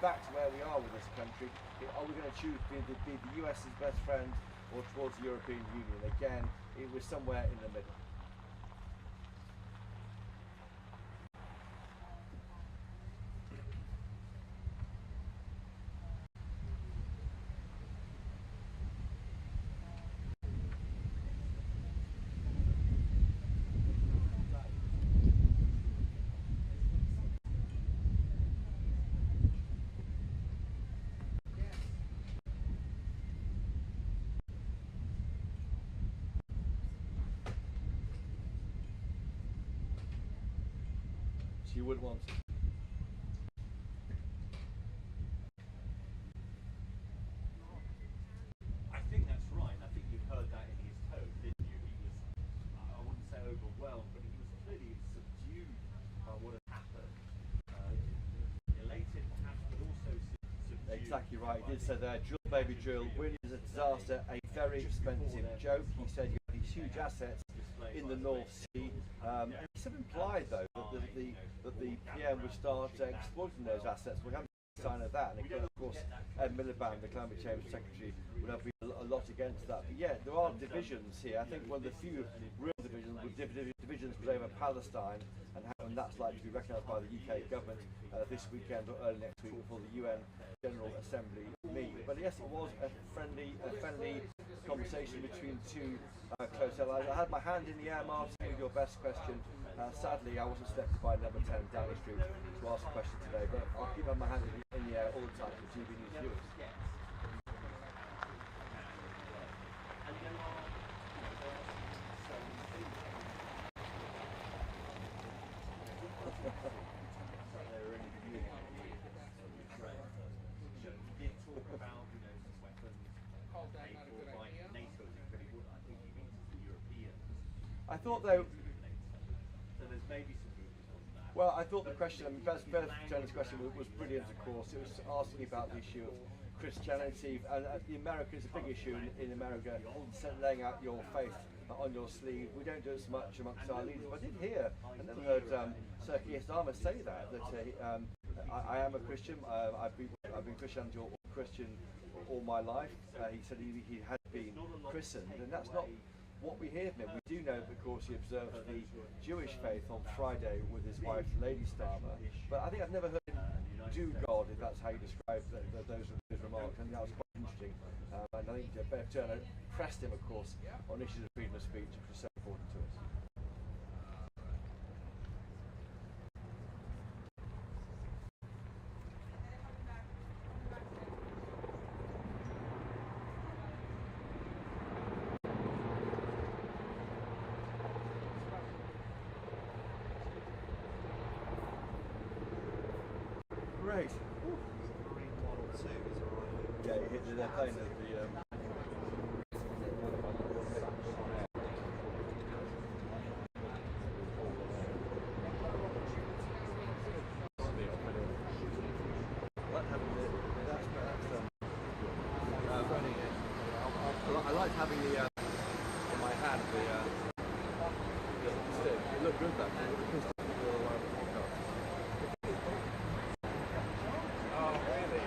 back to where we are with this country. Are we going to choose to be the US's best friend or towards the European Union? Again, it was somewhere in the middle. You would want to. I think that's right. I think you heard that in his tone, didn't you? He was, I wouldn't say overwhelmed, but he was clearly subdued by what had happened. Elated perhaps, but also subdued. Exactly right. He did say there, drill baby drill, really is a disaster, a very expensive joke. He said you have these huge assets in the North Sea. He sort of implied, though, that the PM would start exploiting those assets. We haven't seen a sign of that. And of course, Ed Miliband, the Climate Change Secretary, would have been a lot against that. But yeah, there are divisions here. I think one of the few real divisions was over Palestine, and that's likely to be recognised by the UK government this weekend or early next week before the UN General Assembly me. But yes, it was a friendly conversation between two close allies. I had my hand in the air, Martin, with your best question. Sadly, I wasn't selected by number 10 Downing Street to ask a question today, but I'll keep my hand in the air all the time for GB News viewers. I thought though. So there's maybe some movement on that. Well, I thought the question, I mean, Beth Jones' question was brilliant, of course. It was asking about the issue of Christianity, and the America is a big issue in America, laying out your faith on your sleeve. We don't do it so much amongst our leaders. But I did hear, I never heard Sir Keir Starmer say that I am a Christian. I've been Christian all my life. He said he had been christened, and that's not what we hear from him. We do know that, of course, he observed the Jewish faith on Friday with his wife, Lady Starmer. But I think I've never heard him do God, if that's how you describe those remarks. And that was quite interesting. And I think Beth Turner pressed him, of course, on issues of freedom of speech, which was so important to us. Great. Yeah, you hit the plane at the. I liked having the in my hand the stick. It looked good that day. Oh, really?